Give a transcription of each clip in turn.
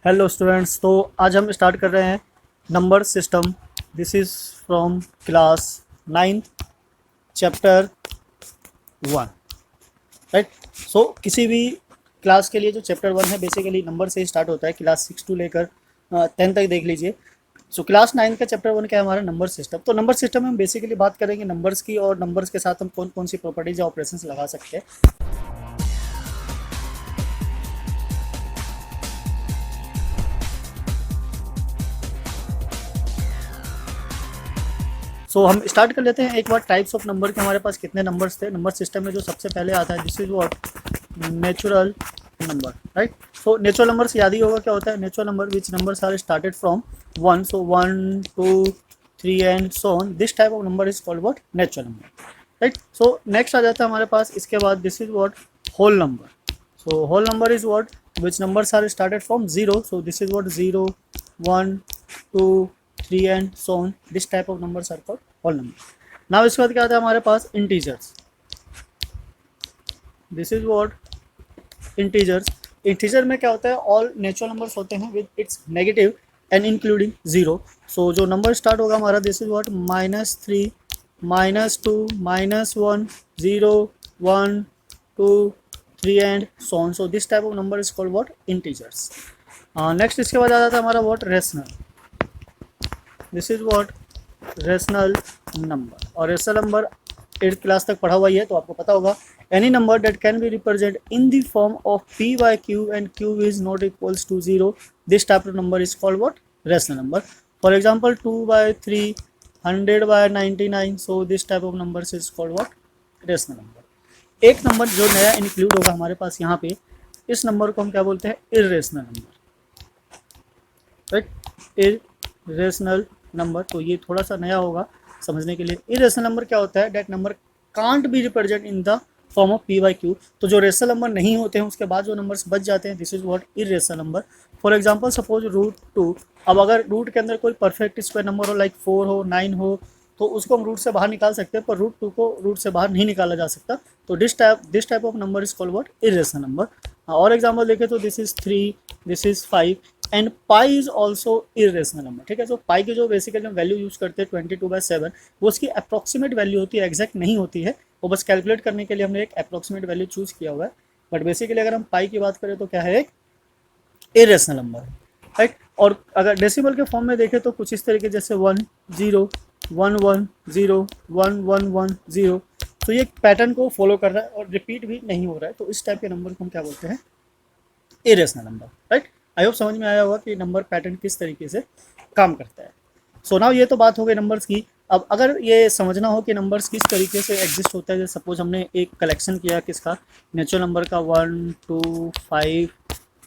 Hello students. तो आज हम स्टार्ट कर रहे हैं number system. This is from class 9th chapter 1। Right. So किसी भी क्लास के लिए जो चैप्टर 1 है बेसिकली नंबर से ही स्टार्ट होता है। क्लास 6 टू लेकर 10 तक देख लीजिए। सो क्लास 9 का चैप्टर 1 क्या है हमारा नंबर सिस्टम। तो नंबर सिस्टम में हम बेसिकली बात करेंगे नंबर्स की, और नंबर्स के साथ हम कौन कौन सी प्रॉपर्टीज या ऑपरेशंस लगा सकते हैं। सो हम स्टार्ट कर लेते हैं एक बार टाइप्स ऑफ नंबर के। हमारे पास कितने नंबर्स थे नंबर सिस्टम में। जो सबसे पहले आता है this is what natural number. Right. So natural numbers याद ही होगा क्या होता है। Natural number which numbers are started from 1, so 1 2 3 and so on. This type of number is called what natural number. Right. So next आ जाता है हमारे पास इसके बाद this is what whole number. So whole number is what which numbers are started from 0, so this is what 0 1 2 3 and so on. This type of numbers are called whole number. Now इसके बाद क्या आता है हमारे पास integers. This is what integers. Integer में क्या होता है ऑल नेचुरल नंबर्स होते हैं with its negative and including zero. So जो नंबर स्टार्ट होगा हमारा this is what -3 -2 -1 0 1 2 3 and so on. So this type of number is called what integers. Next इसके बाद आ जाता है हमारा what rational. This is what rational number. और rational number 8th class तक पढ़ा हुआ ही है तो आपको पता होगा। Any number that can be represent in the form of p by q and q is not equals to 0, this type of number is called what rational number. For example 2 by 3 100 by 99, so this type of numbers is called what rational number. एक number जो नया include होगा हमारे पास यहाँ पे, इस number को हम क्या बोलते हैं irrational number. Right. Irrational number, तो ये थोड़ा सा नया होगा समझने के लिए। इरेशनल नंबर क्या होता है that number can't be represent in the form of p by q। तो जो रेशनल नंबर नहीं होते हैं उसके बाद जो नंबर्स बच जाते हैं this is what irrational number. For example suppose √2। अब अगर रूट के अंदर कोई परफेक्ट स्क्वायर नंबर हो लाइक 4 हो 9 हो तो उसको हम रूट से बाहर निकाल सकते हैं, पर √2 को रूट से बाहर नहीं निकाला जा सकता। तो this type of number is called what irrational number. और एग्जांपल देखें तो this is 3 this is 5 and pi is also irrational number. ठीक है। तो पाई की जो बेसिकली हम वैल्यू यूज करते हैं 22/7, वो उसकी अप्रॉक्सीमेट वैल्यू होती है, एग्जैक्ट नहीं होती है। वो बस कैलकुलेट करने के लिए हमने एक अप्रॉक्सीमेट वैल्यू चूज किया हुआ है। बट बेसिकली अगर हम पाई की बात करें तो क्या है एक इरेशनल नंबर। राइट। और अगर डेसिमल के फॉर्म में देखें तो कुछ इस तरीके जैसे 1 0 1 1 0 1 1 1 0। तो ये पैटर्न को फॉलो कर रहा है और रिपीट भी नहीं हो रहा है। तो इस टाइप के नंबर को हम क्या बोलते हैं irrational number. Right. I hope समझ में आया होगा कि नंबर पैटर्न किस तरीके से काम करता है। सो नाउ ये तो बात हो गई नंबर्स की। अब अगर ये समझना हो कि नंबर्स किस तरीके से एग्जिस्ट होता है, जैसे सपोज हमने एक कलेक्शन किया किसका नेचुरल नंबर का 1 2 5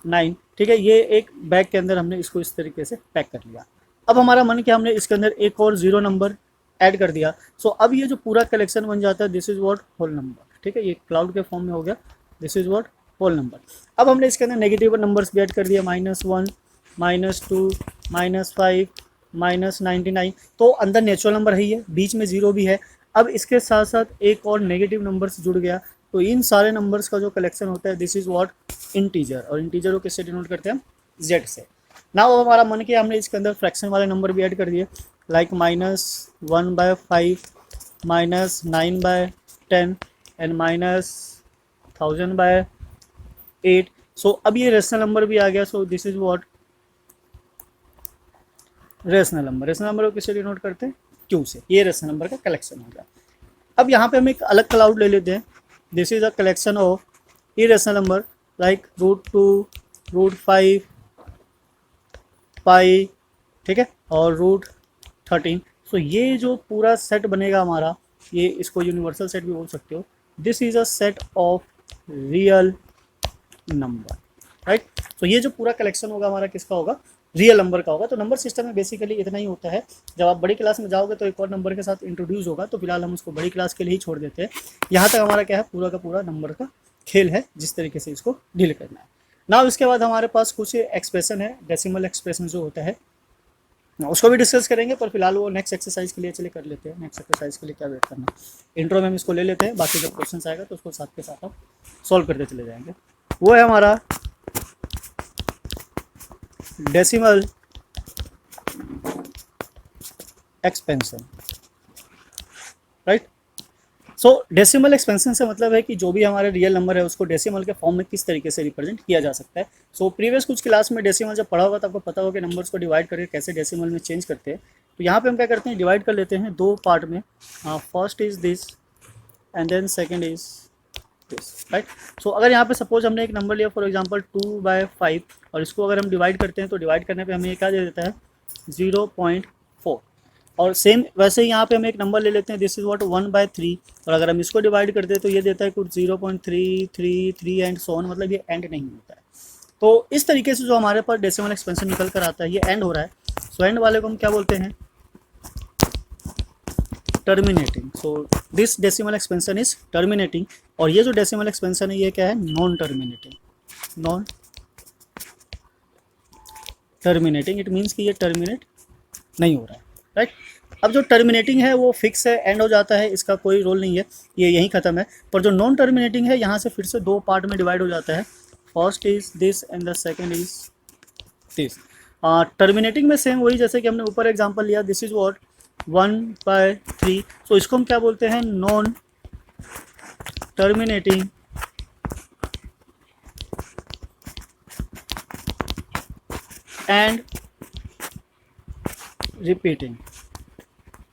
9। ठीक है। ये एक बैग के अंदर हमने इसको इस तरीके से पैक कर लिया। अब हमारा मन किया हमने इसके अंदर एक और जीरो नंबर ऐड कर दिया। सो अब ये जो पूरा कलेक्शन बन जाता है this is what whole number. ठीक है। ये क्लाउड के फॉर्म में हो गया। This is what whole number. अब हमने इसके अंदर नेगेटिव नंबर्स भी ऐड कर दिया -1 -2 -5 -99। तो अंदर नेचुरल नंबर ही है, बीच में जीरो भी है। अब इसके साथ साथ एक और नेगेटिव नंबर्स जुड़ गया। तो इन सारे नंबर्स का जो कलेक्शन होता है दिस इज व्हाट इंटीजर। और इंटीजर को किससे डिनोट करते हैं हम जेड से। ना वो हमारा मन किया हमने इसके अंदर फ्रैक्शन वाले नंबर भी ऐड कर दिए लाइक -1/5 -9/10 एंड -1000/8। सो अब ये रेशनल नंबर भी आ गया। सो this is what rational number. Rational number को किससे डिनोट करते हैं क्यू से। ये रेशनल नंबर का कलेक्शन हो गया। अब यहाँ पे हम एक अलग क्लाउड ले लेते हैं। This is a collection of irrational number like √2 √5 पाई। ठीक है। और √13। सो ये जो पूरा सेट बनेगा हमारा, ये इसको यूनिवर्सल सेट भी बोल सकते हो। This is a set of real number. Right. तो ये जो पूरा कलेक्शन होगा हमारा किसका होगा रियल नंबर का होगा। तो नंबर सिस्टम में बेसिकली इतना ही होता है। जब आप बड़ी क्लास में जाओगे तो एक और नंबर के साथ इंट्रोड्यूस होगा, तो फिलहाल हम उसको बड़ी क्लास के लिए ही छोड़ देते हैं। यहाँ तक हमारा क्या है पूरा का पूरा नंबर का खेल है, जिस तरीके से इसको डील करना है। ना इसके बाद हमारे पास कुछ एक्सप्रेशन है, डेसिमल एक्सप्रेशन जो होता है उसको भी डिस्कस करेंगे, पर फिलहाल वो नेक्स्ट एक्सरसाइज के लिए चलिए कर लेते हैं। नेक्स्ट एक्सरसाइज के लिए क्या वेट करना, इंट्रो में हम इसको ले लेते हैं, बाकी जब क्वेश्चन आएगा तो उसको साथ के साथ हम सॉल्व करते चले जाएंगे। वो है हमारा डेसिमल एक्सपेंशन, राइट। सो डेसिमल एक्सपेंशन से मतलब है कि जो भी हमारे रियल नंबर है उसको डेसिमल के फॉर्म में किस तरीके से रिप्रेजेंट किया जा सकता है। सो प्रीवियस कुछ क्लास में डेसिमल जब पढ़ा होगा तो आपको पता होगा कि नंबर्स को डिवाइड करके कैसे डेसिमल में चेंज करते हैं। तो यहाँ पे हम क्या करते हैं, डिवाइड कर लेते हैं दो पार्ट में। First is this and then second is this, right. So अगर यहाँ पे सपोज हमने एक नंबर लिया फॉर एग्जांपल 2/5 और इसको अगर हम डिवाइड करते हैं तो डिवाइड करने पे हमें ये क्या दे देता है 0.4। और सेम वैसे ही यहाँ पे हम एक नंबर ले लेते हैं, दिस इज व्हाट 1/3 और अगर हम इसको डिवाइड करते हैं तो ये देता है कुछ 0.333 एंड सो ऑन, मतलब ये एंड नहीं होता है। तो इस तरीके से जो हमारे पास डेसिमल एक्सपेंशन निकल कर आता है ये एंड हो रहा है। सो एंड वाले को हम क्या बोलते हैं, terminating. So this decimal expansion is terminating. और ये जो डेसिमल एक्सपेंशन है ये क्या है, non terminating. Non terminating it means कि ये टर्मिनेट नहीं हो रहा है, राइट। अब जो टर्मिनेटिंग है वो फिक्स है, एंड हो जाता है, इसका कोई रोल नहीं है, ये यहीं ख़त्म है। पर जो नॉन टर्मिनेटिंग है यहाँ से फिर से दो पार्ट में डिवाइड हो जाता है, first is this and the second is this. Terminating में सेम वही जैसे कि हमने ऊपर एग्जांपल लिया, दिस इज व्हाट 1/3। सो इसको हम क्या बोलते हैं, नॉन टर्मिनेटिंग एंड रिपीटिंग,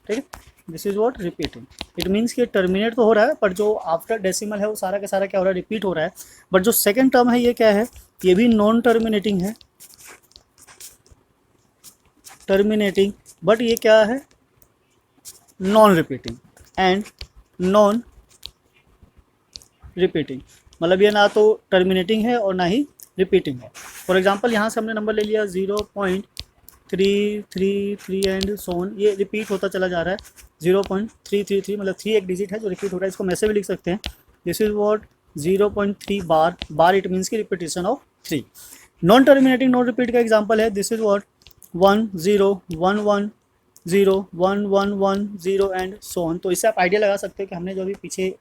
ठीक है। This is what repeating, it means कि टर्मिनेट तो हो रहा है पर जो आफ्टर डेसिमल है वो सारा का सारा क्या हो रहा है, रिपीट हो रहा है। बट जो सेकंड टर्म है ये क्या है, ये भी नॉन टर्मिनेटिंग है, टर्मिनेटिंग, बट ये क्या है, non repeating and non repeating, मतलब ये ना तो टर्मिनेटिंग है और ना ही रिपीटिंग है। फॉर एग्जांपल यहाँ से हमने नंबर ले लिया 0.333 एंड सोन, ये रिपीट होता चला जा रहा है 0.333, मतलब 3 एक डिजिट है जो रिपीट हो रहा है। इसको मैसे भी लिख सकते हैं, this is what 0.3 bar, bar it means की repetition of 3। Non terminating non repeat का एग्जाम्पल है, this is what 1011011110 and so on. तो इससे आप आइडिया लगा सकते हैं कि हमने जो भी पीछे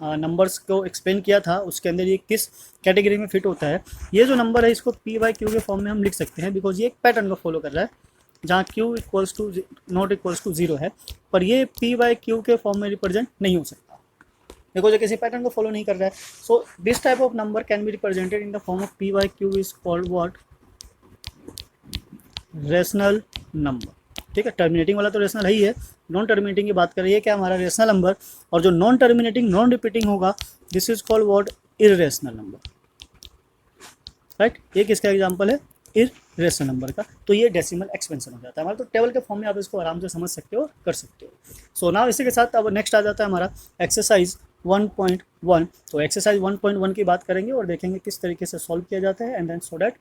नंबर्स को एक्सप्लेन किया था उसके अंदर ये किस कैटेगरी में फिट होता है। ये जो नंबर है इसको p/q के फॉर्म में हम लिख सकते हैं, बिकॉज ये एक पैटर्न को फॉलो कर रहा है जहाँ q equals to not equals to 0 है, पर ये p/q के फॉर्म में रिप्रेजेंट नहीं हो सकता बिकॉज ये किसी पैटर्न को फॉलो नहीं कर रहा है। So this type of number can be represented in the form of p/q is called what, rational number, ठीक है। टर्मिनेटिंग वाला तो रेशनल ही है, नॉन टर्मिनेटिंग की बात कर रही है क्या हमारा रेशनल नंबर, और जो नॉन टर्मिनेटिंग नॉन रिपीटिंग होगा this is called what, irrational number, right. ये किसका एग्जांपल है, इररेशनल नंबर का। तो ये डेसिमल एक्सपेंशन हो जाता है हमारा। तो टेबल के फॉर्म में आप इसको आराम से समझ सकते हो, कर सकते हो। सो नाउ इसी के साथ अब नेक्स्ट आ जाता है हमारा एक्सरसाइज 1.1। तो एक्सरसाइज 1.1 की बात करेंगे और देखेंगे किस तरीके से सॉल्व किया जाता है, एंड देन सो दैट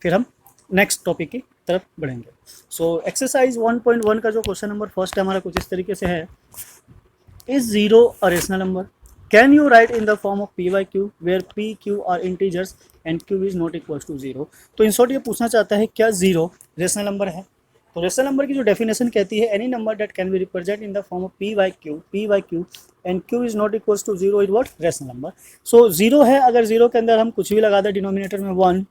फिर हम नेक्स्ट टॉपिक की तरफ बढ़ेंगे। सो एक्सरसाइज 1.1 का जो क्वेश्चन नंबर फर्स्ट है हमारा कुछ इस तरीके से है, is 0 a rational number, can you write in the form of p/q where p q are integers and q is not equals to 0। तो इन शॉर्ट ये पूछना चाहता है क्या 0 रेशनल नंबर है। तो रेशनल नंबर की जो डेफिनेशन कहती है, any number that can be represent in the form of p/q and q is not equals to 0 is what, rational number. So 0 है, अगर 0 के अंदर हम कुछ भी लगा दें डिनोमिनेटर में 1,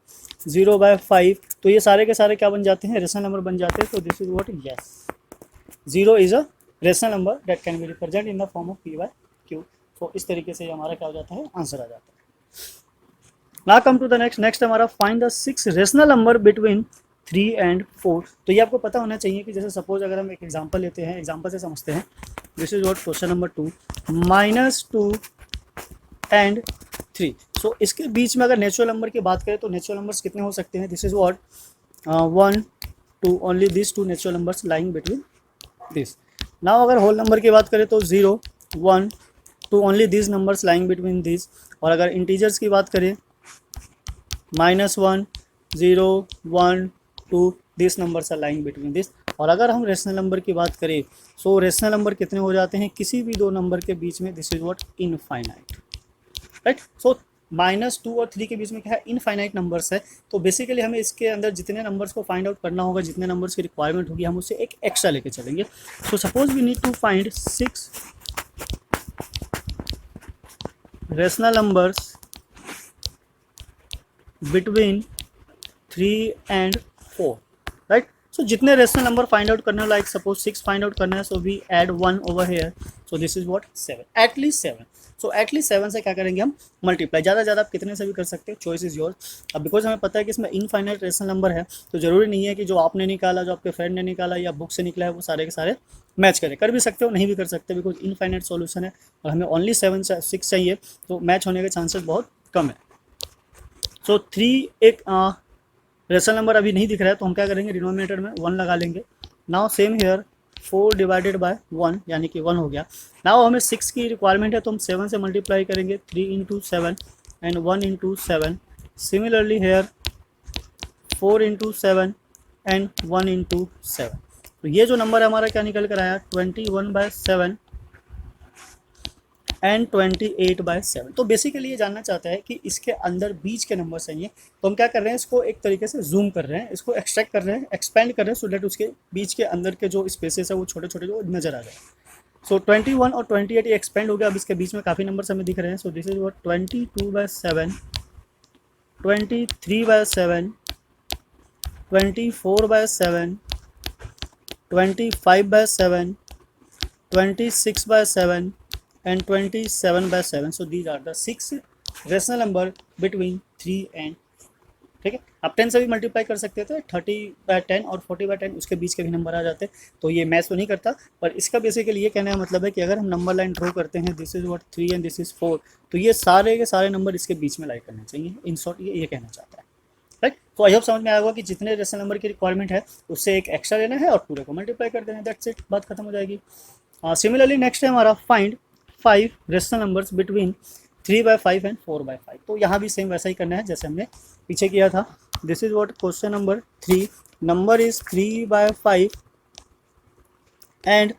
0/5, तो ये सारे के सारे क्या बन जाते हैं, रेशनल नंबर बन जाते हैं। तो this is what, yes 0 is a rational number that can be represent in the form of p/q। तो इस तरीके से हमारा क्या हो जाता है, आंसर आ जाता है। Now come to the next हमारा find the 6 rational number between 3 and 4। तो ये आपको पता होना चाहिए कि जैसे सपोज अगर हम एक एग्जांपल लेते हैं, एग्जांपल से समझते हैं, this is what question number 2 -2 and 3। सो इसके बीच में अगर नेचुरल नंबर की बात करें तो नेचुरल नंबर्स कितने हो सकते हैं, this is what 1 2, only this 2 natural numbers lying between this. Now अगर होल नंबर की बात करें तो 0 1 2, only this numbers lying between this. और अगर इंटीजर्स की बात करें -1 0 1 2, this numbers are lying between this. और अगर हम रेशनल नंबर की बात करें, सो रेशनल नंबर कितने हो जाते हैं किसी भी दो नंबर के बीच में, this is what infinite, right. So -2 और 3 के बीच में क्या है, इनफाइनाइट नंबर्स है। तो बेसिकली हमें इसके अंदर जितने नंबर्स को फाइंड आउट करना होगा, जितने नंबर्स की रिक्वायरमेंट होगी, हम उससे एक एक्स्ट्रा लेके चलेंगे। So suppose we need to find 6 rational numbers between 3 and 4, right. So जितने रेशनल नंबर फाइंड आउट करना है, लाइक सपोज 6 फाइंड आउट करना है, so we add 1 over here, so this is what 7, at least 7. So at least 7 से क्या करेंगे हम multiply. ज़्यादा ज़्यादा आप कितने से भी कर सकते हो, चॉइस इज योर्स. अब बिकॉज हमें पता है कि इसमें इनफाइनाइट रेशनल नंबर है, तो ज़रूरी नहीं है कि जो आपने निकाला, जो आपके फ्रेंड ने निकाला या बुक से निकला है, वो सारे के सारे मैच करें. कर भी सकते हो, नहीं भी कर सकते, बिकॉज इनफाइनाइट सॉल्यूशन है और हमें ओनली 6 चाहिए, तो मैच होने के चांसेस बहुत कम है. सो 3 एक रेशनल नंबर अभी नहीं दिख रहा है, तो हम क्या करेंगे, डिनोमिनेटर में 1 लगा लेंगे. Now same here 4 divided by 1 यानी कि 1 हो गया. नाउ हमें 6 की रिक्वायरमेंट है, तो हम 7 से मल्टीप्लाई करेंगे, 3 into 7 and 1 into 7. Similarly here 4 into 7 and 1 into 7. तो ये जो नंबर हमारा क्या निकल कर आया, 21/7 एंड 28/7. तो बेसिकली ये जानना चाहता है कि इसके अंदर बीच के नंबर सही है, तो हम क्या कर रहे हैं, इसको एक तरीके से जूम कर रहे हैं, इसको एक्सट्रैक्ट कर रहे हैं, एक्सपेंड कर रहे हैं, सो दैट उसके बीच के अंदर के जो स्पेसेस है वो छोटे छोटे जो नजर आ जाए. सो 21 और 28 ये एक्सपेंड हो गया. अब इसके बीच में काफ़ी नंबर हमें दिख रहे हैं. So this is what 22/7, 23/7, 24/7, 25/7, 26/7 and 27/7. So these are the 6 rational number between 3 and, ठीक है. आप 10 से भी मल्टीप्लाई कर सकते थे, 30/10 और 40/10 उसके बीच के भी नंबर आ जाते, तो ये मैच तो नहीं करता. पर इसका बेसिकली ये कहने का मतलब है कि अगर हम नंबर लाइन ड्रॉ करते हैं, this is what 3 and this is 4, तो ये सारे के सारे नंबर इसके बीच में लाई करने चाहिए. इन शॉर्ट ये कहना चाहता है, राइट. तो आई होप समझ में आया होगा कि जितने रेशनल नंबर की रिक्वायरमेंट है उससे एक एक्स्ट्रा लेना है और पूरे को मल्टीप्लाई कर देना है. दैट्स इट, बात खत्म हो जाएगी. सिमिलरली नेक्स्ट है हमारा find 5 rational numbers between 3/5 and 4/5. तो यहाँ भी सेम वैसा ही करना है जैसे हमने पीछे किया था. This is what question number 3, number is 3/5 and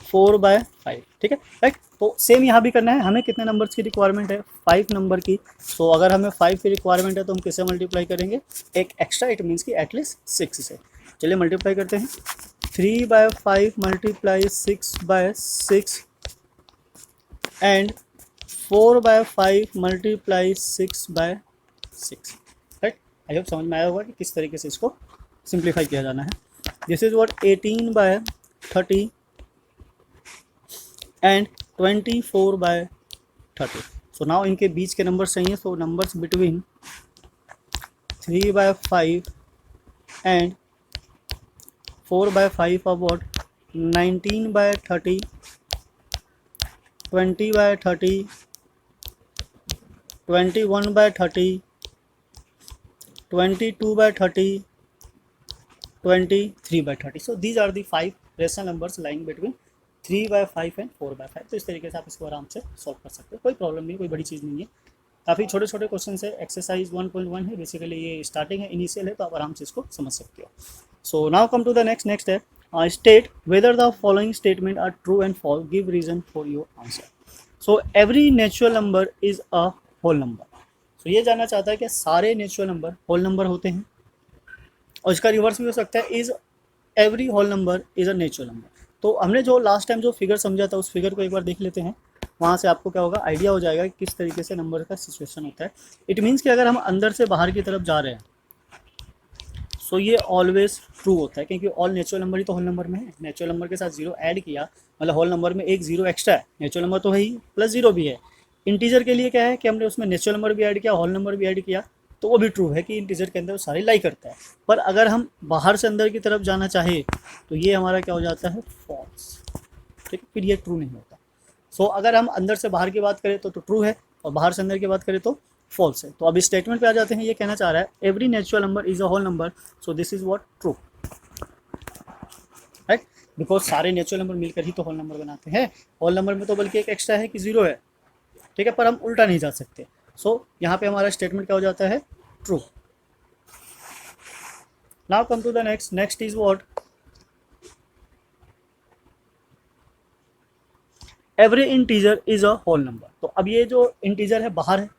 4/5, ठीक है, राइट. तो सेम यहाँ भी करना है. हमें कितने नंबर्स की रिक्वायरमेंट है, 5 नंबर की. सो अगर हमें 5 की रिक्वायरमेंट है तो हम किससे मल्टीप्लाई करेंगे, एक एक्स्ट्रा, इट मीन्स कि एटलीस्ट 6 से. चलिए मल्टीप्लाई करते हैं. 3/5 multiply 6/6 and 4/5 multiply 6/6, right. I hope समझ में आया होगा कि किस तरीके से इसको सिंप्लीफाई किया जाना है. This is what 18/30 and 24/30. So now इनके बीच के नंबर सही हैं, so numbers between 3/5 and 4/5 are what 19/30, 20/30, 21/30, 22/30, 23/30. So these are the 5 rational numbers lying between 3/5 and 4/5. तो इस तरीके से आप इसको आराम से सॉल्व कर सकते हो, कोई प्रॉब्लम नहीं, कोई बड़ी चीज़ नहीं है. काफ़ी छोटे छोटे क्वेश्चन है. एक्सरसाइज 1.1 है, बेसिकली ये स्टार्टिंग है, इनिशियल है, तो आप आराम से इसको समझ सकते हो. So now come to the next है state whether the following statement are true and false, give reason for your answer. So every natural number is a whole number. So ये जानना चाहता है कि सारे नेचुरल नंबर होल नंबर होते हैं, और इसका रिवर्स भी हो सकता है, is every whole number is a natural number. तो हमने जो लास्ट टाइम जो फिगर समझा था उस फिगर को एक बार देख लेते हैं. वहाँ से आपको क्या होगा, आइडिया हो जाएगा कि किस तरीके से नंबर का सिचुएशन होता है. इट मीन्स कि अगर हम अंदर से बाहर की तरफ जा रहे हैं, सो ये ऑलवेज ट्रू होता है, क्योंकि ऑल नेचुरल नंबर ही तो होल नंबर में है. नेचुरल नंबर के साथ जीरो ऐड किया, मतलब होल नंबर में एक जीरो एक्स्ट्रा है. नेचुरल नंबर तो है ही, प्लस जीरो भी है. इंटीजर के लिए क्या है कि हमने उसमें नेचुरल नंबर भी ऐड किया, होल नंबर भी ऐड किया, तो वो भी ट्रू है कि इंटीजर के अंदर सारे लाई करता है. पर अगर हम बाहर से अंदर की तरफ जाना चाहे तो ये हमारा क्या हो जाता है, फॉल्स, ठीक है, फिर ये ट्रू नहीं होता. सो अगर हम अंदर से बाहर की बात करें तो ट्रू है, और बाहर से अंदर की बात करें तो फॉल्स है. तो अब इस स्टेटमेंट पे आ जाते हैं. ये कहना चाह रहा है every natural number is a whole number, so this is what true, right. Because सारे नेचुरल नंबर मिलकर ही तो होल नंबर बनाते हैं. होल नंबर में तो बल्कि एक एक्स्ट्रा है कि जीरो है, ठीक है, पर हम उल्टा नहीं जा सकते. सो यहाँ पे हमारा स्टेटमेंट क्या हो जाता है, true. Now come to the next is what every integer is a whole number. तो अब ये जो इंटीजर है बाहर है,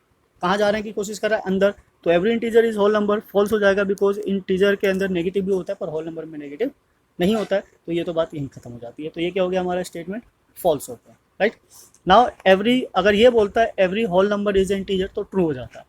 कहाँ जा रहे हैं की कोशिश कर रहा है, अंदर. तो every integer is whole number false हो जाएगा, बिकॉज इंटीजर के अंदर नेगेटिव भी होता है पर होल नंबर में नेगेटिव नहीं होता है. तो ये तो बात यहीं खत्म हो जाती है. तो ये क्या हो गया, हमारा स्टेटमेंट फॉल्स होता है, राइट. नाउ एवरी, अगर ये बोलता है every whole number is a integer, तो ट्रू हो जाता है.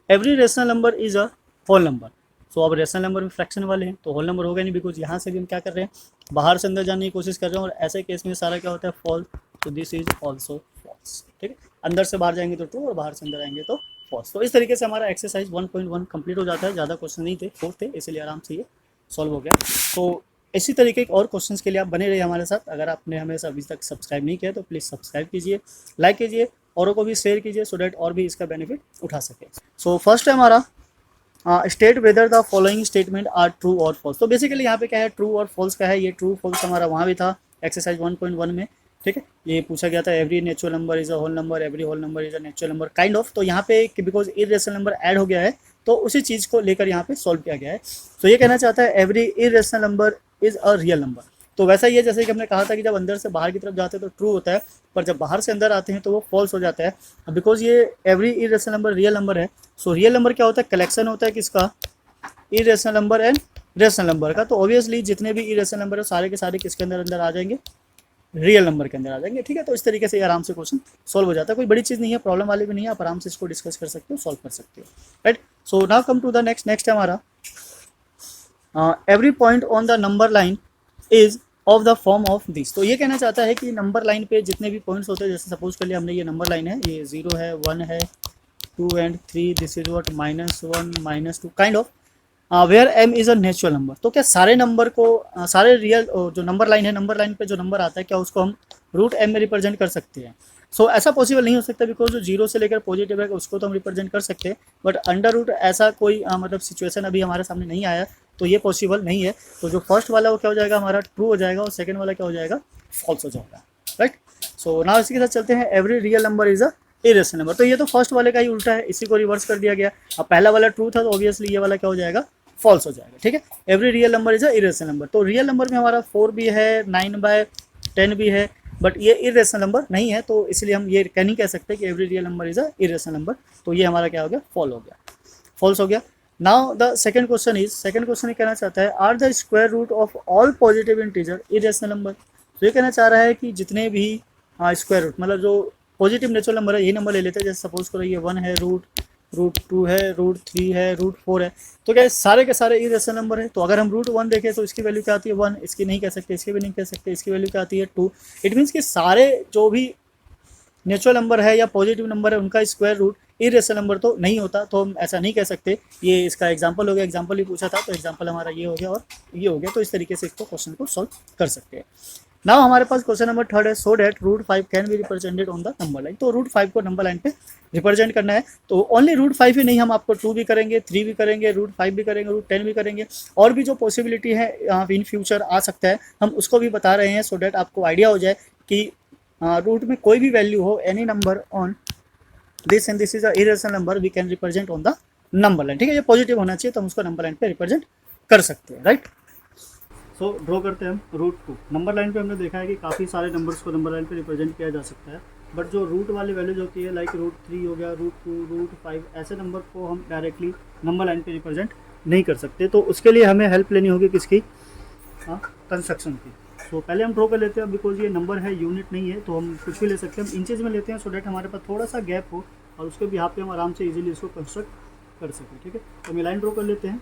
Every rational number is a whole number, so अब रेशनल नंबर में फ्रैक्शन वाले हैं तो होल नंबर होगा नहीं, बिकॉज यहाँ से भी हम क्या कर रहे हैं, बाहर से अंदर जाने की कोशिश कर रहे हैं, और ऐसे केस में सारा क्या होता है, फॉल्स। तो दिस इज ऑल्सो फॉल्स, ठीक है। अंदर से बाहर जाएंगे तो ट्रू, और बाहर से अंदर आएंगे तो फॉल्स। तो इस तरीके से हमारा एक्सरसाइज 1.1 कंप्लीट हो जाता है। ज़्यादा क्वेश्चन नहीं थे, 4 थे, इसलिए आराम से ये सॉल्व हो गया। तो इसी तरीके के और क्वेश्चंस के लिए आप बने रहिए हमारे साथ। अगर आपने हमें अभी तक सब्सक्राइब नहीं किया तो प्लीज़ सब्सक्राइब कीजिए, लाइक कीजिए, औरों को भी शेयर कीजिए, सो डैट और भी इसका बेनिफिट उठा सके। सो फर्स्ट है हमारा state whether the following statement are true और फॉल्स। तो बेसिकली यहाँ पे क्या है, ट्रू और फॉल्स का है। ये ट्रू फॉल्स हमारा वहाँ भी था एक्सरसाइज 1.1 में, ठीक है। ये पूछा गया था every natural number is a whole number, every whole number is a natural number, kind of. तो यहाँ पे बिकॉज इरेशनल नंबर ऐड हो गया है तो उसी चीज़ को लेकर यहाँ पे सॉल्व किया गया है। तो ये कहना चाहता है every irrational number is a real number. तो वैसा ही है जैसे कि हमने कहा था कि जब अंदर से बाहर की तरफ जाते हैं तो ट्रू होता है, पर जब बाहर से अंदर आते हैं तो वो फॉल्स हो जाता है। बिकॉज ये every irrational number real number है, सो रियल नंबर क्या होता है, कलेक्शन होता है किसका, irrational number and rational number का। तो ऑब्वियसली जितने भी इरेशनल नंबर है सारे के सारे किसके अंदर अंदर आ जाएंगे, रियल नंबर के अंदर आ जाएंगे, ठीक है। तो इस तरीके से आराम से क्वेश्चन सॉल्व हो जाता है। कोई बड़ी चीज़ नहीं है, प्रॉब्लम वाली भी नहीं है, आप आराम से इसको डिस्कस कर सकते हो, सॉल्व कर सकते हो, right. So now come to the next है हमारा every point on the number line is of the form of this. तो ये कहना चाहता है कि नंबर लाइन पे जितने भी पॉइंट्स होते हैं, जैसे सपोज कर लिया हमने ये नंबर लाइन है, ये 0 है, 1 है, 2 and 3, this is what -1 -2 kind of, where m is a natural number. तो क्या सारे नंबर को सारे रियल जो नंबर लाइन है, नंबर लाइन पे जो नंबर आता है, क्या उसको हम रूट m में रिप्रेजेंट कर सकते हैं? सो ऐसा पॉसिबल नहीं हो सकता, बिकॉज जो 0 से लेकर पॉजिटिव है उसको तो हम रिप्रेजेंट कर सकते हैं, बट अंडर रूट ऐसा कोई मतलब सिचुएशन अभी हमारे सामने नहीं आया, तो ये पॉसिबल नहीं है। तो जो फर्स्ट वाला वो क्या हो जाएगा हमारा, ट्रू हो जाएगा, और सेकेंड वाला क्या हो जाएगा, फॉल्स हो जाएगा, राइट। सो नाउ इसी के साथ चलते हैं, every real number is a irrational number. तो ये तो फर्स्ट वाले का ही उल्टा है, इसी को रिवर्स कर दिया गया। अब पहला वाला ट्रू था तो ऑब्वियसली ये वाला क्या हो जाएगा, फॉल्स हो जाएगा, ठीक है। Every real number is a irrational number. तो रियल नंबर में हमारा 4 भी है, 9/10 भी है, बट ये इरेशनल नंबर नहीं है, तो इसलिए हम ये नहीं कह सकते कि every real number is a irrational number. तो ये हमारा क्या हो गया, फॉल्स हो गया। नाउ द सेकंड क्वेश्चन ये कहना चाहता है are the square root of all positive integer irrational number. तो ये कहना चाह रहा है कि जितने भी स्क्वायर रूट मतलब जो पॉजिटिव नेचुरल नंबर है, यही नंबर ले लेते हैं। जैसे सपोज करो ये 1 है, रूट 2 है, रूट 3 है, रूट 4 है, तो क्या सारे के सारे इरेशनल नंबर है। तो अगर हम रूट 1 देखें तो इसकी वैल्यू क्या आती है, 1, इसकी नहीं कह सकते, इसकी भी नहीं कह सकते, इसकी वैल्यू क्या आती है, 2। इट मीन्स कि सारे जो भी नेचुरल नंबर है या पॉजिटिव नंबर है उनका स्क्वायर रूट इरेशनल नंबर तो नहीं होता, तो हम ऐसा नहीं कह सकते। ये इसका एग्जांपल हो गया, एग्जांपल ही पूछा था तो एग्जांपल हमारा ये हो गया और ये हो गया। तो इस तरीके से इसको क्वेश्चन को सॉल्व कर सकते हैं। नाउ हमारे पास क्वेश्चन नंबर 3 है, so that root 5 can be represented on the number line. तो रूट 5 को नंबर लाइन पे रिप्रेजेंट करना है, तो ओनली रूट 5 ही नहीं, हम आपको 2 भी करेंगे, 3 भी करेंगे, रूट 5 भी करेंगे, रूट 10 भी करेंगे, और भी जो पॉसिबिलिटी है इन फ्यूचर आ सकता है हम उसको भी बता रहे हैं, सो डैट आपको आइडिया हो जाए कि रूट में कोई भी वैल्यू हो, any number on this and this is a irrational number, we can represent on the number line, ठीक है। ये पॉजिटिव होना चाहिए तो हम उसको नंबर लाइन पे रिप्रेजेंट कर सकते हैं, राइट। सो ड्रॉ करते हैं हम रूट 2। नंबर लाइन पे हमने देखा है कि काफ़ी सारे नंबर्स को नंबर लाइन पे रिप्रेजेंट किया जा सकता है, बट जो रूट वाली वैल्यूज होती है लाइक रूट 3 हो गया, रूट 2, रूट 5, ऐसे नंबर को हम डायरेक्टली नंबर लाइन पे रिप्रेजेंट नहीं कर सकते। तो उसके लिए हमें हेल्प लेनी होगी किसकी, कंस्ट्रक्शन की। तो पहले हम ड्रॉ कर लेते हैं, बिकॉज ये नंबर है, यूनिट नहीं है, तो हम कुछ भी ले सकते हैं। हम इंचेज में लेते हैं, सो डैट हमारे पास थोड़ा सा गैप हो और उसके भी यहाँ पे हम आराम से इजीली इसको कंस्ट्रक्ट कर सकें, ठीक है। तो हम लाइन ड्रॉ कर लेते हैं,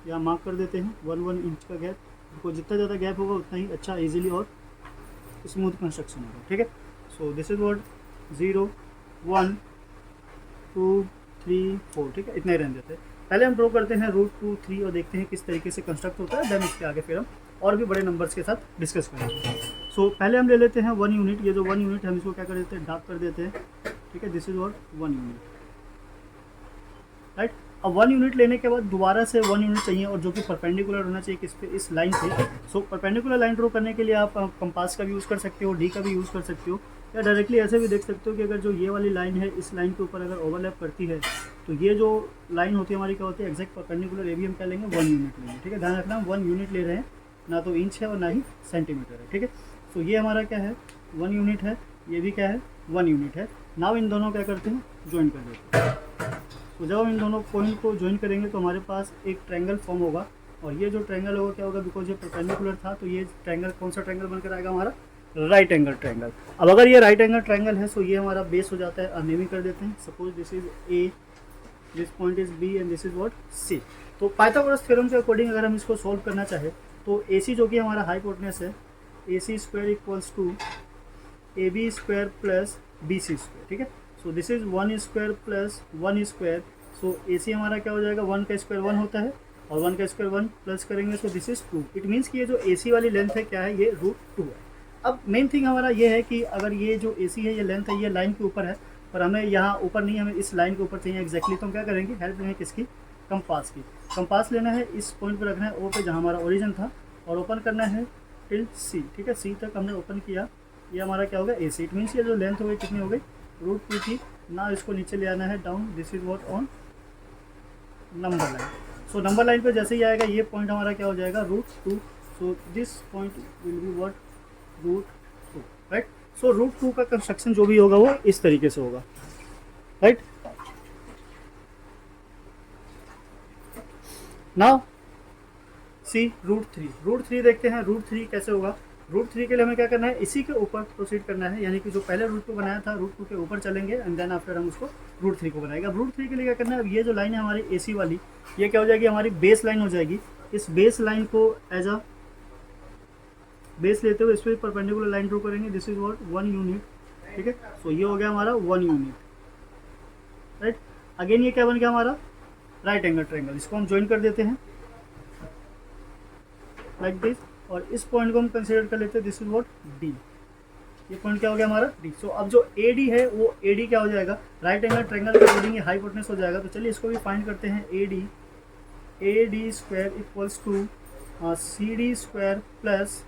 या मार्क कर देते हैं 1 इंच का गैप, को जितना ज़्यादा गैप होगा उतना ही अच्छा इजीली और स्मूथ कंस्ट्रक्शन होगा, ठीक है। सो दिस इज व्हाट 0 1 2 3 4, ठीक है, इतना ही रहने देते हैं। पहले हम ड्रॉ करते हैं रूट 2 3 और देखते हैं किस तरीके से कंस्ट्रक्ट होता है, देन उसके आगे फिर हम और भी बड़े नंबर्स के साथ डिस्कस करेंगे। सो पहले हम ले लेते हैं 1 यूनिट। ये जो 1 यूनिट हम इसको क्या कर देते हैं, डार्क कर देते हैं, ठीक है। This is what 1 unit, right. अब 1 यूनिट लेने के बाद दोबारा से 1 यूनिट चाहिए, और जो कि परपेंडिकुलर होना चाहिए किस पे, इस लाइन पे। सो परपेंडिकुलर लाइन ड्रॉ करने के लिए आप कंपास का भी यूज़ कर सकते हो, डी का भी यूज़ कर सकते हो, या डायरेक्टली ऐसे भी देख सकते हो कि अगर जो ये वाली लाइन है इस लाइन के ऊपर अगर ओवरलैप करती है तो ये जो लाइन होती है हमारी क्या होती है, एग्जैक्ट परपेंडिकुलर। ये भी हम क्या लेंगे, 1 यूनिट लेंगे, ठीक है। ध्यान रखना 1 यूनिट ले रहे हैं, ना तो इंच है और ना ही सेंटीमीटर है, ठीक है। सो ये हमारा क्या है, 1 यूनिट है, ये भी क्या है, 1 यूनिट है। नाउ इन दोनों क्या करते हैं, ज्वाइन कर देते हैं। तो जब हम इन दोनों पॉइंट को ज्वाइन करेंगे तो हमारे पास एक ट्रायंगल फॉर्म होगा, और ये जो ट्रायंगल होगा क्या होगा, बिकॉज ये परपेंडिकुलर था तो ये ट्रायंगल कौन सा ट्रायंगल बनकर आएगा, हमारा राइट एंगल ट्रायंगल। अब अगर ये राइट एंगल ट्रायंगल है, सो ये हमारा बेस हो जाता है, नेमिंग कर देते हैं। Suppose this is A, this point is B and this is what C, तो पाइथागोरस थ्योरम के अकॉर्डिंग अगर हम इसको सॉल्व करना चाहें तो ए सी जो कि हमारा हाइपोटेनस है, A C square equals to A B square plus B C square, ठीक है। So this is 1 square plus 1 square, so A C हमारा क्या हो जाएगा, 1 का स्क्वायर 1 होता है और 1 का स्क्वायर 1 प्लस करेंगे, so this is 2। It means कि ये जो ए सी वाली लेंथ है क्या है, ये √2 है। अब मेन थिंग हमारा ये है कि अगर ये जो ए सी है, ये लेंथ है, ये लाइन के ऊपर है, पर हमें यहाँ ऊपर नहीं, हमें इस लाइन के ऊपर चाहिए एग्जैक्टली, तो हम क्या करेंगे, हेल्प लेंगे किसकी, कंपास की। कंपास लेना है, इस पॉइंट पर रखना है ओ पे जहाँ हमारा ओरिजिन था, और ओपन करना है टिल सी, ठीक है। सी तक हमने ओपन किया, ये हमारा क्या होगा, ए सी। इट मीन्स ये जो लेंथ हो गई कितनी हो गई, √2 थी ना। इसको नीचे ले आना है down, this is what on number line. So number line पे जैसे ही आएगा ये पॉइंट हमारा क्या हो जाएगा, √2। So this point will be what, √2, right. So √2 का कंस्ट्रक्शन जो भी होगा वो इस तरीके से होगा, राइट। नाउ सी √3 देखते हैं, √3 कैसे होगा। √3 के लिए हमें क्या करना है, इसी के ऊपर प्रोसीड करना है, यानी कि जो पहले √2 बनाया था, √2 के ऊपर चलेंगे एंड देन आफ्टर हम उसको √3 को बनाएंगे। अब √3 के लिए क्या करना है, अब ये जो लाइन है हमारी AC वाली, ये क्या हो जाएगी, हमारी बेस लाइन हो जाएगी। इस बेस लाइन को एज अ बेस लेते हुए इस पर परपेंडिकुलर लाइन ड्रॉ करेंगे, दिस इज व्हाट 1 यूनिट, ठीक है। सो ये हो गया हमारा 1 यूनिट, राइट। अगेन ये क्या बन गया हमारा, राइट एंगल ट्रायंगल। इसको हम ज्वाइन कर देते हैं लाइक दिस, और इस पॉइंट को हम कंसीडर कर लेते हैं, दिस इज व्हाट डी। ये पॉइंट क्या हो गया हमारा, डी। सो अब जो AD है वो AD क्या हो जाएगा, राइट एंगल ट्रायंगल के अकॉर्डिंग ये हाइपोटेनस हो जाएगा। तो चलिए इसको भी फाइंड करते हैं, AD square equals to CD square plus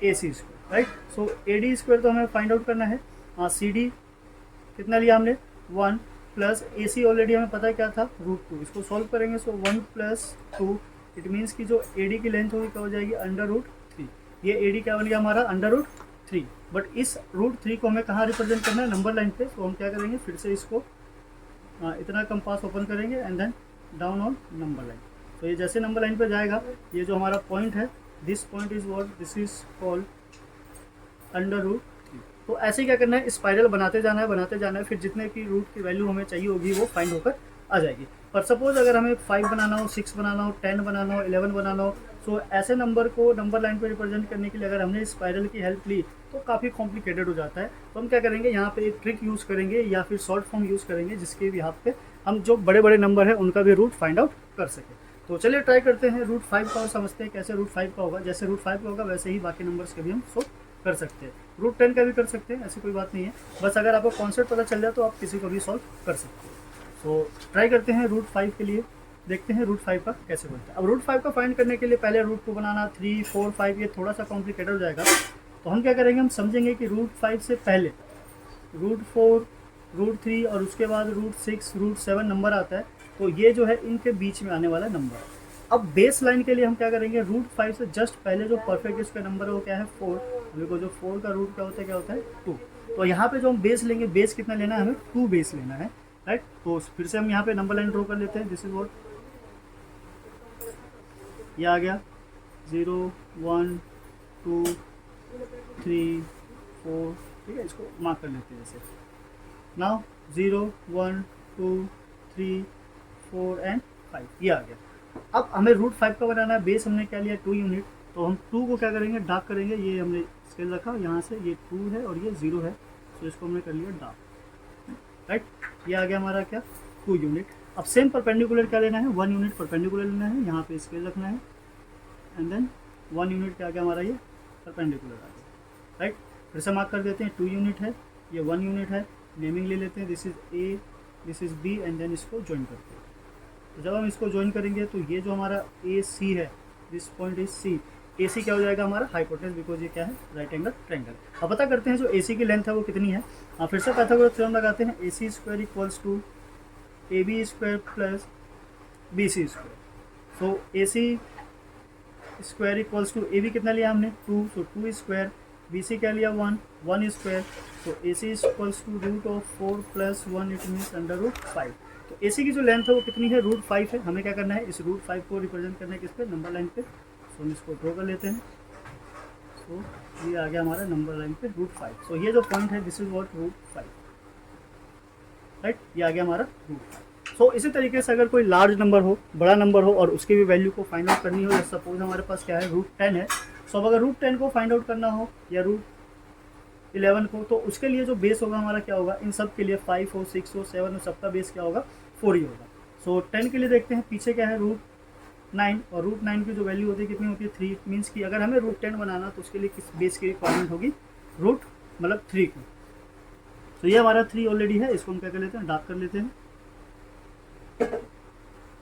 AC square, right. So AD square तो हमें फाइंड आउट करना है, CD कितना लिया हमने 1 प्लस AC ऑलरेडी हमें पता है क्या था, √2। इसको सॉल्व करेंगे, सो 1 + 2, इट मीन्स कि जो AD की लेंथ होगी क्या हो जाएगी, √3। ये AD क्या बन गया हमारा, √3। बट इस √3 को हमें कहाँ रिप्रेजेंट करना है, नंबर लाइन पे। तो हम क्या करेंगे, फिर से इसको इतना कंपास ओपन करेंगे and then down on number line. तो ये जैसे नंबर लाइन पे जाएगा, ये जो हमारा पॉइंट है, this point is what, this is called √3। तो ऐसे क्या करना है, स्पाइरल बनाते जाना है, फिर जितने की रूट की वैल्यू हमें चाहिए होगी वो फाइंड होकर आ जाएगी। पर सपोज अगर हमें 5 बनाना हो, 6 बनाना हो, 10 बनाना हो, 11 बनाना हो, सो ऐसे नंबर को नंबर लाइन पे रिप्रेजेंट करने के लिए अगर हमने स्पाइरल की हेल्प ली तो काफ़ी कॉम्प्लिकेटेड हो जाता है। तो हम क्या करेंगे, यहाँ पे एक ट्रिक यूज़ करेंगे या फिर शॉर्ट फॉर्म यूज़ करेंगे, जिसके भी पे हम जो बड़े बड़े नंबर है उनका भी रूट फाइंड आउट कर सकें। तो चलिए ट्राई करते हैं √5 का और समझते हैं कैसे √5 का होगा। जैसे √5 का होगा वैसे ही बाकी नंबर्स के भी हम सोल्व कर सकते हैं, √10 का भी कर सकते हैं, ऐसी कोई बात नहीं है। बस अगर आपको कॉन्सेप्ट पता चल जाए तो आप किसी को भी सॉल्व कर सकते हैं। सो ट्राई करते हैं √5 के लिए, देखते हैं √5 का कैसे बनता है। अब √5 का फाइंड करने के लिए पहले √2 बनाना, 3, 4, 5 ये थोड़ा सा कॉम्प्लिकेटेड हो जाएगा। तो हम क्या करेंगे, हम समझेंगे कि √5 से पहले √4, √3 और उसके बाद √6, √7 नंबर आता है, तो ये जो है इनके बीच में आने वाला नंबर। अब बेस लाइन के लिए हम क्या करेंगे, √5 से जस्ट पहले जो परफेक्ट इसका नंबर है वो क्या है, 4। देखो जो 4 का रूट क्या होता है 2। तो यहाँ पे जो हम बेस लेंगे, बेस कितना लेना है हमें, 2 बेस लेना है, राइट। तो फिर से हम यहाँ पे नंबर लाइन ड्रॉ कर लेते हैं, दिस इज व्हाट, ये आ गया 0, 1, 2, 3, 4, ठीक है। इसको मार्क कर लेते हैं जैसे, नाउ 0, 1, 2, 3, 4 एंड 5, ये आ गया। अब हमें √5 का बनाना है, बेस हमने क्या लिया 2 यूनिट, तो हम 2 को क्या करेंगे, डार्क करेंगे। ये हमने स्केल रखा यहाँ से, ये 2 है और ये 0 है, तो इसको हमने कर लिया डार्क, राइट। ये आ गया हमारा क्या, 2 यूनिट। अब सेम परपेंडिकुलर क्या लेना है, 1 यूनिट परपेंडिकुलर लेना है, यहाँ पे स्केल रखना है एंड देन 1 यूनिट क्या आ गया हमारा, ये परपेंडिकुलर आ गया, राइट। फिर से मार्क कर देते हैं, 2 यूनिट है, ये 1 यूनिट है, नेमिंग ले लेते हैं, this is A, this is B and then इसको ज्वाइन करते हैं। तो जब हम इसको ज्वाइन करेंगे तो ये जो हमारा AC है, this point is C, AC क्या हो जाएगा हमारा हाइपोटेनस, बिकॉज ये क्या है, राइट एंगल ट्रायंगल। अब पता करते हैं जो AC की लेंथ है वो कितनी है। फिर से पाइथागोरस थ्योरम लगाते हैं, AC square equals to AB square plus BC square. So AC square equals to AB कितना लिया हमने 2, सो 2 स्क्वायर, BC क्या लिया 1 स्क्वायर, तो AC equals to √4 + 1, it means √5। तो AC की जो लेंथ है वो कितनी है, √5 है। हमें क्या करना है, इस √5 को रिप्रेजेंट करना है किस पे, नंबर लाइन पे। सो हम इसको ड्रॉ कर लेते हैं। सो ये आ गया हमारा नंबर लाइन पे √5। सो ये जो पॉइंट है, दिस इज व्हाट √5, राइट। ये आ गया हमारा √5। सो इसी तरीके से अगर कोई लार्ज नंबर हो, बड़ा नंबर हो और उसकी भी वैल्यू को फाइंड आउट करनी हो, सपोज हमारे पास क्या है √10 है। सो अगर √10 को फाइंड आउट करना हो या √11 को, तो उसके लिए जो बेस होगा हमारा क्या होगा, इन सब के लिए 5 हो 6 हो 7 हो, सबका बेस क्या होगा 4 ही होगा। सो 10 के लिए देखते हैं पीछे क्या है √9, और √9 की जो वैल्यू होती है कितनी होती है 3। मीन्स कि अगर हमें √10 बनाना तो उसके लिए किस बेस की रिक्वायरमेंट होगी रूट मतलब 3 की। तो ये हमारा 3 ऑलरेडी है, इसको हम क्या कर लेते हैं डार्क कर लेते हैं,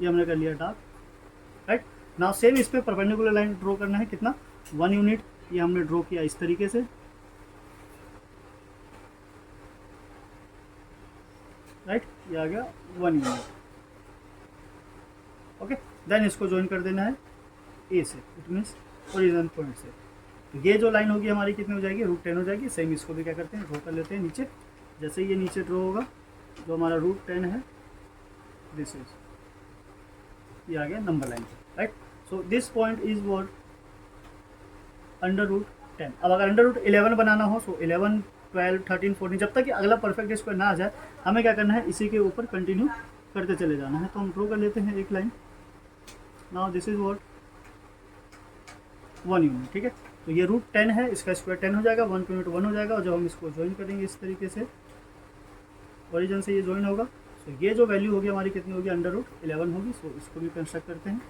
ये हमने कर लिया डार्क, राइट। नाउ सेम इस पे परपेंडिकुलर लाइन ड्रॉ करना है, कितना 1 यूनिट, ये हमने ड्रॉ किया इस तरीके से, राइट, ये आ गया 1 यूनिट। ओके, देन इसको ज्वाइन कर देना है ए से, इट मीन्स ओरिजिन पॉइंट से। तो ये जो लाइन होगी हमारी कितनी हो जाएगी √10 हो जाएगी। सेम इसको भी क्या करते हैं ड्रॉ कर लेते हैं नीचे। जैसे ये नीचे ड्रॉ होगा जो हमारा √10 है, दिस इज, ये आ गया number line, right. So this point is what √10। अब अगर √11 बनाना हो, सो 11 12 13 14 जब तक कि अगला परफेक्ट स्क्वायर ना आ जाए, हमें क्या करना है इसी के ऊपर कंटिन्यू करते चले जाना है। तो हम ड्रॉ कर लेते हैं एक line. Now this is what 1 unit, ठीक है। तो ये √10 है, इसका स्क्वायर 10 हो जाएगा, 1 यूनिट 1 हो जाएगा, और जब हम इसको ज्वाइन करेंगे इस तरीके से ओरिजिन से ये ज्वाइन होगा, तो ये जो वैल्यू होगी हमारी कितनी होगी √11 होगी। सो इसको भी कंस्ट्रक्ट करते हैं,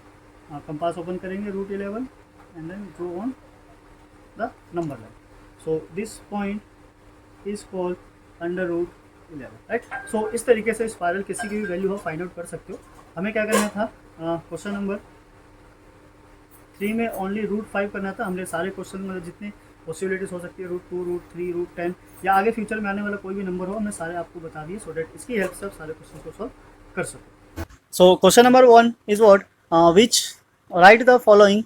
कंपास ओपन करेंगे √11 and then draw on the number line. So this point is called √11, right. So इस तरीके से स्पाइरल किसी की भी वैल्यू हो फाइंड आउट कर सकते हो। हमें क्या करना था, क्वेश्चन नंबर 3 में ओनली √5 करना था। हमने सारे क्वेश्चन मतलब जितने पॉसिबिलिटीज हो सकती है √2 √3 √10 या आगे फ्यूचर में आने वाला कोई भी नंबर हो, हमने सारे आपको बता दिए, सो डैट इसकी हेल्प से आप सारे क्वेश्चन को सॉल्व कर सको। So question number 1 is what which right the following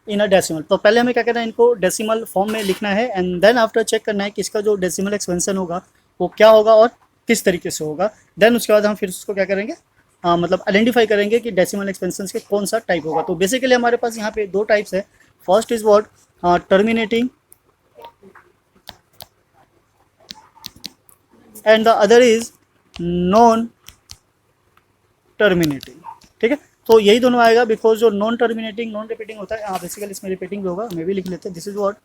in a decimal. तो पहले हमें क्या करना है, इनको डेसिमल फॉर्म में लिखना है, एंड देन आफ्टर चेक करना है कि इसका जो डेसिमल एक्सपेंशन होगा वो क्या होगा और किस तरीके से होगा। देन उसके बाद हम फिर उसको क्या करेंगे, मतलब आइडेंटिफाई करेंगे कि डेसिमल एक्सपेंशन के कौन सा टाइप होगा। तो बेसिकली हमारे पास यहाँ पे 2 टाइप्स है। First is what terminating and the other is non terminating, ठीक है। तो यही दोनों आएगा, बिकॉज जो नॉन टर्मिनेटिंग नॉन रिपीटिंग होता है, बेसिकली इसमें रिपीटिंग भी होगा, मैं भी लिख लेते हैं, this is what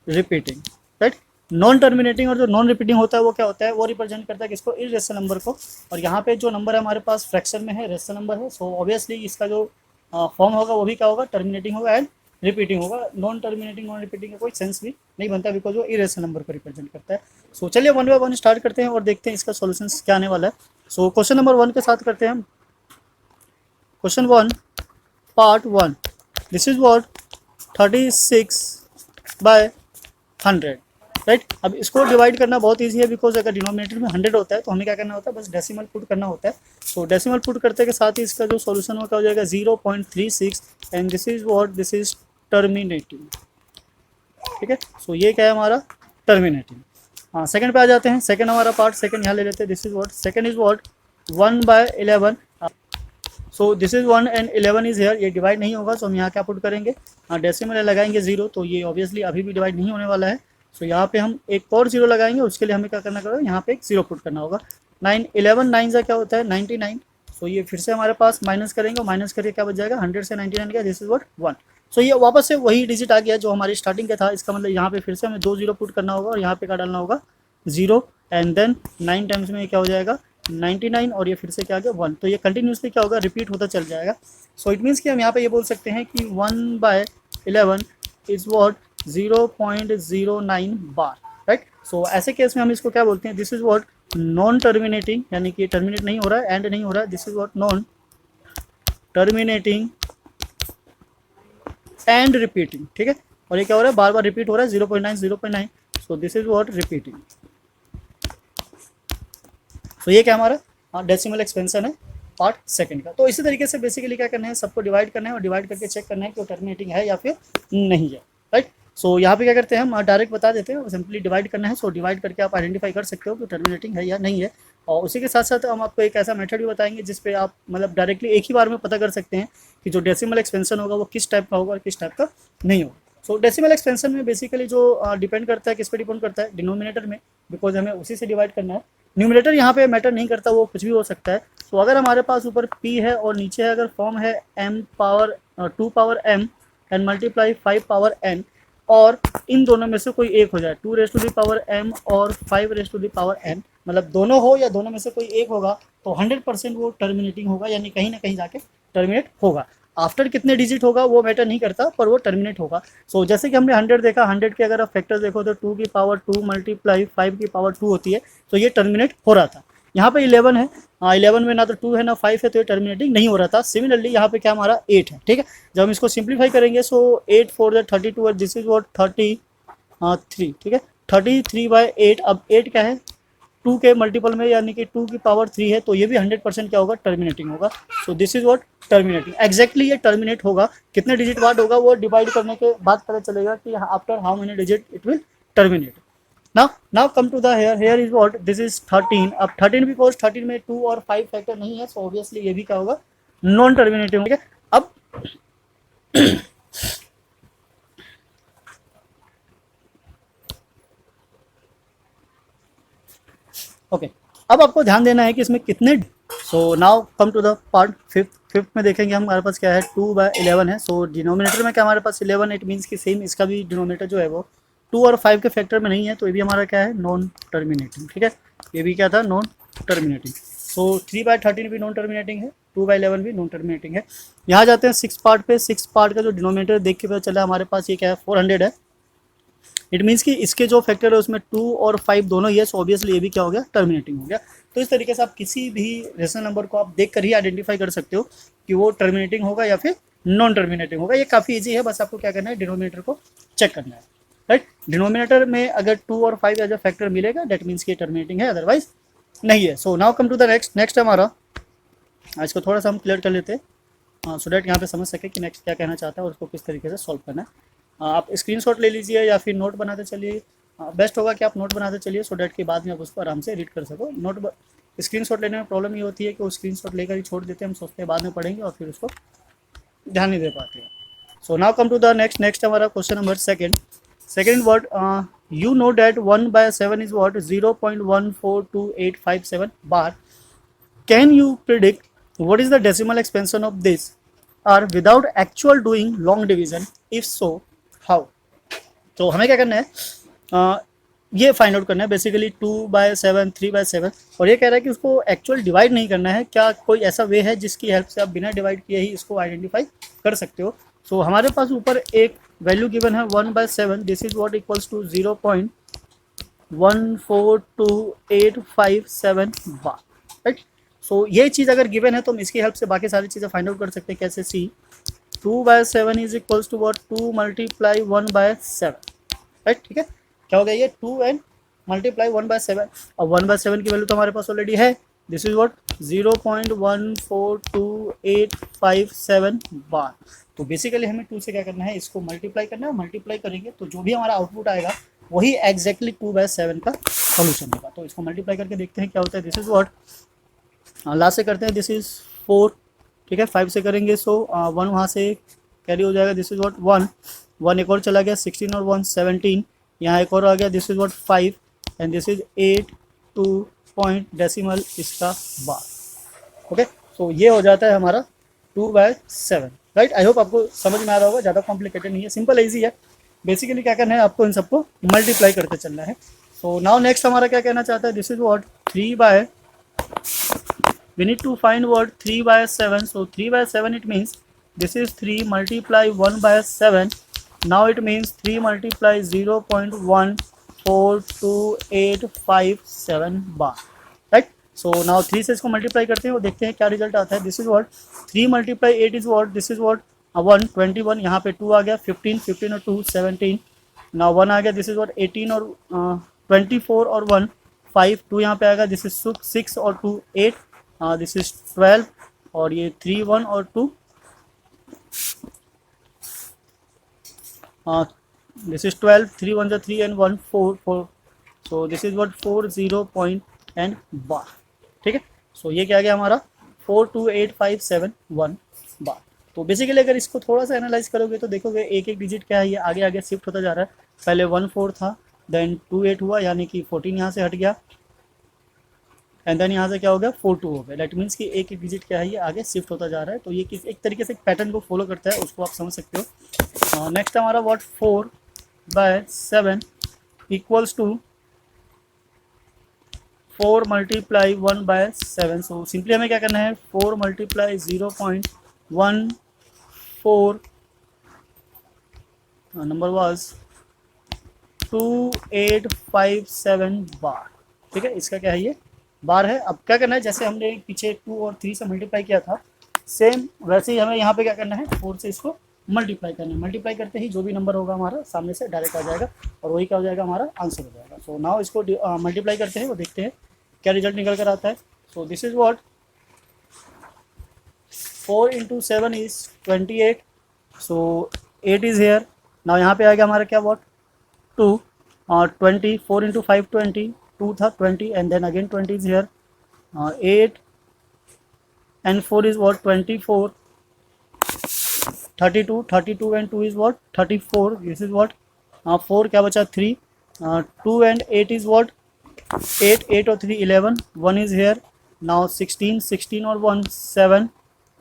repeating, right. Non terminating और जो नॉन रिपीटिंग होता है वो क्या होता है, वो रिप्रेजेंट करता है किसको, इर्रेशनल नंबर को। और यहाँ पे जो नंबर है हमारे पास फ्रैक्शन में है, रेशनल नंबर है। सो ऑब्वियसली इसका जो फॉर्म होगा वो भी क्या होगा, टर्मिनेटिंग होगा एंड रिपीटिंग होगा। नॉन टर्मिनेटिंग नॉन रिपीटिंग का कोई सेंस भी नहीं बनता, बिकॉज वो इरेशनल नंबर को रिप्रेजेंट करता है। सो चलिए 1 बाय 1 स्टार्ट करते हैं और देखते हैं इसका सॉल्यूशन क्या आने वाला है। सो क्वेश्चन नंबर 1 के साथ करते हैं हम। Question 1 part 1, this is what 36/100, right. अब इसको डिवाइड करना बहुत ईजी है, बिकॉज अगर डिनोमिनेटर में 100 होता है तो हमें क्या करना होता है, बस डेसिमल पुट करना होता है। तो डेसिमल पुट करते के साथ ही इसका जो सॉल्यूशन होगा क्या हो जाएगा 0.36, and this is what this is terminating, ठीक है। सो ये क्या है हमारा टर्मिनेटिंग। हाँ, सेकंड पे आ जाते हैं। सेकंड हमारा पार्ट सेकंड यहाँ ले लेते हैं। This is what second is what 1/11। So this is 1 and 11 is here, ये डिवाइड नहीं होगा। सो हम यहाँ क्या पुट करेंगे, डेसिमल लगाएंगे 0, तो ये ऑब्वियसली अभी भी डिवाइड नहीं होने वाला है। सो यहाँ पे हम एक और 0 लगाएंगे, उसके लिए हमें क्या करना होगा, यहाँ पे एक 0 पुट करना होगा। 9 11 9 से क्या होता है 99। सो ये फिर से हमारे पास माइनस करेंगे, माइनस करके क्या बच जाएगा 100 से 99 गया, दिस इज व्हाट 1। सो ये वापस से वही डिजिट आ गया जो हमारी स्टार्टिंग का था। इसका मतलब यहाँ पे फिर से हमें 2 0 पुट करना होगा, और यहाँ पे क्या डालना होगा 0, एंड देन 9 टाइम्स में क्या हो जाएगा 99, और ये फिर से क्या आ गया 1। तो ये कंटिन्यूसली क्या होगा, रिपीट होता चल जाएगा। सो इट मीन्स कि हम यहाँ पे ये बोल सकते हैं कि 1/11 इज व्हाट 0.09 बार, राइट। सो ऐसे केस में हम इसको क्या बोलते हैं, this is what non terminating, यानी कि टर्मिनेट नहीं हो रहा है, एंड नहीं हो रहा है, this is what non terminating and repeating, ठीक है। और ये क्या हो रहा है, बार बार रिपीट हो रहा है 0.9 0.9। सो दिस इज व्हाट रिपीटिंग। तो ये क्या हमारा डेसिमल एक्सपेंशन है पार्ट सेकंड का। तो इसी तरीके से बेसिकली क्या करना है, सबको डिवाइड करना है, और डिवाइड करके चेक करना है कि वो टर्मिनेटिंग है या फिर नहीं है, राइट। सो यहाँ पे क्या करते हैं हम डायरेक्ट बता देते हैं, सिंपली डिवाइड करना है। सो डिवाइड करके आप आइडेंटिफाई कर सकते हो कि टर्मिनेटिंग है या नहीं है। और उसी के साथ साथ हम आपको एक ऐसा मेथड भी बताएंगे जिसपे आप मतलब डायरेक्टली एक ही बार में पता कर सकते हैं कि जो डेसिमल एक्सपेंशन होगा वो किस टाइप का होगा और किस टाइप का नहीं होगा। सो डेसिमल एक्सपेंशन में बेसिकली जो डिपेंड करता है, किस पे डिपेंड करता है, डिनोमिनेटर में, बिकॉज हमें उसी से डिवाइड करना है। न्यूमरेटर यहाँ पे मैटर नहीं करता, वो कुछ भी हो सकता है। तो अगर हमारे पास ऊपर p है और नीचे अगर फॉर्म है m power 2 power m and multiply 5 power n, और इन दोनों में से कोई एक हो जाए, 2 raise to the power m और 5 raise to the power n, मतलब दोनों हो या दोनों में से कोई एक होगा, तो 100% वो टर्मिनेटिंग होगा, यानी कहीं ना कहीं जाके टर्मिनेट होगा। आफ्टर कितने डिजिट होगा वो मैटर नहीं करता, पर वो टर्मिनेट होगा। सो जैसे कि हमने 100 देखा, 100 के अगर आप फैक्टर देखो तो 2 की पावर 2 मल्टीप्लाई 5 की पावर 2 होती है, तो ये टर्मिनेट हो रहा था। यहाँ पे 11 है, 11 में ना तो 2 है ना 5 है, तो ये टर्मिनेटिंग नहीं हो रहा था। सिमिलरली यहाँ पे क्या हमारा 8 है, ठीक है। जब हम इसको सिंप्लीफाई करेंगे, सो 8 4 32, दिस इज वॉट 33, ठीक है, 33/8। अब 8 क्या है, 2 के मल्टीपल में, यानी कि 2 की पावर 3 है, तो ये भी 100% क्या होगा, टर्मिनेटिंग होगा। सो this is what terminating. Exactly ये टर्मिनेट होगा, कितने डिजिट बाद होगा वो डिवाइड करने के बाद पता चलेगा कि after how many digit it will terminate. Now come to the here is what, this is 13। अब 13 बिकॉज 13 में 2 और 5 फैक्टर नहीं है, सो ऑब्वियसली ये भी क्या होगा, नॉन टर्मिनेटिंग, ठीक है। अब ओके अब आपको ध्यान देना है कि इसमें कितने, so now come to the part fifth में देखेंगे हम, हमारे पास क्या है 2/11 है। सो डिनोमिनेटर में क्या हमारे पास 11, इट मीन्स कि सेम इसका भी डिनोमिनेटर जो है वो 2 और 5 के फैक्टर में नहीं है, तो ये भी हमारा क्या है, नॉन टर्मिनेटिंग, ठीक है। ये भी क्या था, नॉन टर्मिनेटिंग। सो 3/13 भी नॉन टर्मिनेटिंग है, 2/11 भी नॉन टर्मिनेटिंग है। यहाँ जाते हैं 6 पार्ट पे। 6 पार्ट का जो डिनोमिनेटर देख के पता चला हमारे पास ये क्या है, 400 है। इट मीन्स कि इसके जो फैक्टर है उसमें 2 और 5 दोनों ही है, सो ऑब्वियसली ये भी क्या हो गया, टर्मिनेटिंग हो गया। तो इस तरीके से आप किसी भी रेशनल नंबर को आप देख कर ही आइडेंटिफाई कर सकते हो कि वो टर्मिनेटिंग होगा या फिर नॉन टर्मिनेटिंग होगा। ये काफ़ी ईजी है, बस आपको क्या करना है, डिनोमिनेटर को चेक करना है, राइट। डिनोमिनेटर में अगर 2 और 5 एज अ फैक्टर मिलेगा, डेट मीन्स की टर्मिनेटिंग है, अदरवाइज नहीं है। So now come to the next हमारा, इसको थोड़ा सा हम क्लियर कर लेते हैं सो डैट यहाँ पे समझ सके कि नेक्स्ट क्या कहना चाहता है और उसको किस तरीके से सॉल्व करना है। आप स्क्रीनशॉट ले लीजिए या फिर नोट बनाते चलिए, बेस्ट होगा कि आप नोट बनाते चलिए, सो डैट के बाद में आप उसको आराम से रीड कर सको। स्क्रीनशॉट लेने में प्रॉब्लम ये होती है कि वो स्क्रीनशॉट लेकर ही छोड़ देते हैं, हम सोचते हैं बाद में पढ़ेंगे और फिर उसको ध्यान नहीं दे पाते हैं। So now come to the next हमारा question number second word, you know that 1/7 is what 0.142857 bar. Can you predict what is the decimal expansion of this or without actual doing long division, if so how? तो हमें क्या करना है, ये find out करना है basically 2/7 3/7, और ये कह रहा है कि उसको एक्चुअल डिवाइड नहीं करना है। क्या कोई ऐसा वे है जिसकी हेल्प से आप बिना डिवाइड किए ही इसको आइडेंटिफाई कर सकते हो? सो हमारे पास ऊपर एक वैल्यू गिवन है 1/7, this is what equals to 0.142857 bar, right. So ये चीज़ अगर गिवन है तो हम इसकी हेल्प से बाकी सारी चीज़ें फाइंड आउट कर सकते हैं। कैसे, see 2/7 is equals to what 2 multiply 1/7, right, ठीक है। क्या हो गया ये 2 एंड मल्टीप्लाई 1/7, और 1/7 की वैल्यू तो हमारे पास ऑलरेडी है, दिस इज वॉट 0.142857 बार। तो बेसिकली हमें 2 से क्या करना है, इसको मल्टीप्लाई करना है। मल्टीप्लाई करेंगे तो जो भी हमारा आउटपुट आएगा वही एग्जैक्टली 2/7 का सोल्यूशन होगा। तो इसको मल्टीप्लाई करके देखते हैं क्या होता है। दिस इज वॉट, लास्ट से करते हैं, दिस इज 4, ठीक है। 5 से करेंगे सो 1 वहाँ से कैरी हो जाएगा, दिस इज वॉट 1 एक और चला गया, 16 और 1 17, यहाँ एक और आ गया, this is what 5 and this is 8 2 point decimal इसका बार, ओके। सो ये हो जाता है हमारा 2/7, राइट। आई होप आपको समझ में आ रहा होगा, ज़्यादा कॉम्प्लिकेटेड नहीं है, सिंपल ईजी है। बेसिकली क्या करना है, आपको इन सबको मल्टीप्लाई करते चलना है। सो नाउ नेक्स्ट हमारा क्या कहना चाहता है, this is what 3 we need to find what 3/7. So 3/7 it means this is 3 multiply 1/7. Now it means 3 multiply 0.142857 bar, right? So now 3 से इसको मल्टीप्लाई करते हैं और देखते हैं क्या रिजल्ट आता है। This is what 3 multiply 8 is what, this is what 1 21, यहाँ पे 2 आ गया, 15 और 2 17, नाउ 1 आ गया, दिस इज व्हाट 18 और 24 और 1 5, 2 यहाँ पे आएगा, दिस इज 6 और 2 8, दिस इज 12 और ये 3 1 और 2, this is 12 3 1 3 and 1 4 4, so this is what 4 0 point and bar, ठीक है। सो ये क्या गया हमारा 42857 बार। तो बेसिकली अगर इसको थोड़ा सा एनालाइज करोगे तो देखोगे एक एक डिजिट क्या है, ये आगे आगे शिफ्ट होता जा रहा है। पहले 1 4 था, देन 2 8 हुआ, यानी कि 14 यहाँ से हट गया, एंड देन यहाँ से क्या हो गया 4 2 हो गया। दैट मीन्स कि एक एक डिजिट क्या है ये आगे शिफ्ट होता जा रहा है। तो ये किस एक तरीके से एक पैटर्न को फॉलो करता है, उसको आप समझ सकते हो। नेक्स्ट हमारा what 4/7 equals to 4 multiply 1/7। So simply हमें क्या करना है 4 मल्टीप्लाई 0.14 नंबर वाज 2857 बार। ठीक है, इसका क्या है ये बार है। अब क्या करना है जैसे हमने पीछे 2 और 3 से मल्टीप्लाई किया था सेम वैसे ही हमें यहाँ पे क्या करना है 4 से इसको मल्टीप्लाई करना है। मल्टीप्लाई करते ही जो भी नंबर होगा हमारा सामने से डायरेक्ट आ जाएगा और वही क्या हो जाएगा हमारा आंसर हो जाएगा। सो नाउ इसको मल्टीप्लाई करते हैं वो देखते हैं क्या रिजल्ट निकल कर आता है। So this is what 4 into 7 is 28। So 8 is here. Now यहाँ पे आ गया हमारा क्या व्हाट 2 और 20 4 into 5 20 2 था 20 and then again 20 is here 8 and 4 is what 24 32 and 2 is what 34। this is what 4 क्या बचा 3 2 and 8 is what 8 और 3 11 1 is here। now 16 और 1 7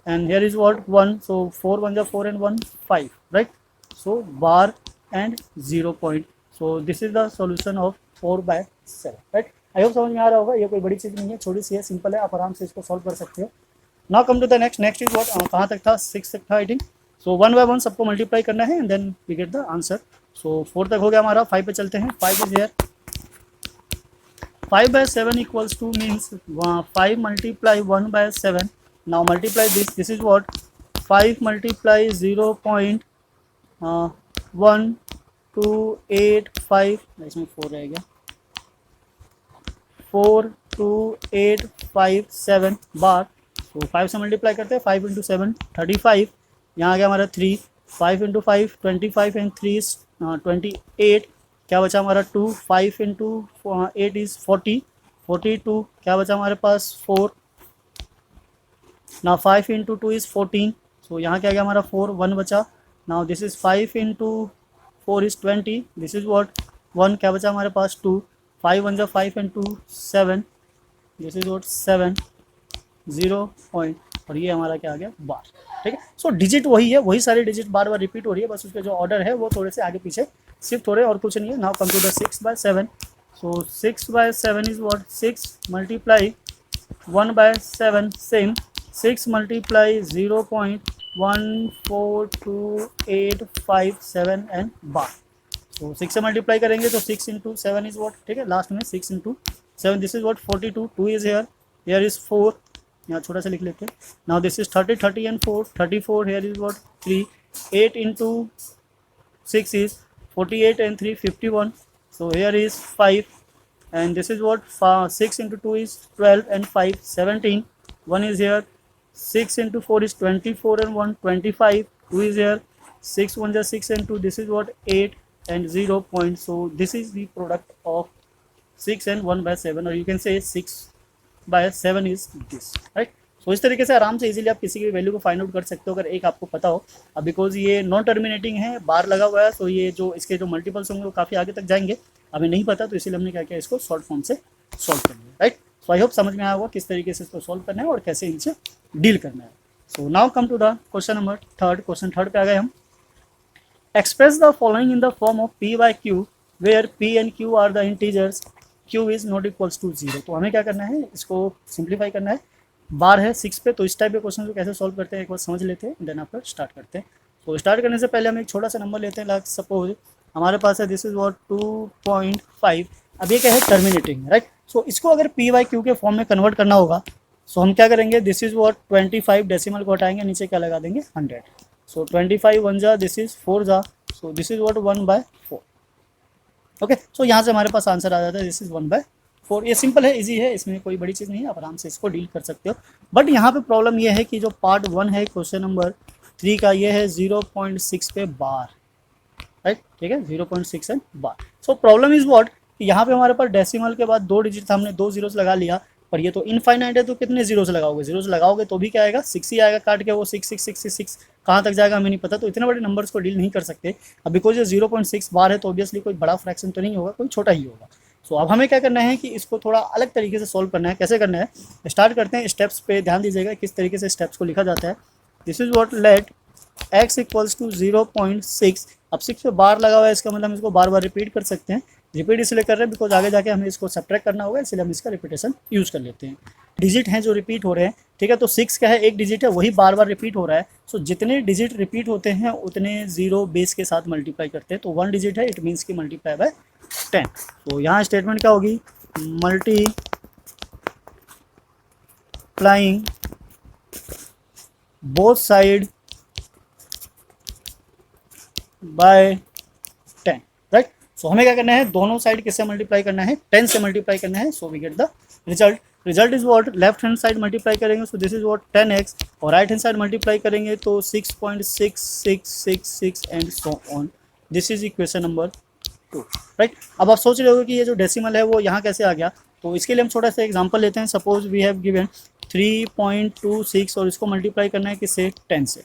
and here is what 1। so 4 1 जा 4 and 1 5 right। so bar and 0 point। so this is the solution of 4/7 right। I hope समझ में आ रहा होगा। ये कोई बड़ी चीज़ नहीं है, छोटी सी है, सिंपल है, आप आराम से इसको सॉल्व कर सकते हो। Now come to the next. Next is what कहाँ तक था 6 तक था आई थिंक। सो 1 by 1 सबको मल्टीप्लाई करना है and then we get the answer. So 4 तक हो गया हमारा। 5 पे चलते हैं। 5 is here 5/7 equals to means 5 multiply 1/7। now multiply this is what 5 multiply 0.1285 इसमें 4 रहेगा 4287 बार। तो 5 से मल्टीप्लाई करते हैं 5 into 7 35। यहाँ आ गया हमारा 3 5 into 5 25 and 3 28। क्या बचा हमारा 2 5 into 8 is 40 42। क्या बचा हमारे पास 4 now 5 into 2 is 14। सो यहाँ क्या गया हमारा 4 1 बचा। now this is 5 into 4 is 20। this is what 1 क्या बचा हमारे पास 2 5 1 जा 5 and 2 7। this is what 7 0 point और ये हमारा क्या आ गया बार। ठीक है, सो डिजिट वही है, वही सारी डिजिट बार बार रिपीट हो रही है, बस उसके जो ऑर्डर है वो थोड़े से आगे पीछे शिफ्ट हो रहे हैं और कुछ नहीं है। Now come to the 6/7। So 6/7 is what 6 multiply 1/7 same 6 multiply 0.14287 and bar. तो 6 से मल्टीप्लाई करेंगे तो 6 into 7 इज व्हाट। ठीक है, लास्ट में 6 into 7 this is what 42 2 is here is 4 यहाँ छोटा सा लिख लेते हैं। Now this is 30 and 4 34 hair is what 3 8 into 6 is 48 and 3 51। so here is 5 and this is what 6 into 2 is 12 and 5 17 1 is here 6 into 4 is 24 and 1 25 2 is here 6 1 is 6 and 2 this is what 8 and 0 point। so this is the product of 6 and 1/7 or you can say 6/7 is this right। so इस तरीके से आराम से easily आप किसी की value को find out कर सकते हो अगर एक आपको पता हो। अब बिकॉज ये नॉन टर्मिनेटिंग है बार लगा हुआ है, तो ये जो इसके जो मल्टीपल्स होंगे वो काफ़ी आगे तक जाएंगे, हमें नहीं पता, तो इसीलिए हमने क्या किया इसको शॉर्ट फॉर्म से सॉल्व कर लिया राइट। सो आई होप समझ में आया होगा किस तरीके से इसको सॉल्व करना है और कैसे इनसे डील करना है। So now come to the question number 3। Question 3 पे आ गए हम। Express the following in the form of P/Q where P and Q are the integers Q is not equals to 0। तो हमें क्या करना है इसको सिंप्लीफाई करना है। बार है 6 पे, तो इस टाइप के क्वेश्चन को कैसे सॉल्व करते हैं एक बार समझ लेते हैं, देन आप स्टार्ट करते हैं। तो स्टार्ट करने से पहले हम एक छोटा सा नंबर लेते हैं। लाइक सपोज हमारे पास है दिस इज व्हाट 2.5। अब ये क्या है टर्मिनेटिंग राइट। सो इसको अगर P/Q के फॉर्म में कन्वर्ट करना होगा सो हम क्या करेंगे दिस इज व्हाट 25 डेसिमल को हटाएंगे, नीचे क्या लगा देंगे 100। सो 25 1 जा दिस इज 4 जा, so this is what 1/4। Okay, so यहाँ से हमारे पास आंसर आ जाता है दिस इज 1/4। ये सिंपल है, इजी है, इसमें कोई बड़ी चीज़ नहीं है, आप आराम से इसको डील कर सकते हो। बट यहाँ पे प्रॉब्लम ये है कि जो पार्ट 1 है क्वेश्चन नंबर 3 का, ये है 0.6 पे बार राइट। ठीक है, 0.6 and bar. So problem is what यहाँ पे हमारे पास डेसिमल के बाद 2 डिजिट था, हमने 2 जीरोस लगा लिया, पर ये तो इनफाइनाइट है, तो कितने जीरोस लगाओगे, जीरोस लगाओगे तो भी क्या आएगा 6 ही आएगा काट के, वो 6 कहाँ तक जाएगा हमें नहीं पता, तो इतने बड़े नंबर्स को डील नहीं कर सकते। अब बिकॉज ये 0.6 बार है तो ऑब्वियसली कोई बड़ा फ्रैक्शन तो नहीं होगा, कोई छोटा ही होगा। सो अब हमें क्या करना है कि इसको थोड़ा अलग तरीके से सॉल्व करना है। कैसे करना है, स्टार्ट करते हैं स्टेप्स पे, ध्यान दीजिएगा किस तरीके से स्टेप्स को लिखा जाता है। This is what let x equals to 0.6। अब 6 पे बार लगा हुआ है, इसका मतलब हम इसको बार बार रिपीट कर सकते हैं। रिपीट इसलिए कर रहे हैं बिकॉज आगे जाके हमें इसको सब्ट्रैक्ट करना होगा, इसलिए हम इसका रिपीटेशन यूज़ कर लेते हैं। डिजिट हैं जो रिपीट हो रहे हैं, ठीक है, तो 6 क्या है, एक डिजिट है, वही बार बार रिपीट हो रहा है। सो जितने डिजिट रिपीट होते हैं उतने जीरो बेस के साथ मल्टीप्लाई करते हैं। तो 1 डिजिट है, इट मीन्स की मल्टीप्लाई बाय 10। तो यहाँ स्टेटमेंट क्या होगी, multiplying both side by 10, right. So हमें क्या करना है, दोनों साइड किससे मल्टीप्लाई करना है, 10 से मल्टीप्लाई करना है। So we get the result. Result is what, left hand side multiply करेंगे so this is what 10x, और राइट हैंड साइड मल्टीप्लाई करेंगे तो 6.6666 and so on. This is equation number 2, right. अब आप सोच रहे हो कि ये जो डेसिमल है वो यहाँ कैसे आ गया, तो इसके लिए हम छोटा सा एग्जांपल लेते हैं। सपोज वी हैव गिवन 3.26 और इसको मल्टीप्लाई करना है किससे, 10 से,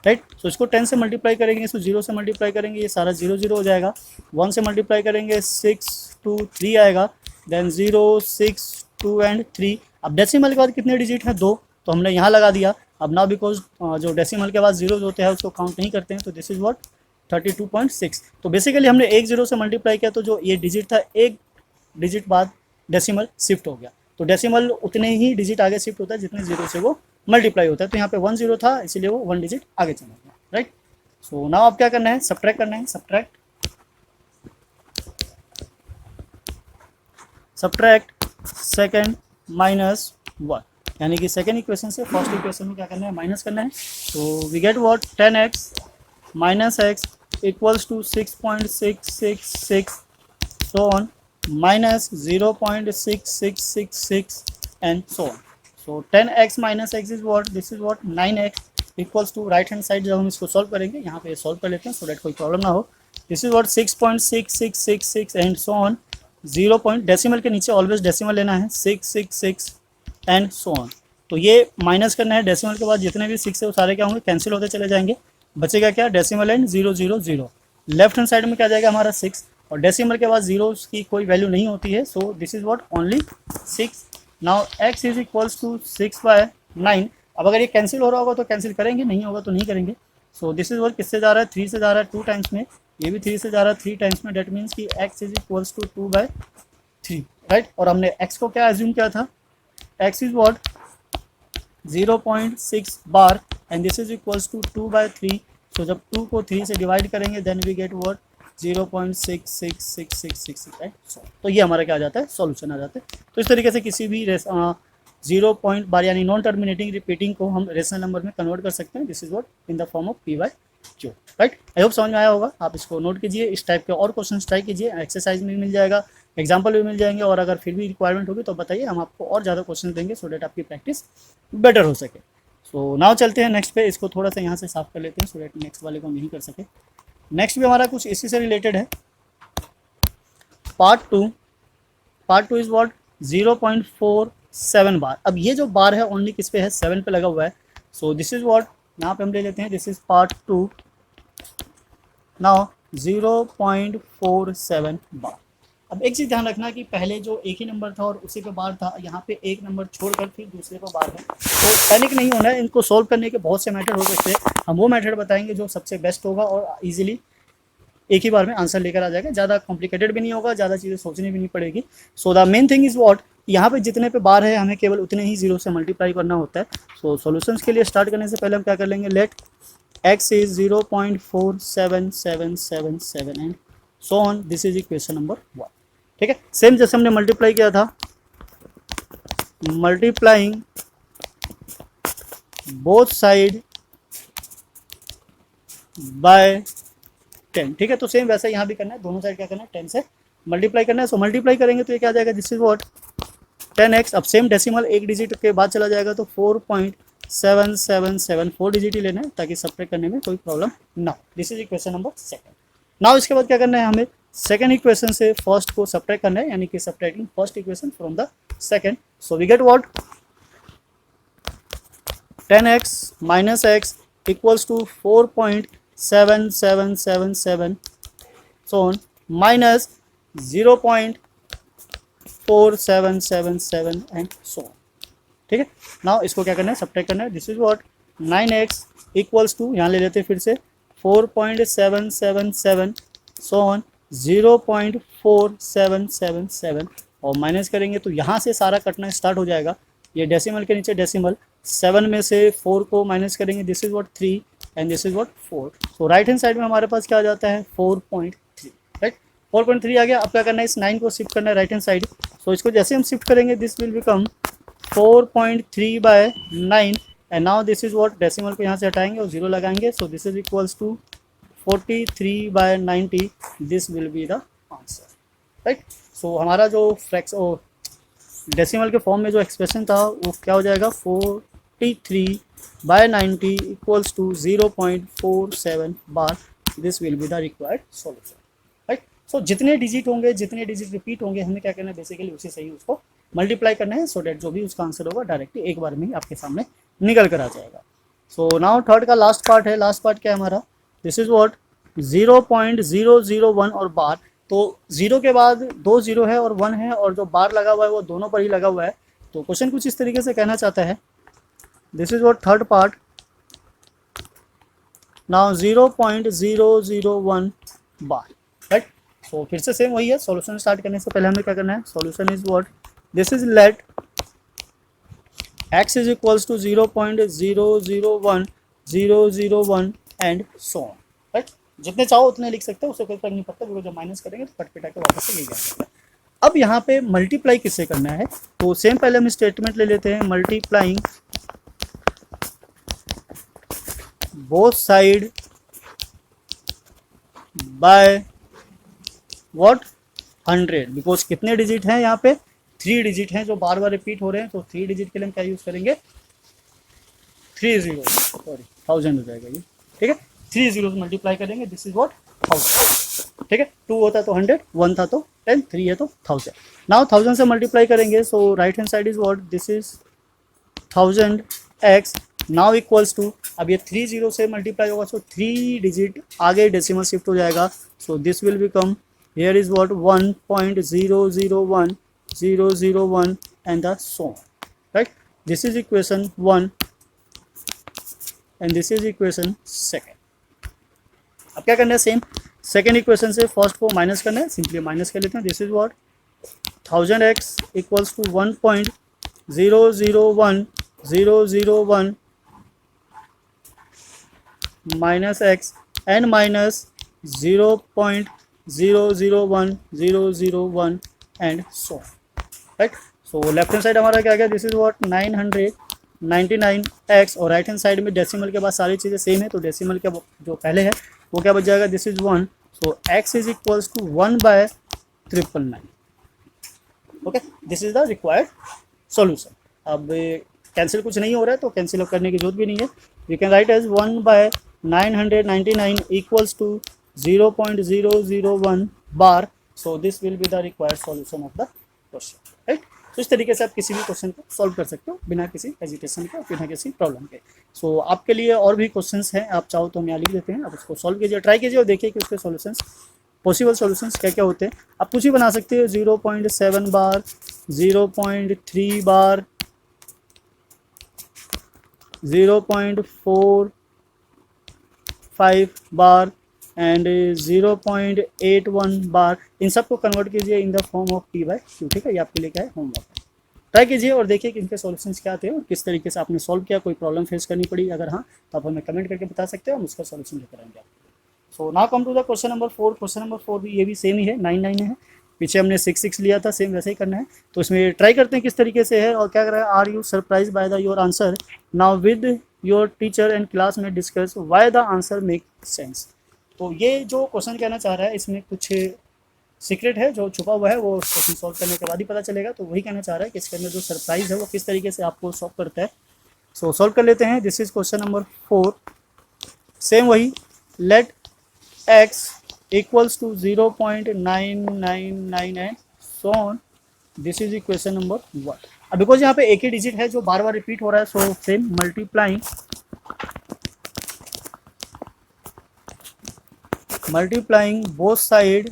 राइट। सो इसको 10 से मल्टीप्लाई करेंगे, सो 0 से मल्टीप्लाई करेंगे, ये सारा 0 0 हो जाएगा। 1 से मल्टीप्लाई करेंगे 6 2 3 आएगा, देन 0 6 2 एंड 3। अब डेसिमल के बाद कितने डिजिट हैं, 2, तो हमने यहाँ लगा दिया। अब ना बिकॉज जो डेसिमल के बाद जीरो होते हैं उसको काउंट नहीं करते हैं, तो दिस इज व्हाट 32.6। तो बेसिकली हमने एक जीरो से मल्टीप्लाई किया, तो जो ये डिजिट था एक डिजिट बाद डेसिमल शिफ्ट हो गया। तो डेसिमल उतने ही डिजिट आगे शिफ्ट होता है जितने जीरो से वो मल्टीप्लाई होता है। तो यहाँ पे 1 0 था, इसीलिए वो 1 डिजिट आगे चला गया, राइट। सो नाउ अब क्या करना है, सब्ट्रैक्ट करना है। सब्ट्रैक्ट सेकेंड माइनस 1, यानी कि सेकेंड इक्वेशन से फर्स्ट इक्वेशन में क्या करना है, माइनस करना है। तो we get what 10x minus x equals to 6.666 so on minus 0.6666 and so on. So 10x minus x is what, this is what 9x equals to, right hand side जब हम इसको सॉल्व करेंगे यहाँ पे solve कर लेते हैं so that कोई प्रॉब्लम ना हो। This is what 6.6666 and so on, 0 point decimal के नीचे ऑलवेज डेसिमल लेना है, 666 एंड सो ऑन। तो ये माइनस करना है, डेसिमल के बाद जितने भी 6 है वो सारे क्या होंगे, कैंसिल होते चले जाएंगे। बचेगा क्या, decimal and 0 0 0। Left hand side में क्या जाएगा हमारा 6, और डेसिमल के बाद जीरो की कोई वैल्यू नहीं होती है। So this is what only 6। Now x is equals to 6/9। अब अगर ये कैंसिल हो रहा होगा तो कैंसिल करेंगे, नहीं होगा तो नहीं करेंगे। सो दिस इज व्हाट किससे जा रहा है, 3 से जा रहा है 2 टाइम्स में, ये भी 3 से जा रहा है 3 टाइम्स में। डेट मीन्स कि x is equals to 2/3, right. और हमने x को क्या एज्यूम किया था, x is what 0.6 bar and this is equals to 2/3। So जब 2 को 3 से डिवाइड करेंगे then we get what 0.66666, right. तो ये हमारा क्या आ जाता है, सॉल्यूशन आ जाता है। तो इस तरीके से किसी भी 0 पॉइंट बार यानी नॉन टर्मिनेटिंग रिपीटिंग को हम रेशनल नंबर में कन्वर्ट कर सकते हैं। This is what in the form of p/q, right. I hope समझ में आया होगा, आप इसको नोट कीजिए, इस टाइप के और क्वेश्चन ट्राई कीजिए, एक्सरसाइज में मिल जाएगा, एग्जाम्पल भी मिल जाएंगे, और अगर फिर भी रिक्वायरमेंट होगी तो बताइए, हम आपको और ज़्यादा क्वेश्चन देंगे सो डेट आपकी प्रैक्टिस बेटर हो सके। सो नाउ चलते हैं नेक्स्ट पे, इसको थोड़ा सा यहाँ से साफ कर लेते हैं सो डेट नेक्स्ट वाले को नहीं कर सके। नेक्स्ट भी हमारा कुछ इसी से रिलेटेड है, पार्ट टू इज व्हाट 0.47 बार। अब ये जो बार है ओनली किस पे है, 7 पे लगा हुआ है। सो दिस इज व्हाट, यहाँ पे हम ले लेते हैं, दिस इज पार्ट 2। नाउ 0.47 बार। अब एक चीज़ ध्यान रखना कि पहले जो एक ही नंबर था और उसी पे बार था, यहाँ पे एक नंबर छोड़कर फिर दूसरे पे बार है, तो पैनिक नहीं होना है। इनको सॉल्व करने के बहुत से मेथड हो सकते हैं, हम वो मेथड बताएंगे जो सबसे बेस्ट होगा और इजीली एक ही बार में आंसर लेकर आ जाएगा, ज़्यादा कॉम्प्लिकेटेड भी नहीं होगा, ज़्यादा चीज़ें सोचनी भी नहीं पड़ेगी। So the main thing is what, यहाँ पे जितने पे बार है हमें केवल उतने ही जीरो से मल्टीप्लाई करना होता है। सो सॉल्यूशंस के लिए स्टार्ट करने से पहले हम क्या कर लेंगे, let x is 0.4777 and so on. This is equation number 1, ठीक है। सेम जैसे हमने मल्टीप्लाई किया था, मल्टीप्लाइंग बोथ साइड बाय 10, ठीक है। तो सेम वैसे यहाँ भी करना है, दोनों साइड क्या करना है, 10 से मल्टीप्लाई करना है। सो मल्टीप्लाई करेंगे तो ये क्या आ जाएगा, दिस इज व्हाट 10x। अब सेम डेसिमल एक डिजिट के बाद चला जाएगा तो 4.777, 4 डिजिट ही लेना है ताकि सब्ट्रैक्ट करने में कोई प्रॉब्लम ना हो। This is equation number 2। Now इसके बाद क्या करना है, हमें सेकंड इक्वेशन से फर्स्ट को सब्ट्रैक्ट करना है, यानी कि subtracting first equation from the second. So we get what 10x minus x equals to 4.7777 so on minus 0.66666 4777 and so on. ठीक है, नाउ इसको क्या करना है, सब्ट्रैक्ट करना है। This is what 9x equals to, यहाँ ले लेते हैं फिर से 4.777 सो ऑन 0.4777 और माइनस करेंगे तो यहाँ से सारा कटना स्टार्ट हो जाएगा। ये डेसिमल के नीचे डेसिमल, 7 में से 4 को माइनस करेंगे, this is what 3 and this is what 4। तो राइट हैंड साइड में हमारे पास क्या आ जाता है 4.3, राइट 4.3 आ गया। अब क्या करना है, इस 9 को शिफ्ट करना है राइट हैंड साइड। सो इसको जैसे हम शिफ्ट करेंगे this will become 4.3 by 9 and now this is what, decimal को यहाँ से हटाएंगे और 0 लगाएंगे। So this is equals to 43 by 90, this will be the answer, right. So हमारा जो फ्रैक्स डेसिमल के फॉर्म में जो एक्सप्रेशन था वो क्या हो जाएगा 43 by 90 equals to 0.47 bar, this will be the required solution, right. So जितने डिजिट होंगे, जितने डिजिट रिपीट होंगे, हमें क्या करना है बेसिकली उसी से ही उसको मल्टीप्लाई करना है, सो डैट जो भी उसका आंसर होगा डायरेक्टली एक बार में ही आपके सामने निकल कर आ जाएगा। सो नाउ थर्ड का लास्ट पार्ट है। लास्ट पार्ट क्या है हमारा, दिस इज व्हाट 0.001 और बार। तो 0 के बाद 2 0 है और 1 है और जो बार लगा हुआ है वो दोनों पर ही लगा हुआ है। तो क्वेश्चन कुछ इस तरीके से कहना चाहता है, this is what third part, now 0.001 bar, right. So फिर से सेम वही है, सॉल्यूशन स्टार्ट करने से पहले हमें क्या करना है, solution is what, this is let x is equals to 0.001 and so on, right. जितने चाहो उतने लिख सकते हो, उससे कोई फर्क नहीं पड़ता, बिकॉज जब माइनस करेंगे तो कट पिटा के वापस से यही आ जाएगा। अब यहाँ पे मल्टीप्लाई किससे करना है, तो सेम पहले हम स्टेटमेंट ले लेते हैं, multiplying both side by what 100, because कितने डिजिट हैं यहाँ पे 3 डिजिट हैं जो बार बार रिपीट हो रहे हैं। तो 3 डिजिट के लिए हम क्या यूज करेंगे 30, सॉरी 1000 हो जाएगा ये, ठीक है। 3 जीरो मल्टीप्लाई करेंगे, दिस इज व्हाट 1000, ठीक है। 2 होता तो 100, 1 था तो 10, 3 है तो 1000। नाउ 1000 से मल्टीप्लाई करेंगे, so right hand side is what, this is 1000x now equals to, अब ये 3 जीरो से मल्टीप्लाई होगा, सो 3 डिजिट आगे डेसिमल शिफ्ट हो जाएगा। So this will become here is what 1.001 and the so on, right. This is equation 1 and this is equation 2. अब क्या करना है, सेम सेकेंड इक्वेशन से फर्स्ट को माइनस करना है, सिंपली माइनस कर लेते हैं। This is what 1000x equals to 1.001 minus x and minus 0.001 and so, right. So left hand side हमारा क्या गया, दिस इज व्हाट 999x और राइट हैंड साइड में डेसिमल के बाद सारी चीज़ें सेम है, तो डेसिमल के जो पहले है वो क्या बच जाएगा, this is 1। So x is equals to 1/999, okay. This is the required solution. अब कैंसिल कुछ नहीं हो रहा है तो कैंसिल करने की जरूरत भी नहीं है, we can write as 1/999 equals to 0.001 bar. So this will be the required solution of the question, right. तो इस तरीके से आप किसी भी क्वेश्चन को सॉल्व कर सकते हो बिना किसी हेजिटेशन के, बिना किसी प्रॉब्लम के। सो आपके लिए और भी क्वेश्चंस हैं, आप चाहो तो हम यहाँ लिख देते हैं, आप उसको सॉल्व कीजिए, ट्राई कीजिए और देखिए कि उसके सॉल्यूशंस, पॉसिबल सॉल्यूशंस क्या क्या होते हैं। आप कुछ भी बना सकते हो, 0.7 बार, 0.3 बार, 0.45 बार एंड 0.81 बार। इन सब को कन्वर्ट कीजिए इन द फॉर्म ऑफ P/Q, ठीक है। ये आपके लिए क्या है, होमवर्क है। ट्राई कीजिए और देखिए कि इनके सॉल्यूशंस क्या थे और किस तरीके से आपने सॉल्व किया, कोई प्रॉब्लम फेस करनी पड़ी अगर हाँ तो आप हमें कमेंट करके बता सकते हो, हम उसका सॉल्यूशन लेकर आएंगे आपको। So now come to the question number 4। Question number 4 भी ये भी सेम ही है, 9 है, पीछे हमने 6 लिया था, सेम वैसे ही करना है। तो इसमें ट्राई करते हैं किस तरीके से है और क्या कर रहा है। Are you surprise by the your answer, now with your teacher and class में discuss why the answer make sense. तो ये जो क्वेश्चन कहना चाह रहा है इसमें कुछ सीक्रेट है जो छुपा हुआ है, वो क्वेश्चन सॉल्व करने के बाद ही पता चलेगा। तो वही कहना चाह रहा है कि इसके अंदर जो सरप्राइज है वो किस तरीके से आपको सॉल्व करता है। सो सॉल्व कर लेते हैं। This is question number 4, same वही, let x equals to 0.999 and so on. This is equation number 1। अब बिकॉज यहाँ पे एक ही डिजिट है जो बार बार रिपीट हो रहा है, so same multiplying both side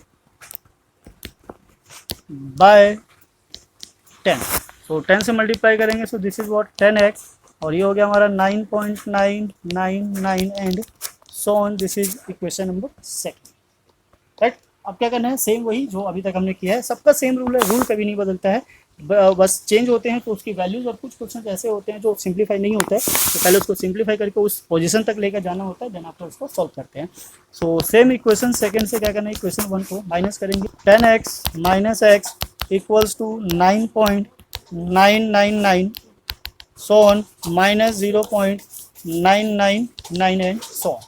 by 10। सो 10 से मल्टीप्लाई करेंगे, so this is what 10x, और ये हो गया हमारा 9.999 and so on. This is equation number 2, right. अब क्या करना है, सेम वही जो अभी तक हमने किया है, सबका सेम रूल है, रूल कभी नहीं बदलता है, बस चेंज होते हैं तो उसकी वैल्यूज, और कुछ क्वेश्चन ऐसे होते हैं जो सिंप्लीफाई नहीं होता है, तो पहले उसको सिंप्लीफाई करके उस पोजीशन तक लेकर जाना होता है, देन आफ्टर उसको सॉल्व करते हैं। सो सेम इक्वेशन सेकंड से क्या करना है, इक्वेशन 1 को माइनस करेंगे, 10x minus X equals to 9.999 so on minus 0.999 and so on.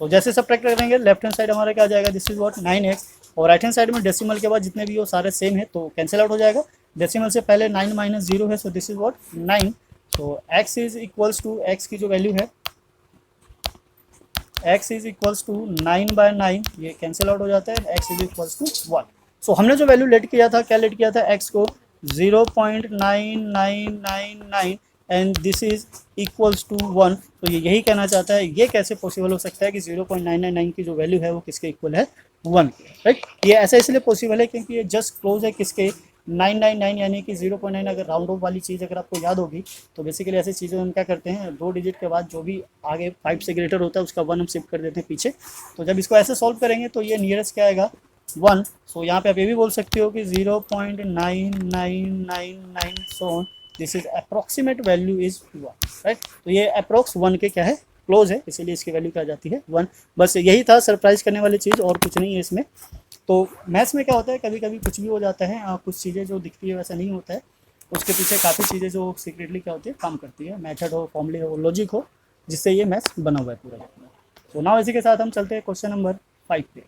So जैसे सब्ट्रैक्ट करेंगे, लेफ्ट हैंड साइड हमारा क्या आ जाएगा, दिस इज व्हाट 9x, और राइट हैंड साइड में डेसिमल के बाद जितने भी वो सारे सेम है तो कैंसिल आउट हो जाएगा। डेसिमल से पहले 9 माइनस 0 है, so this is what 9। So x is equals to, x की जो वैल्यू है x इज इक्वल्स टू 9/9, ये कैंसिल आउट हो जाता है, x इज इक्वल्स टू 1। सो हमने जो वैल्यू लेट किया था, क्या लेट किया था, x को 0.9999 and this is equals to 1। तो ये यही कहना चाहता है, ये कैसे पॉसिबल हो सकता है कि 0.999 की जो वैल्यू है वो किसके इक्वल है, 1, राइट। ये ऐसा इसलिए पॉसिबल है क्योंकि ये जस्ट क्लोज है किसके, 999, यानी कि 0.9। अगर राउंड ऑफ वाली चीज़ अगर आपको याद होगी तो बेसिकली ऐसी चीज़ें हम क्या करते हैं, 2 डिजिट के बाद जो भी आगे 5 से ग्रेटर होता है उसका 1 हम शिफ्ट कर देते हैं पीछे। तो जब इसको ऐसे सॉल्व करेंगे तो ये नियरेस्ट क्या आएगा, 1। सो यहाँ पे आप ये भी बोल सकते हो कि 0.9999 सो on, this is approximate value is 1, right. तो ये अप्रॉक्स 1 के क्या है, क्लोज है, इसीलिए इसकी वैल्यू क्या जाती है, 1। बस यही था सरप्राइज करने वाली चीज़, और कुछ नहीं है इसमें। तो मैथ्स में क्या होता है, कभी कभी कुछ भी हो जाता है, कुछ चीज़ें जो दिखती है वैसा नहीं होता है, उसके पीछे काफ़ी चीज़ें जो सीक्रेटली क्या होती है, काम करती है, मेथड हो, फॉर्मूले हो, लॉजिक हो, जिससे ये मैथ्स बना हुआ है पूरा। तो नाउ इसी के साथ हम चलते हैं क्वेश्चन नंबर 5 पे।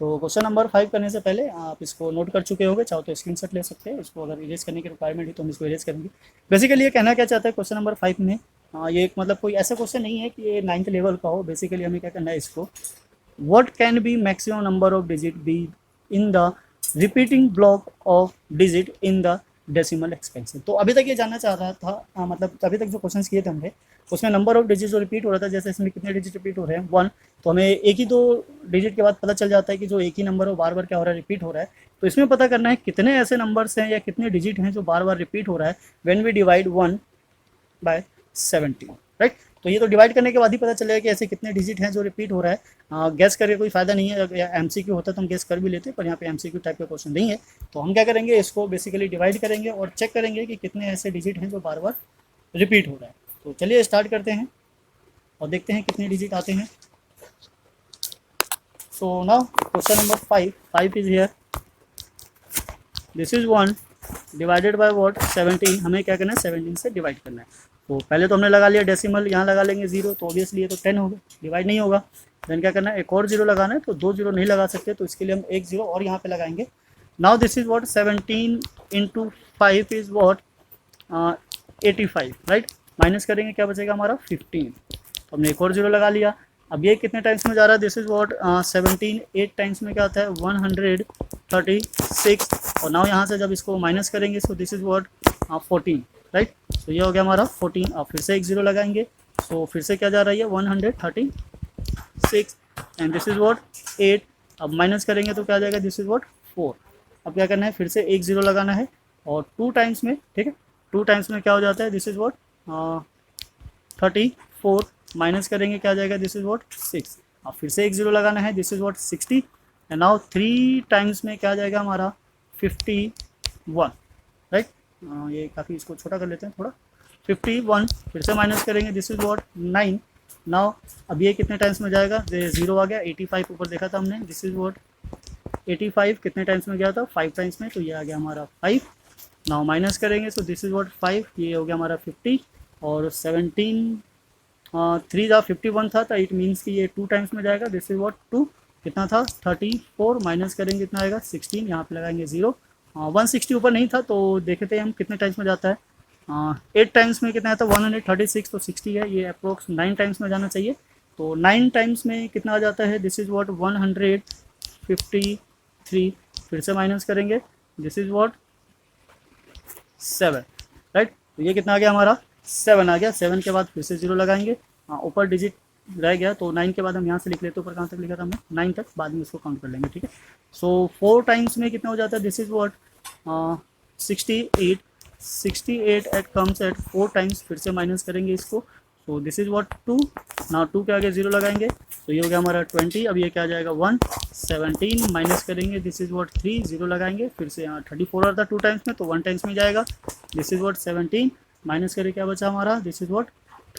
तो क्वेश्चन नंबर 5 करने से पहले आप इसको नोट कर चुके होंगे, चाहो तो स्क्रीनशॉट ले सकते हैं, इसको अगर इरेज करने की रिक्वायरमेंट है तो हम इसको इरेज करेंगे। बेसिकली ये कहना क्या चाहता है क्वेश्चन नंबर 5 में, ये एक मतलब कोई ऐसा क्वेश्चन नहीं है कि ये 9th लेवल का हो। बेसिकली हमें क्या करना है इसको, what can be maximum number of digit be in the repeating block of digit in the decimal expansion. तो अभी तक ये जानना चाह रहा था, मतलब अभी तक जो क्वेश्चन किए थे हमने, उसमें नंबर ऑफ डिजिट जो रिपीट हो रहा था, जैसे इसमें कितने डिजिट रिपीट हो रहे हैं, 1। तो हमें एक ही 2 डिजिट के बाद पता चल जाता है कि जो एक ही नंबर हो बार बार क्या हो रहा है, रिपीट हो रहा है। तो इसमें पता करना है कितने ऐसे नंबर्स हैं या कितने डिजिट हैं जो बार बार रिपीट हो रहा है when we divide 1 by 17, right. तो ये तो डिवाइड करने के बाद ही पता चलेगा कि ऐसे कितने डिजिट हैं जो रिपीट हो रहा है। गैस करके कोई फायदा नहीं है, अगर एमसीक्यू होता तो हम गैस कर भी लेते, पर यहाँ पे एमसीक्यू टाइप का क्वेश्चन नहीं है। तो हम क्या करेंगे, इसको बेसिकली डिवाइड करेंगे और चेक करेंगे कि कितने ऐसे डिजिट हैं जो बार बार रिपीट हो रहा है। तो चलिए स्टार्ट करते हैं और देखते हैं कितने डिजिट आते हैं। So now question number 5 is here, this is 1 divided by what 17। हमें क्या करना है, 17 से डिवाइड करना है। तो पहले तो हमने लगा लिया डेसिमल, यहाँ लगा लेंगे 0, तो ऑब्वियसली ये तो 10 होगा, डिवाइड नहीं होगा। देन क्या करना है, एक और 0 लगाना है, तो 2 0 नहीं लगा सकते, तो इसके लिए हम एक 0 और यहाँ पे लगाएंगे। Now this is what 17 into 5 is what 85, right. Minus करेंगे क्या बचेगा हमारा 15। तो हमने एक और 0 लगा लिया। अब ये कितने टाइम्स में जा रहा है, दिस इज व्हाट 17 8 टाइम्स में क्या आता है 136। और नाउ यहाँ से जब इसको माइनस करेंगे, so this is what 14, right. तो ये हो गया हमारा 14। अब फिर से एक 0 लगाएंगे, तो फिर से क्या जा रही है 136 एंड दिस इज व्हाट 8। अब माइनस करेंगे तो क्या जाएगा, दिस इज व्हाट 4। अब क्या करना है, फिर से एक 0 लगाना है और 2 टाइम्स में, ठीक है, 2 टाइम्स में क्या हो जाता है, दिस इज व्हाट 34। माइनस करेंगे क्या जाएगा, दिस इज व्हाट 6। अब फिर से एक 0 लगाना है, this is what 60 and now 3 times में क्या जाएगा हमारा 51, राइट। ये काफ़ी, इसको छोटा कर लेते हैं थोड़ा, 51। फिर से माइनस करेंगे, दिस इज व्हाट 9। नाउ अब ये कितने टाइम्स में जाएगा, 0 आ गया, 85 ऊपर देखा था हमने, दिस इज व्हाट 85 कितने टाइम्स में गया था, 5 टाइम्स में, तो ये आ गया हमारा 5। नाउ माइनस करेंगे, सो दिस इज व्हाट 5, ये हो गया हमारा 50 और 17 3 था 51 था, तो इट मीन्स कि ये 2 टाइम्स में जाएगा, दिस इज व्हाट 2 कितना था 34। माइनस करेंगे कितना आएगा 16, यहाँ पे लगाएंगे 0। 160 ऊपर नहीं था, तो देखते हैं हम कितने टाइम्स में जाता है। 8 टाइम्स में कितना आता है 136, तो 60 है, ये अप्रोक्स 9 टाइम्स में जाना चाहिए। तो 9 टाइम्स में कितना आ जाता है, दिस इज व्हाट 153। फिर से माइनस करेंगे, दिस इज व्हाट 7, राइट। तो ये कितना आ गया हमारा 7 आ गया। 7 के बाद फिर से 0 लगाएंगे, ऊपर डिजिट रह गया, तो 9 के बाद हम यहाँ से लिख लेते हैं, ऊपर कहाँ तक लिखा था हमने 9 तक, बाद में इसको काउंट कर लेंगे, ठीक है। सो 4 टाइम्स में कितना हो जाता है, this is what 68 68 at comes at 4 times, फिर से माइनस करेंगे इसको, तो दिस इज व्हाट 2, ना 2 के आगे 0 लगाएंगे तो ये हो गया हमारा 20, अब ये क्या आ जाएगा 1, 17 माइनस करेंगे, दिस इज व्हाट 3, 0 लगाएंगे, फिर से यहाँ 34 और था 2 टाइम्स में तो 1 टाइम्स में जाएगा, दिस इज व्हाट 17 माइनस करके क्या बचा हमारा, दिस इज व्हाट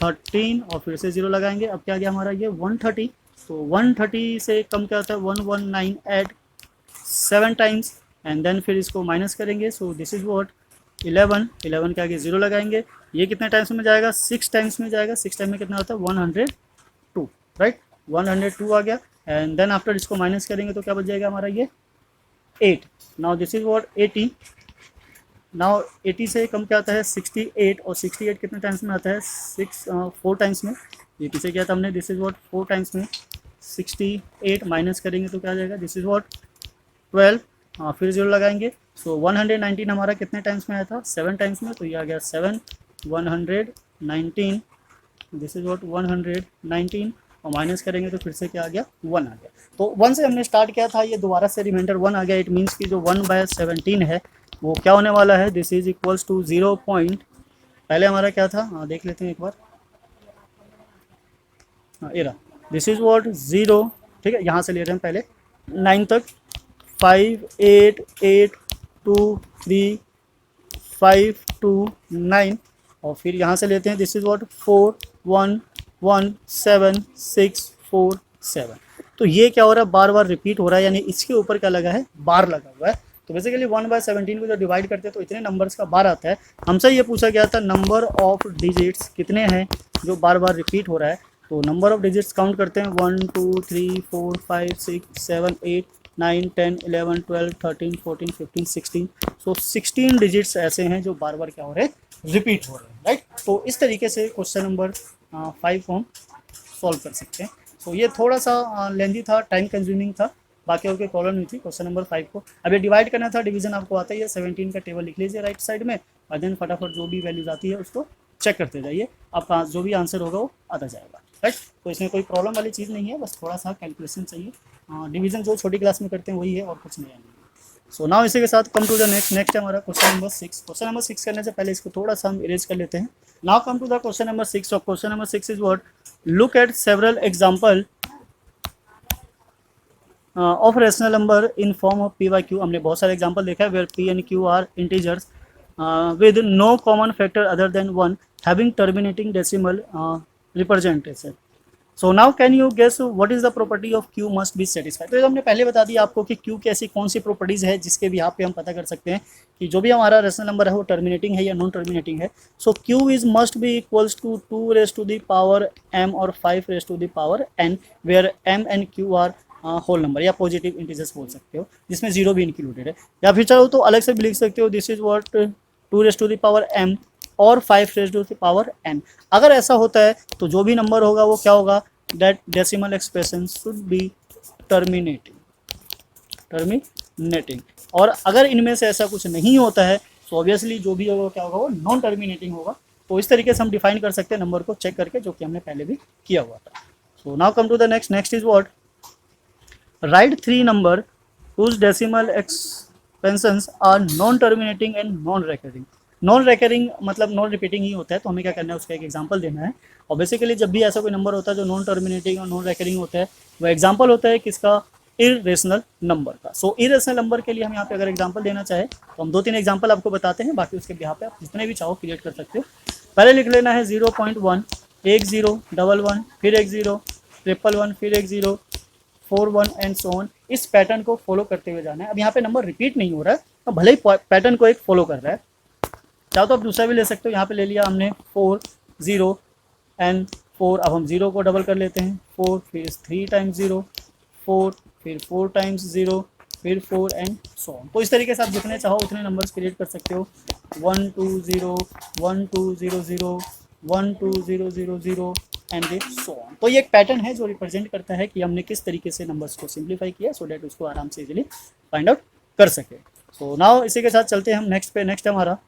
13 और फिर से 0 लगाएंगे, अब क्या गया हमारा ये 130, तो 130 से कम क्या होता है 119 एट 7 टाइम्स एंड देन फिर इसको माइनस करेंगे, सो दिस इज व्हाट 11 11 के आगे 0 लगाएंगे, ये कितने टाइम्स में जाएगा 6 टाइम्स में जाएगा, 6 टाइम में कितना होता है 102, राइट 102 आ गया एंड देन आफ्टर इसको माइनस करेंगे तो क्या बच जाएगा हमारा ये 8, now this is what 80, now 80 से कम क्या आता है 68 और 68 कितने टाइम्स में आता है 4 टाइम्स में, ये पीछे किया था हमने, दिस इज व्हाट 4 टाइम्स में 68 माइनस करेंगे तो क्या आ जाएगा दिस इज व्हाट 12, फिर 0 लगाएंगे, सो 119 हमारा कितने टाइम्स में आया था 7 टाइम्स में, तो ये आ गया 7 119, दिस इज व्हाट 119 और माइनस करेंगे तो फिर से क्या आ गया 1 आ गया, तो 1 से हमने स्टार्ट किया था, ये दोबारा से रिमाइंडर 1 आ गया, इट मीन्स कि जो 1/17 है वो क्या होने वाला है, this is equals to 0 point, पहले हमारा क्या था देख लेते हैं एक बार, ये रहा, दिस इज व्हाट 0, ठीक है यहाँ से ले रहे हैं पहले 9 तक, 5 8 8 2 3 5 2 9 और फिर यहाँ से लेते हैं दिस इज व्हाट 4 1 1 7 6 4 7, तो ये क्या हो रहा है बार बार रिपीट हो रहा है, यानी इसके ऊपर क्या लगा है बार लगा हुआ है, तो बेसिकली 1/17 को जब डिवाइड करते हैं तो इतने नंबर्स का बार आता है, हमसे ये पूछा गया था नंबर ऑफ डिजिट्स कितने हैं जो बार बार रिपीट हो रहा है, तो नंबर ऑफ डिजिट्स काउंट करते हैं 1 2 3 4 5 6 7 8 9 10 11 12 13 14 15 16, सो 16 डिजिट्स ऐसे हैं जो बार बार क्या हो रहे हैं रिपीट हो रहे हैं, राइट, तो इस तरीके से क्वेश्चन नंबर 5 को हम सॉल्व कर सकते हैं, तो ये थोड़ा सा लेंदी था, टाइम कंज्यूमिंग था, बाकी और कोई प्रॉब्लम नहीं थी क्वेश्चन नंबर 5 को, अब ये डिवाइड करना था, डिवीजन आपको आता ही है, 17 का टेबल लिख लीजिए राइट साइड में और देन फटाफट जो भी वैल्यूज आती है उसको चेक करते जाइए, आपका जो भी आंसर होगा वो आता जाएगा, राइट, तो इसमें कोई प्रॉब्लम वाली चीज़ नहीं है, बस थोड़ा सा कैलकुलेशन चाहिए, डिवीजन जो छोटी क्लास में करते हैं वही है और कुछ नहीं है। सो नाउ इसी के साथ कम टू द नेक्स्ट है हमारा क्वेश्चन नंबर 6, क्वेश्चन नंबर 6 करने से पहले इसको थोड़ा सा हम इरेज कर लेते हैं, now come to the question number 6, और question number 6 is what, look at several example of rational number in form of P by Q, हमने बहुत सारे एग्जांपल देखा है where P and Q are integers with no common factor other than 1 having terminating decimal representation, so now can you guess what is the property of Q must be satisfied, तो हमने पहले बता दिया आपको कि Q की ऐसी कौन सी प्रॉपर्टीज है जिसके भी यहाँ पे हम पता कर सकते हैं कि जो भी हमारा रेशनल नंबर है वो टर्मिनेटिंग है या नॉन टर्मिनेटिंग है, so Q is must be equals to 2 raise to the power m और 5 raise to the power n where m and q are whole number या पॉजिटिव इंटीजर्स बोल सकते हो जिसमें 0 भी इंक्लूडेड है, या फिर चलो तो अलग से भी लिख सकते हो, this is what 2 raise to the power m और 5 raise to the power n, अगर ऐसा होता है तो जो भी नंबर होगा वो क्या होगा, that decimal expression should be terminating, और अगर इनमें से ऐसा कुछ नहीं होता है तो ऑब्वियसली जो भी होगा क्या होगा वो नॉन टर्मिनेटिंग होगा, तो इस तरीके से हम डिफाइन कर सकते हैं नंबर को चेक करके, जो कि हमने पहले भी किया हुआ था। So now come to the next is what, write 3 number whose decimal expansions are non terminating and non recurring, non recurring मतलब नॉन रिपीटिंग ही होता है, तो हमें क्या करना है उसका एक एग्जांपल देना है, और बेसिकली जब भी ऐसा कोई नंबर होता है जो नॉन टर्मिनेटिंग और नॉन रेकरिंग होता है वो एग्जांपल होता है किसका, इरेशनल नंबर का, सो इरेशनल नंबर के लिए हम यहाँ पे अगर एग्जांपल देना चाहे तो हम 2-3 एग्जांपल आपको बताते हैं, बाकी उसके बिहाफ पे आप जितने भी चाहो क्रिएट कर सकते हो, पहले लिख लेना है 0.1 1 0 1 1 फिर 1 0 1 1 फिर 1 0 4 1 एंड सो ऑन, इस पैटर्न को फॉलो करते हुए जाना है, अब यहाँ पे नंबर रिपीट नहीं हो रहा है तो भले ही पैटर्न को एक फॉलो कर रहा है, चाहो तो आप दूसरा भी ले सकते हो, यहाँ पे ले लिया हमने 4 0 एंड 4, अब हम 0 को डबल कर लेते हैं 4 फिर 3 टाइम्स 0 4 फिर 4 टाइम्स 0 फिर 4 एंड सो ऑन, तो इस तरीके से आप जितने चाहो उतने नंबर्स क्रिएट कर सकते हो, 1 2 0 1 2 0 0 1 2 0 0 0 एंड सो ऑन, तो ये एक पैटर्न है जो रिप्रेजेंट करता है कि हमने किस तरीके से नंबर्स को सिंप्लीफाई किया सो डैट उसको आराम से इजीली फाइंड आउट कर सके। सो नाउ इसी के साथ चलते हैं हम नेक्स्ट पे, नेक्स्ट हमारा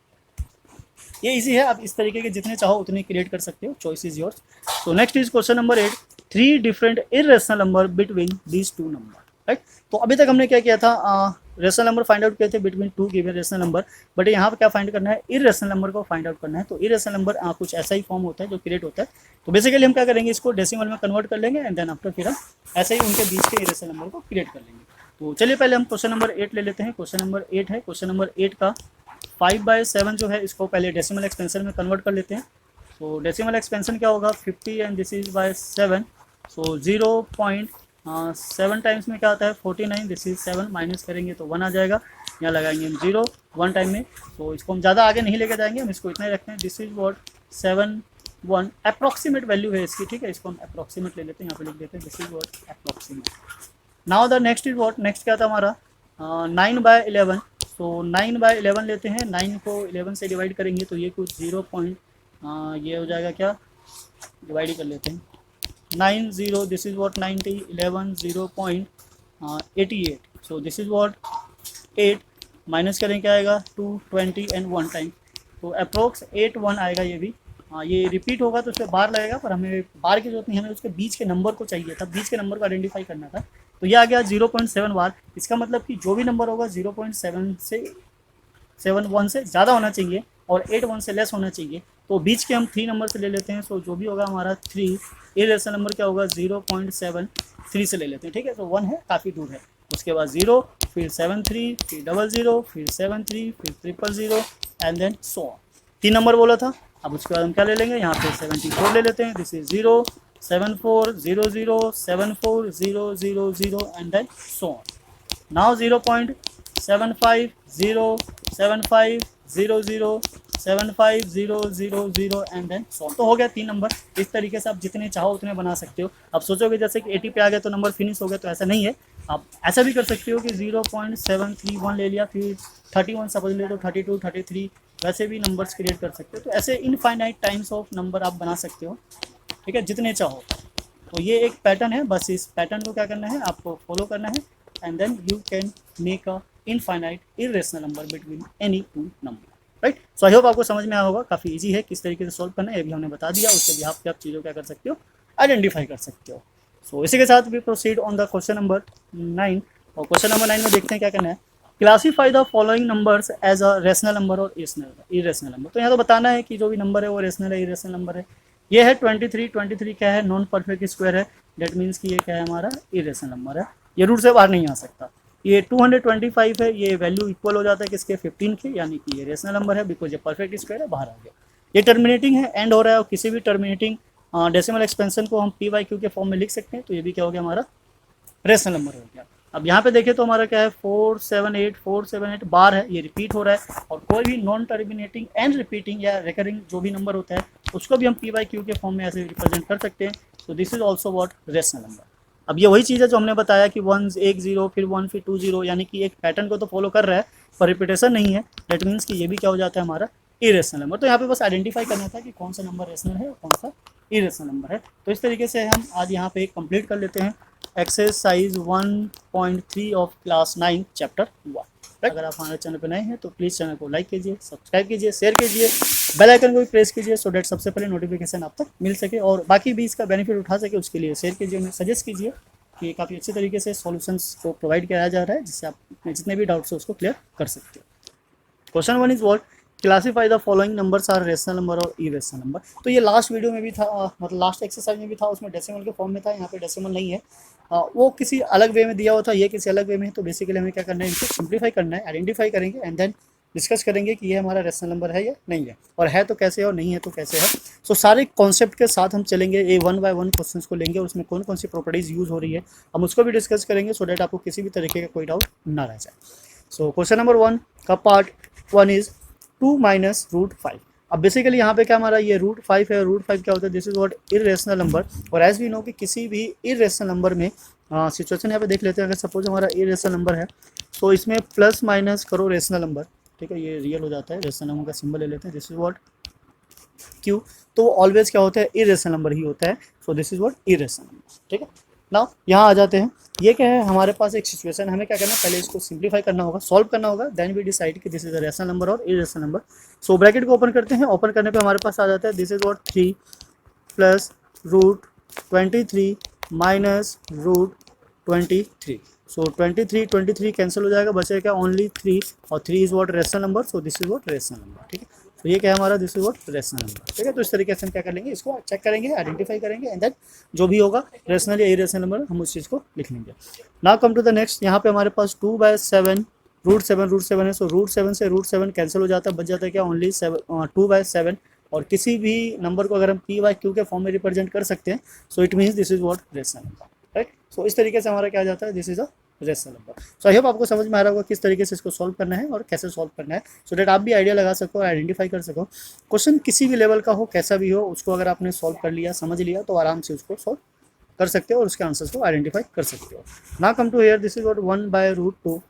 ये इजी है, आप इस तरीके के जितने चाहो उतने क्रिएट कर सकते हो, choice is yours. So next is question number 8, 3 different irrational number between these 2 number, right, तो अभी तक हमने क्या किया था, रेशनल नंबर फाइंड आउट किए थे between two given rational number, but यहाँ पे क्या फाइंड करना है, इरेशनल नंबर को फाइंड आउट करना है। तो इरेशनल नंबर कुछ ऐसा ही फॉर्म होता है जो क्रिएट होता है। तो बेसिकली हम क्या करेंगे, इसको डेसिमल में कन्वर्ट कर लेंगे एंड देन आफ्टर फिर हम ऐसे ही उनके बीच के इरेशनल नंबर को क्रिएट कर लेंगे। तो चलिए पहले हम क्वेश्चन नंबर 8 ले लेते हैं। क्वेश्चन नंबर 8 है, क्वेश्चन नंबर 8 का 5/7 जो है इसको पहले डेसिमल एक्सपेंशन में कन्वर्ट कर लेते हैं। तो डेसिमल एक्सपेंशन क्या होगा, 50 and this is by 7, so 0.7 times में क्या आता है 49, दिस इज 7 माइनस करेंगे तो 1 आ जाएगा, यहाँ लगाएंगे हम 0 1 टाइम में। तो इसको हम ज़्यादा आगे नहीं लेके जाएंगे, हम इसको इतना ही रखते हैं, this is what 7 1 approximate value है इसकी, ठीक है, इसको हम अप्रॉक्सीमेट ले लेते हैं, यहाँ पे लिख देते हैं this is what approximate. Now the next is what, next क्या था हमारा 9/11, तो 9/11 लेते हैं, 9 को 11 से डिवाइड करेंगे तो ये कुछ 0. ये हो जाएगा क्या, डिवाइड कर लेते हैं 9 0, this is what 90 11 0.88, so this is what 8 minus करें क्या आएगा 2 20 एंड 1 टाइम, तो अप्रोक्स 8 1 आएगा ये भी। ये रिपीट होगा तो उस पर बार लगेगा, पर हमें बार की जरूरत नहीं, हमें उसके बीच के नंबर को चाहिए था, बीच के नंबर को आइडेंटिफाई करना था। तो ये आ गया 0.7 बार। इसका मतलब कि जो भी नंबर होगा 0.7 से 7 से ज़्यादा होना चाहिए और 8 1 से लेस होना चाहिए। तो बीच के हम 3 नंबर से ले लेते हैं, सो जो भी होगा हमारा 3, इरेशनल नंबर क्या होगा 0.73 से ले लेते हैं, ठीक है। तो 1 है, काफ़ी दूर है। उसके बाद 0, फिर 73, फिर 00, फिर 73, फिर 000 and then so on. 3 number बोला था। अब उसके बाद हम क्या ले लेंगे, यहाँ पे 74 ले लेते हैं, this is 0 74 00 74 000 and then so on. Now 0.75 0 75 00 75 000 and then so on. तो हो गया 3 नंबर। इस तरीके से आप जितने चाहो उतने बना सकते हो। अब सोचोगे जैसे कि 80 पे आ गया तो नंबर फिनिश हो गया, तो ऐसा नहीं है। आप ऐसा भी कर सकते हो कि 0.731 ले लिया, फिर 31 समझ ले तो 32 33 वैसे भी नंबर्स क्रिएट कर सकते हो। तो ऐसे इनफाइनाइट टाइम्स ऑफ नंबर आप बना सकते हो, ठीक है, जितने चाहो। तो ये एक पैटर्न है, बस इस पैटर्न को क्या करना है, आपको फॉलो करना है and then you can make a infinite irrational number between any two number, right. So I hope आपको समझ में आया होगा। काफ़ी इजी है किस तरीके से सॉल्व करना है, ये भी हमने बता दिया। उसके बिहाफ पे आप चीज़ों क्या कर सकते हो, आइडेंटिफाई कर सकते हो। सो इसी के साथ we proceed on the question number 9। और क्वेश्चन नंबर 9 में देखते हैं क्या करना है, classify the following numbers as a rational number और इरेशनल नंबर। तो यहाँ तो बताना है कि जो भी नंबर है वो रेशनल है, इरेशनल नंबर है। ये है 23 क्या है, नॉन परफेक्ट स्क्वायर है, डेट मीन्स कि ये क्या है हमारा इरेशनल नंबर है, ये रूट से बाहर नहीं आ सकता। ये 225 है, ये वैल्यू इक्वल हो जाता है किसके 15 के, यानी कि ये रेशनल नंबर है बिकॉज ये परफेक्ट स्क्वायर है, बाहर आ गया। ये टर्मिनेटिंग है, एंड हो रहा है, और किसी भी टर्मिनेटिंग डेसिमल एक्सपेंशन को हम p/q के फॉर्म में लिख सकते हैं। तो ये भी क्या हो गया हमारा रेशनल नंबर हो गया। अब यहाँ पे देखें तो हमारा क्या है 478 बार है, ये रिपीट हो रहा है। और कोई भी नॉन टर्मिनेटिंग एंड रिपीटिंग या रिकरिंग जो भी नंबर होता है उसको भी हम p/q के फॉर्म में ऐसे रिप्रेजेंट कर सकते हैं। तो this is also what rational number. अब ये वही चीज़ है जो हमने बताया कि 1 1 0 फिर 1 फिर 2 0, यानी कि एक पैटर्न को तो फॉलो कर रहा है पर रिपीटेशन नहीं है। दैट मीन्स कि ये भी क्या हो जाता है हमारा इरेशनल नंबर। तो यहाँ पे बस आइडेंटिफाई करना था कि कौन सा नंबर रेशनल है और कौन सा इरेशनल नंबर है। तो इस तरीके से हम आज यहाँ पे कंप्लीट कर लेते हैं एक्सरसाइज 1.3 ऑफ क्लास 9 चैप्टर 1। अगर आप हमारे चैनल पर नए हैं तो प्लीज़ चैनल को लाइक कीजिए, सब्सक्राइब कीजिए, शेयर कीजिए, बेल आइकन को भी प्रेस कीजिए सो डेट सबसे पहले नोटिफिकेशन आप तक मिल सके और बाकी भी इसका बेनिफिट उठा सके। उसके लिए शेयर कीजिए, उन्हें सजेस्ट कीजिए कि काफ़ी अच्छे तरीके से सॉल्यूशंस को प्रोवाइड किया जा रहा है जिससे आप अपने जितने भी डाउट्स हैं उसको क्लियर कर सकते हो। Question 1 is what, classify the following numbers are rational number और इरेशनल नंबर। तो ये लास्ट वीडियो में भी था, मतलब लास्ट एक्सरसाइज में भी था, उसमें डेसिमल के फॉर्म में था, यहाँ पे डेसिमल नहीं है। वो किसी अलग वे में दिया हुआ था, ये किसी अलग वे में है। तो बेसिकली हमें क्या करना है, इनको सिंप्लीफाई करना है, आइडेंटिफाई करेंगे एंड देन डिस्कस करेंगे कि ये हमारा रेशनल नंबर है या नहीं है, और है तो कैसे है और नहीं है तो कैसे है। सो सारे कॉन्सेप्ट के साथ हम चलेंगे, ये 1 बाय 1 क्वेश्चंस को लेंगे और उसमें कौन कौन सी प्रॉपर्टीज़ यूज़ हो रही है हम उसको भी डिस्कस करेंगे सो डैट आपको किसी भी तरीके का कोई डाउट ना रह जाए। सो क्वेश्चन नंबर 1 का पार्ट 1 इज 2 माइनस √5। अब बेसिकली यहाँ पे क्या हमारा ये √5 है, √5 क्या होता है, this is what irrational number. और एज वी नो कि किसी भी इरेशनल नंबर में सिचुएशन यहाँ पे देख लेते हैं, अगर सपोज हमारा इरेशनल नंबर है तो इसमें प्लस माइनस करो रेशनल नंबर, ठीक है, ये रियल हो जाता है, रेशनल नंबर का सिंबल ले लेते हैं, दिस इज व्हाट q। तो ऑलवेज क्या होता है, इरेशनल नंबर ही होता है। So this is what irrational number, ठीक है। नाउ यहाँ आ जाते हैं, ये क्या है, हमारे पास एक सिचुएशन, हमें क्या करना है, पहले इसको सिंप्लीफाई करना होगा, सॉल्व करना होगा, देन वी डिसाइड कि this is a rational number और इरेशनल नंबर। सो ब्रैकेट को ओपन करते हैं, ओपन करने पे हमारे पास आ जाता है this is what 3 plus √23 minus √25 23। So 23 cancel हो जाएगा, बचेगा क्या ओनली 3, और 3 is what rational number, so this is what rational number. ठीक है, तो ये क्या है हमारा, this is what rational number. ठीक है, तो इस तरीके से हम क्या कर लेंगे, इसको चेक करेंगे, आइडेंटिफाई करेंगे, एंड देन जो भी होगा रेशनल या इरेशनल नंबर हम उस चीज़ को लिख लेंगे। Now come to the next, यहाँ पे हमारे पास 2/7 रूट सेवन है, सो रूट 7 से रूट 7 कैंसिल हो जाता है, बच जाता है क्या ओनली 2/7। और किसी भी नंबर को अगर हम पी बाई क्यू के फॉर्म में रिप्रेजेंट कर सकते हैं, so it means this is what rational number. Right, so इस तरीके से हमारा क्या जाता है, this is a rational number. So I hope आपको समझ में आ रहा होगा किस तरीके से इसको सॉल्व करना है और कैसे सॉल्व करना है, सो डेट आप भी आइडिया लगा सको और आइडेंटिफाई कर सको। क्वेश्चन किसी भी लेवल का हो, कैसा भी हो, उसको अगर आपने सॉल्व कर लिया, समझ लिया, तो आराम से उसको सॉल्व कर सकते हो और उसके आंसर्स को आइडेंटिफाई कर सकते हो। Now come to here, this is what 1/√2।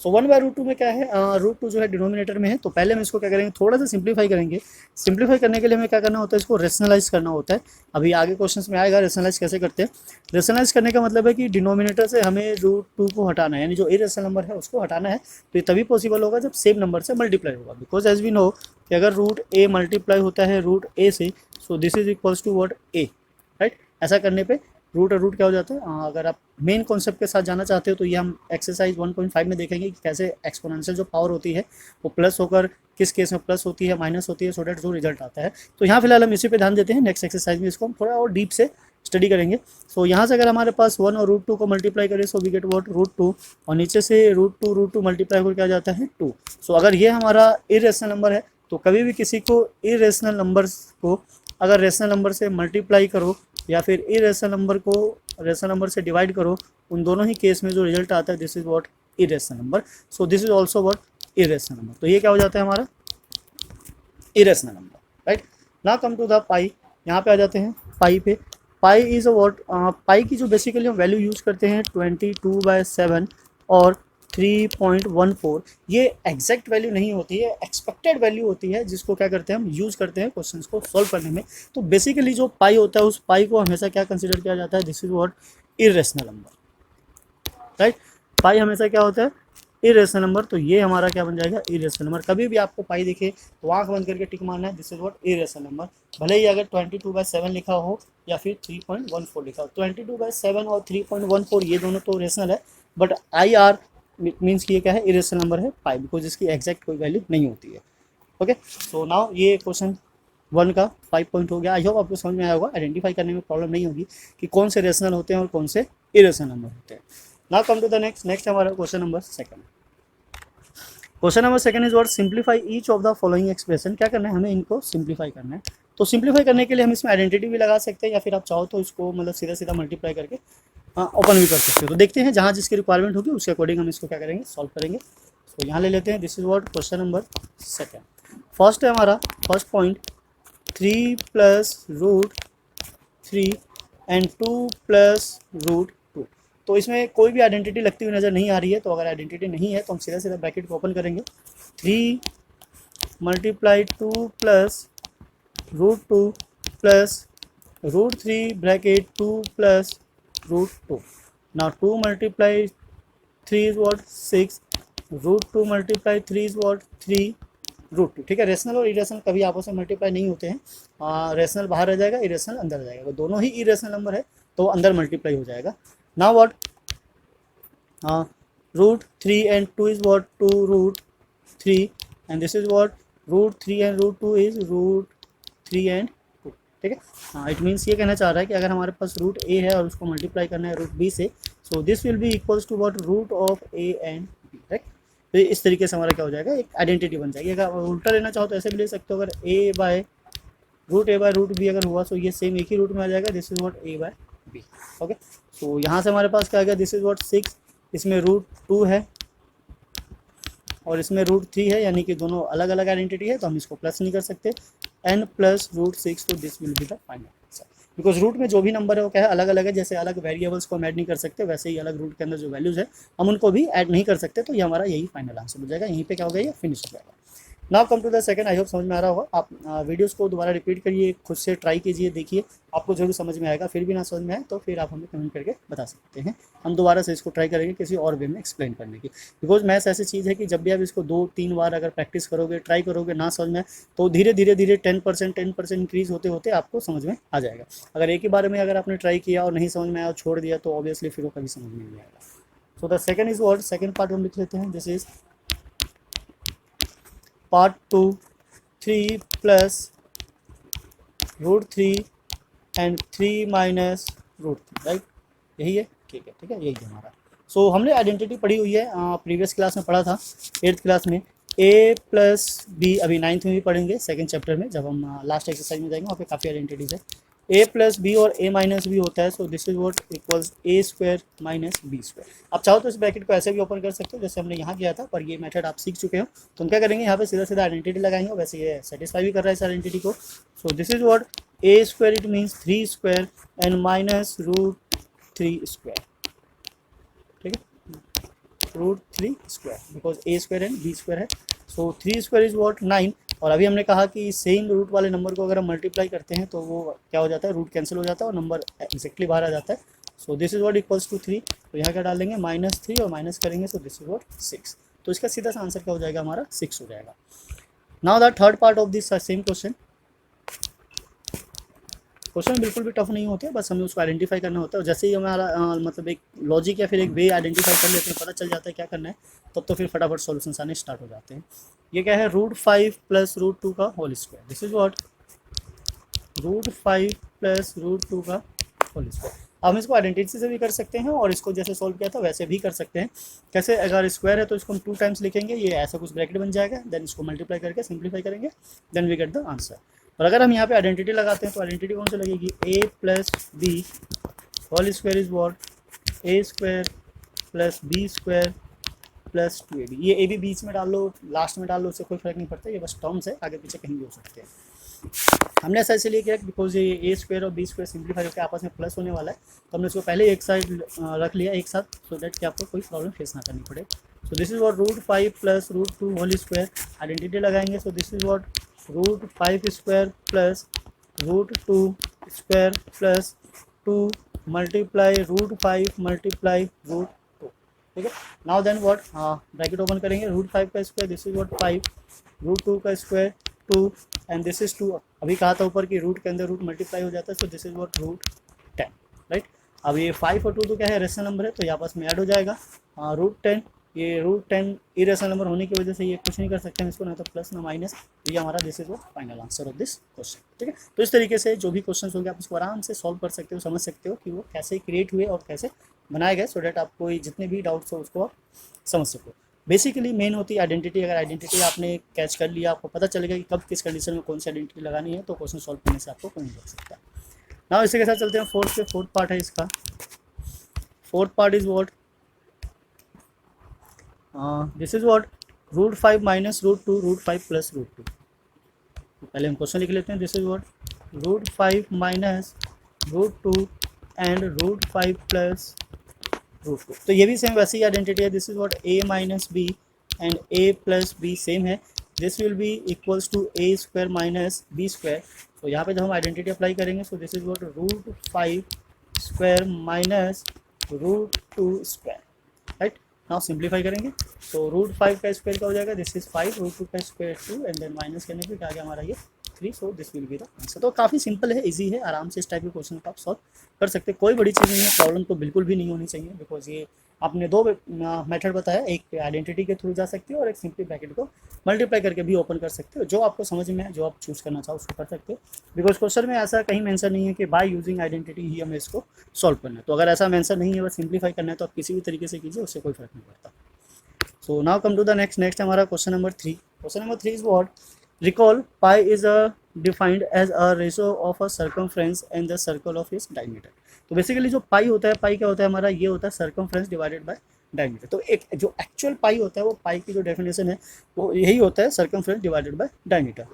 सो 1/√2 में क्या है, √2 जो है डिनोमिनेटर में है, तो पहले हम इसको क्या करेंगे, थोड़ा सा सिंप्लीफाई करेंगे। सिंप्लीफाई करने के लिए हमें क्या करना होता है, इसको रेशनलाइज करना होता है। अभी आगे क्वेश्चंस में आएगा रेशनलाइज कैसे करते हैं। रेशनलाइज करने का मतलब है कि डिनोमिनेटर से हमें √2 को हटाना है, यानी जो इरेशनल नंबर है उसको हटाना है। तो ये तभी पॉसिबल होगा जब सेम नंबर से मल्टीप्लाई होगा, बिकॉज एज वी नो कि अगर √a मल्टीप्लाई होता है √a से, so this is equals to what a। Right, ऐसा करने पे रूट और रूट क्या हो जाता है। अगर आप मेन कॉन्सेप्ट के साथ जाना चाहते हो तो ये हम एक्सरसाइज 1.5 में देखेंगे कि कैसे एक्सपोनेंशियल जो पावर होती है वो प्लस होकर किस केस में प्लस होती है, माइनस होती है, सो डेट जो रिजल्ट आता है। तो यहाँ फिलहाल हम इसी पे ध्यान देते हैं, नेक्स्ट एक्सरसाइज में इसको हम थोड़ा और डीप से स्टडी करेंगे। सो यहाँ से अगर हमारे पास 1 और √2 को मल्टीप्लाई करें, सो वी गेट व्हाट √2, और नीचे से √2 मल्टीप्लाई होकर क्या जाता है 2। सो अगर ये हमारा इरेशनल नंबर है, तो कभी भी किसी को इरेशनल नंबर को अगर रेशनल नंबर से मल्टीप्लाई करो या फिर इरेशनल नंबर को रेशनल नंबर से डिवाइड करो, उन दोनों ही केस में जो रिजल्ट आता है this is what irrational number. So this is also what irrational number. तो ये क्या हो जाता है हमारा इरेशनल नंबर। राइट, ना कम टू द पाई, यहाँ पे आ जाते हैं पाई पे। पाई इज अ व्हाट, पाई की जो बेसिकली हम वैल्यू यूज करते हैं 22/7 और 3.14, ये एग्जैक्ट वैल्यू नहीं होती है, एक्सपेक्टेड वैल्यू होती है, जिसको क्या करते हैं हम यूज़ करते हैं क्वेश्चंस को सॉल्व करने में। तो बेसिकली जो पाई होता है, उस पाई को हमेशा क्या कंसीडर किया जाता है, this is what irrational number. Right, pi हमेशा क्या होता है, इरेशनल नंबर। तो ये हमारा क्या बन जाएगा, इरेशनल नंबर। कभी भी आपको पाई दिखे तो आंख बंद करके टिक मारना है, this is what irrational number. भले ही अगर 22/7 लिखा हो या फिर 3.14 लिखा हो, 22/7 और 3.14 ये दोनों तो रेशनल है, बट IR मीन्स कि ये क्या है, इरेशनल नंबर है पाई, बिकॉज इसकी एग्जैक्ट कोई वैल्यू नहीं होती है। ओके, सो नाउ ये क्वेश्चन 1 का 5 पॉइंट हो गया। आई होप आपको समझ में आया होगा, आइडेंटिफाई करने में प्रॉब्लम नहीं होगी कि कौन से रेशनल होते हैं और कौन से इरेशनल नंबर होते हैं। Now come to the next हमारा question number 2। Question number 2 is what simplify each of the following expression. क्या करना है, हमें इनको सिंप्लीफाई करना है। तो सिंप्लीफाई करने के लिए हम इसमें आइडेंटिटी भी लगा सकते हैं, या फिर आप चाहो तो इसको मतलब सीधा सीधा मल्टीप्लाई करके ओपन भी कर सकते हो। तो देखते हैं जहाँ जिसकी रिक्वायरमेंट होगी उसके अकॉर्डिंग हम इसको क्या करेंगे, सॉल्व करेंगे। तो यहाँ ले लेते हैं, this is what question number 2। First है हमारा फर्स्ट पॉइंट 3 + √3 एंड 2 + √2। तो इसमें कोई भी आइडेंटिटी लगती हुई नज़र नहीं आ रही है, तो अगर आइडेंटिटी नहीं है तो हम सीधा सीधा ब्रैकेट को ओपन करेंगे। 3 × 2 + √2 + √3 bracket 2 + √2। Now 2 × 3 is what 6, √2 × 3 is what 3 √2। ठीक है, रेशनल और इरेशनल कभी आपस में मल्टीप्लाई नहीं होते हैं। रेशनल बाहर रह जाएगा, इरेशनल अंदर रह जाएगा। दोनों ही इरेशनल नंबर है तो अंदर मल्टीप्लाई हो जाएगा। Now what √3 and 2 is what 2√3 and this is what √3 and √2 is √3 and 2। ठीक है, हाँ, इट मीन्स ये कहना चाह रहा है कि अगर हमारे पास √a है और उसको मल्टीप्लाई करना है √b से, so this will be equals to what √a and b। Right, तो इस तरीके से हमारा क्या हो जाएगा, एक आइडेंटिटी बन जाएगी। अगर उल्टा लेना चाहो तो ऐसे भी ले सकते हो, अगर a/√b अगर हुआ तो ये सेम एक ही रूट में आ जाएगा, this is what a/b। Okay, तो यहाँ से हमारे पास क्या आ गया, दिस इज व्हाट 6, इसमें √2 है और इसमें √3 है, यानी कि दोनों अलग अलग आइडेंटिटी है, तो हम इसको प्लस नहीं कर सकते। n + √6, तो this will be the final answer. Because root में जो भी नंबर है वो क्या है, अलग अलग है। जैसे अलग वेरिएबल्स को हम ऐड नहीं कर सकते, वैसे ही अलग रूट के अंदर जो वैल्यूज़ है हम उनको भी ऐड नहीं कर सकते। तो ये हमारा यही फाइनल आंसर हो जाएगा। यहीं पे क्या हो गया, ये फिनिश हो जाएगा। Now come to the second. I hope समझ में आ रहा होगा। आप वीडियोस को दोबारा रिपीट करिए, खुद से ट्राई कीजिए, देखिए आपको जरूर समझ में आएगा। फिर भी ना समझ में आए तो फिर आप हमें कमेंट करके बता सकते हैं, हम दोबारा से इसको ट्राई करेंगे किसी और वे में एक्सप्लेन करने की। बिकॉज मैथ्स ऐसी चीज़ है कि जब भी आप इसको 2-3 बार अगर प्रैक्टिस करोगे, ट्राई करोगे, ना समझ में तो धीरे धीरे धीरे 10% इंक्रीज होते होते आपको समझ में आ जाएगा। अगर एक ही बार में अगर आपने ट्राई किया और नहीं समझ में आया और छोड़ दिया तो ऑब्वियसली फिर वो कभी समझ में नहीं आएगा। So the second is what, second part हम लिख लेते हैं। This is part 2 3 plus √3 and 3 minus √3, right, यही है, ठीक है, ठीक है, यही है हमारा। सो हमने आइडेंटिटी पढ़ी हुई है, प्रीवियस क्लास में पढ़ा था, 8th क्लास में। a प्लस बी, अभी 9th में भी पढ़ेंगे सेकंड चैप्टर में, जब हम लास्ट एक्सरसाइज में जाएंगे वहाँ पे काफ़ी आइडेंटिटीज है। a प्लस बी और a माइनस बी होता है, so this is what equals a square minus B square. आप चाहो तो इस ब्रैकेट को ऐसे भी ओपन कर सकते हो जैसे हमने यहाँ किया था, पर ये मेथड आप सीख चुके हो, तो हम क्या करेंगे यहाँ पे सीधा सीधा आइडेंटिटी लगाएंगे। वैसे ये सेटिस्फाई भी कर रहा है इस आइडेंटिटी को। सो this is what a square, it means 3 square and minus √3 square, ठीक है, √3 square, because a square and b square है। सो 3 स्क्वायर इज व्हाट 9। और अभी हमने कहा कि सेम रूट वाले नंबर को अगर हम मल्टीप्लाई करते हैं तो वो क्या हो जाता है, रूट कैंसिल हो जाता है और नंबर एक्जैक्टली बाहर आ जाता है। So this is what equals to 3, तो यहाँ क्या डालेंगे -3 और माइनस करेंगे, सो दिस इज व्हाट 6। तो इसका सीधा सा आंसर क्या हो जाएगा हमारा, 6 हो जाएगा। Now the third part of this same question. Question बिल्कुल भी टफ नहीं होते हैं, बस हमें उसको आइडेंटिफाई करना होता है। जैसे ही हमारा मतलब एक लॉजिक या फिर एक वे आइडेंटिफाई कर लेते हैं, पता चल जाता है क्या करना है, तब तो फिर फटाफट सॉल्यूशंस आने स्टार्ट हो जाते हैं। ये क्या है, √5 प्लस √2 का whole square. This is what √5 plus √2 का होल स्क्वायर। हम इसको आइडेंटिटी से भी कर सकते हैं और इसको जैसे सॉल्व किया था वैसे भी कर सकते हैं। कैसे, अगर स्क्वायर है तो इसको हम 2 टाइम्स लिखेंगे, ये ऐसा कुछ ब्रैकेट बन जाएगा, देन इसको मल्टीप्लाई करके सिंप्लीफाई करेंगे, then we get the answer. और अगर हम यहाँ पे आइडेंटिटी लगाते हैं तो आइडेंटिटी कौन सी लगेगी, a plus b whole square is what a square plus b square plus 2ab। ये a भी बीच में डाल लो, लास्ट में डाल लो, उससे कोई फर्क नहीं पड़ता, ये बस टर्म्स है, आगे पीछे कहीं भी हो सकते हैं। हमने ऐसा इसलिए किया बिकॉज ये a स्क्वायर और b स्क्वायर सिंप्लीफाई करके आपस में प्लस होने वाला है, तो हमने उसको पहले एक साइड रख लिया एक साथ, सो दैट कि आपको कोई प्रॉब्लम फेस ना करनी पड़े। So this is what √5 plus √2 whole square, identity लगाएंगे, so this is what √5 square plus √2 square plus 2 multiply √5 multiply √2, ठीक है। Now then what, bracket open करेंगे, √5 का स्क्वायर, दिस इज व्हाट 5, √2 का स्क्वायर 2 एंड दिस इज 2। अभी कहा था ऊपर कि रूट के अंदर रूट मल्टीप्लाई हो जाता है, so this is what √10, right. अब ये 5 और 2 तो क्या है, रेशनल नंबर है, तो ये आपस में ऐड हो जाएगा। √10, ये √10 इरेशनल नंबर होने की वजह से ये कुछ नहीं कर सकते हम इसको, ना तो प्लस ना माइनस, ये हमारा this is what final answer of this question, ठीक है। तो इस तरीके से जो भी क्वेश्चन होंगे आप इसको आराम से सॉल्व कर सकते हो, समझ सकते हो कि वो कैसे क्रिएट हुए और कैसे बनाए गए, सो डैट आपको जितने भी डाउट्स हो उसको आप समझ सको। बेसिकली मेन होती है आइडेंटिटी। अगर आइडेंटिटी आपने कैच कर लिया, आपको पता चलेगा कि कब किस कंडीशन में कौन सी आइडेंटिटी लगानी है, तो क्वेश्चन सॉल्व करने से आपको कोई नहीं रोक सकता। नाउ इसी के साथ चलते हैं फोर्थ पे। फोर्थ पार्ट है इसका। Fourth part is what, this is what √5 minus √2 √5 plus √2। पहले हम क्वेश्चन लिख लेते हैं। This is what √5 minus √2 and √5 plus √2। तो ये भी सेम वैसे ही आइडेंटिटी है। This is what a minus B and a plus B same है। This will be equals to a square minus B square. तो यहाँ पे जब हम आइडेंटिटी अप्लाई करेंगे, so this is what √5 square minus √2 square, right. Now simplify करेंगे, तो √5 का स्क्वायर क्या हो जाएगा, दिस इज 5, √2 का स्क्वायर 2 एंड देन माइनस करने पे क्या आ गया हमारा ये 3। So this will be the answer. तो काफ़ी सिंपल है, इजी है, आराम से इस टाइप के क्वेश्चन को आप सॉल्व कर सकते हैं। कोई बड़ी चीज़ नहीं है, प्रॉब्लम तो बिल्कुल भी नहीं होनी चाहिए, बिकॉज ये आपने 2 मेथड बताया, एक आइडेंटिटी के थ्रू जा सकते हो और एक सिंपली ब्रैकेट को मल्टीप्लाई करके भी ओपन कर सकते हो। जो आपको समझ में है, जो आप चूज़ करना चाहो उसको कर सकते हो, बिकॉज क्वेश्चन में ऐसा कहीं मेंशन नहीं है कि बाय यूजिंग आइडेंटिटी ही हमें इसको सॉल्व करना है। तो अगर ऐसा मेंशन नहीं है, बस सिंप्लीफाई करना है, तो आप किसी भी तरीके से कीजिए, उससे कोई फर्क नहीं पड़ता। So now come to the next हमारा question number 3। Question number 3 is what? Recall pi is defined as a ratio of a circumference and the circle of its diameter। तो बेसिकली जो पाई होता है, पाई क्या होता है हमारा, ये होता है सर्कमफ्रेंस डिवाइडेड बाय डायमीटर। तो एक जो एक्चुअल पाई होता है, वो पाई की जो डेफिनेशन है वो यही होता है, circumference divided by diameter.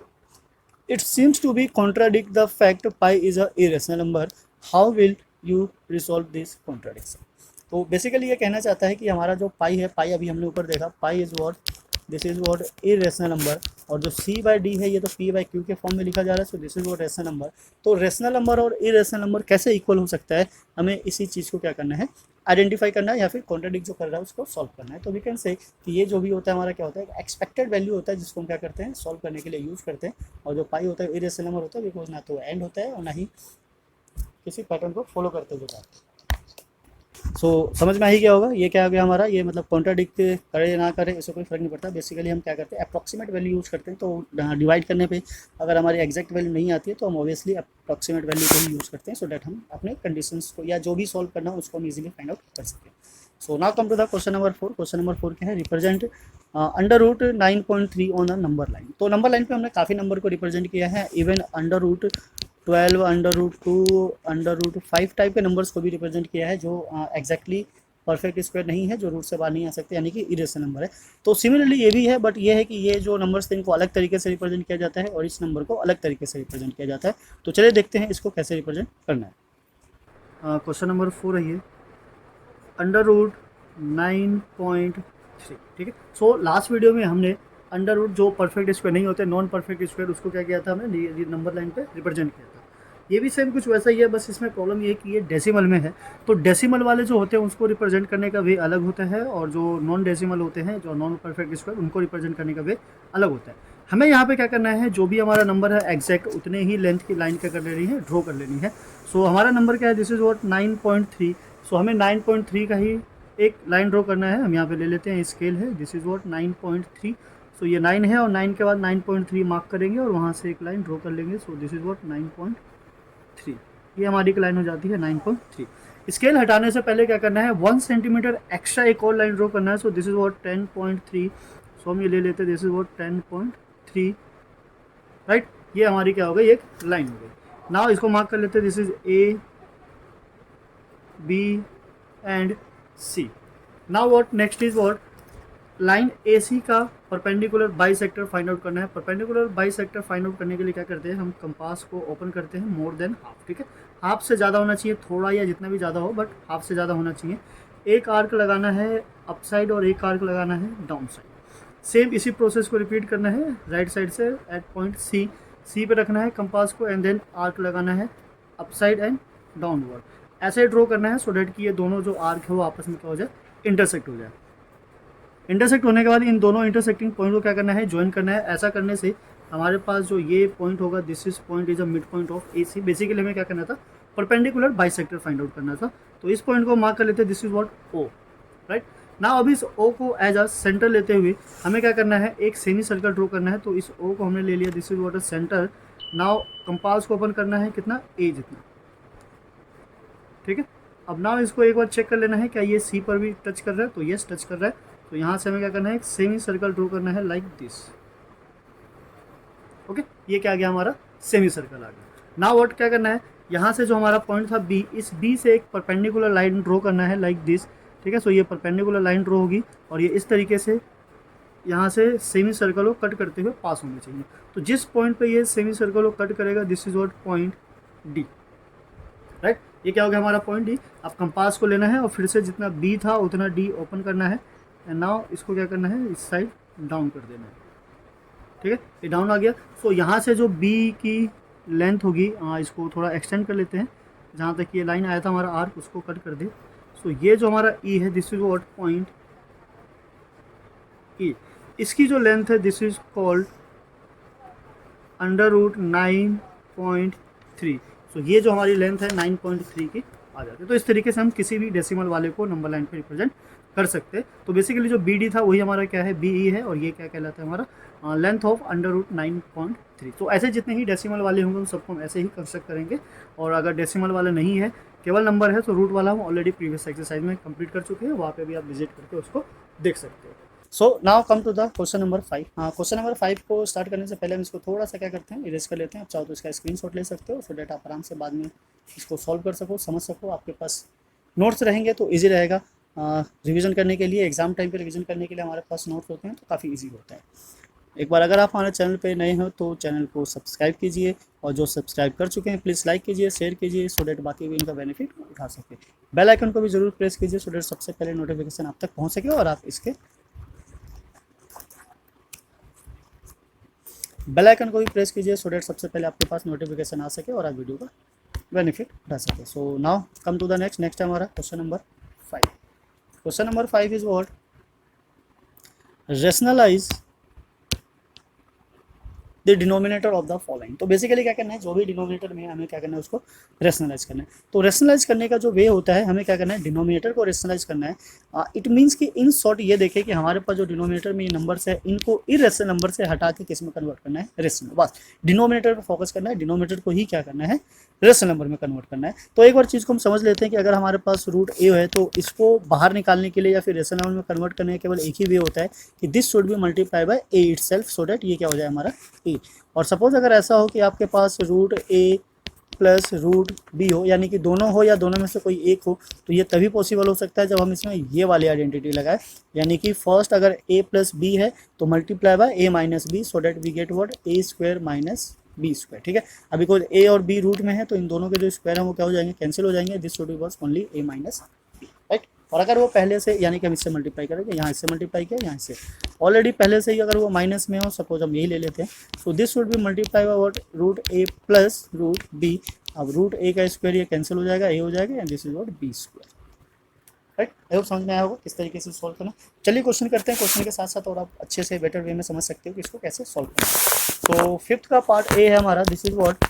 It seems to be contradict the fact pi is a irrational number. How will you resolve this contradiction? तो बेसिकली ये कहना चाहता है कि हमारा जो पाई है, पाई अभी हमने ऊपर देखा, pi is what this is what irrational number, और जो C/D है ये तो P/Q के फॉर्म में लिखा जा रहा है, so this is what rational number. तो रेशनल नंबर और इरेशनल नंबर कैसे इक्वल हो सकता है, हमें इसी चीज़ को क्या करना है, आइडेंटिफाई करना है, या फिर कॉन्ट्राडिक्ट जो कर रहा है उसको सॉल्व करना है। तो वी कैन से कि ये जो भी होता है हमारा क्या होता है, एक्सपेक्टेड वैल्यू होता है जिसको हम क्या करते हैं, सॉल्व करने के लिए यूज़ करते हैं। और जो पाई होता है इरेशनल नंबर होता है, बिकॉज ना तो एंड होता है और ना ही किसी पैटर्न को फॉलो करते हुए जाते हैं। सो समझ में आ ही गया होगा ये क्या आ गया हमारा, ये मतलब कॉन्ट्राडिक्ट करे ना करे इससे कोई फर्क नहीं पड़ता। बेसिकली हम क्या करते हैं, अप्रॉक्सीमेट वैल्यू यूज़ करते हैं। तो डिवाइड करने पे अगर हमारी एग्जैक्ट वैल्यू नहीं आती है तो हम ऑब्वियसली अप्रॉक्सीमेट वैल्यू को ही यूज़ करते हैं, सो डैट हम अपने कंडीशंस को या जो भी सॉल्व करना हो उसको हम इजीली फाइंड आउट कर सकें। So now come to the question number 4। Question number 4 क्या है, represent under root 9.3 on the number line. तो नंबर लाइन पे हमने काफ़ी नंबर को रिप्रेजेंट किया है, even under root 12, under root 2, under root 5 type के नंबर्स को भी रिप्रेजेंट किया है, जो एग्जैक्टली परफेक्ट स्क्वायर नहीं है, जो रूट से बाहर नहीं आ सकते, यानी कि इरेशनल नंबर है। तो सिमिलरली ये भी है, बट ये है कि ये जो नंबर्स थे इनको अलग तरीके से रिप्रेजेंट किया जाता है और इस नंबर को अलग तरीके से रिप्रेजेंट किया जाता है। तो चलिए देखते हैं इसको कैसे रिप्रेजेंट करना है। क्वेश्चन नंबर 4 है ये, अंडर रूट 9.3, ठीक है। सो लास्ट वीडियो में हमने अंडर रूट जो परफेक्ट स्क्वायर नहीं होते, नॉन परफेक्ट स्क्वायर, उसको क्या किया था हमने, नंबर लाइन पे रिप्रेजेंट किया था। ये भी सेम कुछ वैसा ही है, बस इसमें प्रॉब्लम ये है कि ये डेसिमल में है। तो डेसिमल वाले जो होते हैं उसको रिप्रेजेंट करने का वे अलग होता है, और जो नॉन डेसिमल होते हैं, जो नॉन परफेक्ट स्क्वायर, उनको रिप्रेजेंट करने का वे अलग होता है। हमें यहाँ पे क्या करना है, जो भी हमारा नंबर है एग्जैक्ट उतने ही लेंथ की लाइन क्या कर लेनी है, ड्रॉ कर लेनी है। सो हमारा नंबर क्या है, दिस इज वॉट 9.3। सो हमें 9.3 का ही एक लाइन ड्रॉ करना है। हम यहाँ पे ले लेते हैं, स्केल है, दिस इज वॉट 9.3। सो ये 9 है और 9 के बाद 9.3 मार्क करेंगे और वहाँ से एक लाइन ड्रॉ कर लेंगे। सो दिस इज वॉट 9.3, ये हमारी लाइन हो जाती है 9.3। स्केल हटाने से पहले क्या करना है, 1 सेंटीमीटर एक्स्ट्रा एक और लाइन ड्रॉ करना है। So this is what 10.3। सो हम ये ले लेते हैं, दिस इज वॉट 10.3, राइट। ये हमारी क्या हो गई, एक लाइन हो गई। नाउ इसको मार्क कर लेते हैं, this is A, B and C। Now what next is what, line AC का परपेंडिकुलर बाइसेक्टर फाइंड आउट करना है। परपेंडिकुलर बाइसेक्टर फाइंड आउट करने के लिए क्या करते हैं, हम कंपास को ओपन करते हैं मोर देन हाफ, ठीक है। हाफ से ज़्यादा होना चाहिए, थोड़ा या जितना भी ज़्यादा हो, बट हाफ से ज़्यादा होना चाहिए। एक आर्क लगाना है अप साइड और एक आर्क लगाना है डाउन साइड। सेम इसी प्रोसेस को रिपीट करना है राइट साइड से एट पॉइंट C पे रखना है कंपास को, एंड देन आर्क लगाना है अप साइड एंड डाउनवर्ड। ऐसे ड्रॉ करना है सो डैट कि ये दोनों जो आर्क है वो आपस में क्या हो जाए, इंटरसेक्ट हो जाए। इंटरसेक्ट होने के बाद इन दोनों इंटरसेक्टिंग पॉइंट को क्या करना है, ज्वाइन करना है। ऐसा करने से हमारे पास जो ये पॉइंट होगा, this is point is a mid point of AC। Basically हमें क्या करना था, परपेंडिकुलर बाइसेक्टर फाइंड आउट करना था। तो इस पॉइंट को मार्क कर लेते हैं, this is what O, right. ना अब इस O को एज अ सेंटर लेते हुए हमें क्या करना है, एक सेमी सर्कल ड्रॉ करना है। तो इस O को हमने ले लिया, this is what a centre. Now compass को ओपन करना है कितना, A जितना, ठीक है। अब नाउ इसको एक बार चेक कर लेना है क्या ये C पर भी टच कर रहा है, तो यस टच कर रहा है। तो यहाँ से हमें क्या करना है, एक सेमी सर्कल ड्रॉ करना है लाइक दिस, ओके। ये क्या आ गया, हमारा सेमी सर्कल आ गया। नाउ व्हाट क्या करना है, यहाँ से जो हमारा पॉइंट था B, इस B से एक परपेंडिकुलर लाइन ड्रॉ करना है लाइक दिस, ठीक है। सो ये परपेंडिकुलर लाइन ड्रॉ होगी और ये इस तरीके से यहाँ से सेमी सर्कल को कट करते हुए पास होने चाहिए। तो जिस पॉइंट पे ये सेमी सर्कल को कट करेगा, this is what point D, right. ये क्या हो गया, हमारा पॉइंट D। अब कंपास को लेना है और फिर से जितना B था उतना D ओपन करना है, एंड नाउ इसको क्या करना है, इस साइड डाउन कर देना है, ठीक है। ये डाउन आ गया। सो यहाँ से जो B की लेंथ होगी, इसको थोड़ा एक्सटेंड कर लेते हैं, जहाँ तक ये लाइन आया था हमारा आर्क उसको कट कर दे। सो ये जो हमारा E है, this is what point E। इसकी जो लेंथ है, this is called under root 9.3। सो ये जो हमारी लेंथ है 9.3 की आ जाती है। तो इस तरीके से हम किसी भी डेसिमल वाले को नंबर लाइन पे रिप्रेजेंट कर सकते हैं। तो बेसिकली जो BD था वही हमारा क्या है, BE है, और ये क्या कहलाता है, हमारा लेंथ ऑफ अंडर रूट 9.3। तो ऐसे जितने ही डेसिमल वाले होंगे उन सबको हम ऐसे ही कंस्ट्रक्ट करेंगे। और अगर डेसिमल वाला नहीं है, केवल नंबर है, तो रूट वाला हम ऑलरेडी प्रीवियस एक्सरसाइज में कंप्लीट कर चुके हैं, वहाँ पे भी आप विजिट करके उसको देख सकते हो। So now come to the question number 5। Question number 5 को स्टार्ट करने से पहले हम इसको थोड़ा सा क्या करते हैं, इरेज कर लेते हैं। आप चाहो तो इसका स्क्रीनशॉट ले सकते हो, सो डेट आप आराम से बाद में इसको सॉल्व कर सको, समझ सको। आपके पास नोट्स रहेंगे तो ईजी रहेगा रिवीजन करने के लिए। एग्जाम टाइम पे रिवीजन करने के लिए हमारे पास नोट्स होते हैं तो काफ़ी ईजी होता है। एक बार अगर आप हमारे चैनल पे नए हो तो चैनल को सब्सक्राइब कीजिए, और जो सब्सक्राइब कर चुके हैं प्लीज़ लाइक कीजिए, शेयर कीजिए, सो डेट बाकी भी इनका बेनिफिट उठा सके। बेल आइकन को भी जरूर प्रेस कीजिए, सो डेट सबसे पहले नोटिफिकेशन आप तक पहुँच सके और आप इसके बेल आइकन को भी प्रेस कीजिए सो डेट सबसे पहले आपके पास नोटिफिकेशन आ सके और आप वीडियो का बेनिफिट उठा सके। So now come to the next हमारा question number 5। Question number 5 is what, rationalize the denominator of the following. तो बेसिकली क्या करना है, जो भी डिनोमिनेटर में है हमें क्या करना है, उसको रेशनलाइज करना है। तो रेशनलाइज करने का जो वे होता है, हमें क्या करना है, डिनोमिनेटर को रेशनलाइज करना है। इट मीन्स कि इन शॉर्ट ये देखें कि हमारे पास जो डिनोमिनेटर में ये नंबर्स है, इनको इरेशनल नंबर से हटा के किस में कन्वर्ट करना है, रेशनल। बस डिनोमिनेटर पर फोकस करना है, डिनोमिनेटर को ही क्या करना है, रेशनल नंबर में कन्वर्ट करना है। तो एक बार चीज़ को हम समझ लेते हैं कि अगर हमारे पास रूट ए है तो इसको बाहर निकालने के लिए या फिर रेशनल नंबर में कन्वर्ट करने का केवल एक ही वे होता है कि this should be multiply bye A itself, so that ये क्या हो जाए हमारा ए। और सपोज अगर ऐसा हो कि आपके पास root a plus root B हो, यानी कि दोनों हो या दोनों में से कोई एक हो, तो ये तभी पॉसिबल हो सकता है जब हम इसमें ये वाली आइडेंटिटी लगाए, यानी कि फर्स्ट अगर a प्लस बी है तो multiply by a minus b, so that we get what, a square minus B square. ठीक है, अभी कोई a और b रूट में है तो इन दोनों के जो स्क्वायर हैं वो क्या हो जाएंगे, कैंसिल हो जाएंगे। दिस शुड बी बस only a minus b, right. और अगर वो पहले से, यानी कि हम इससे मल्टीप्लाई करेंगे, यहाँ इससे मल्टीप्लाई किया, यहाँ से ऑलरेडी पहले से ही अगर वो माइनस में हो, सपोज हम यही ले लेते हैं, so this should be multiply by what, root a plus root b. अब रूट ए का स्क्वायर ये कैंसिल हो जाएगा, ए हो जाएगा, and this is what, b square, right. I hope समझ में आया होगा किस तरीके से सॉल्व करना। चलिए क्वेश्चन करते हैं, क्वेश्चन के साथ साथ और आप अच्छे से बेटर वे में समझ सकते हो कि इसको कैसे सॉल्व करना। तो फिफ्थ का पार्ट ए है हमारा, दिस इज व्हाट,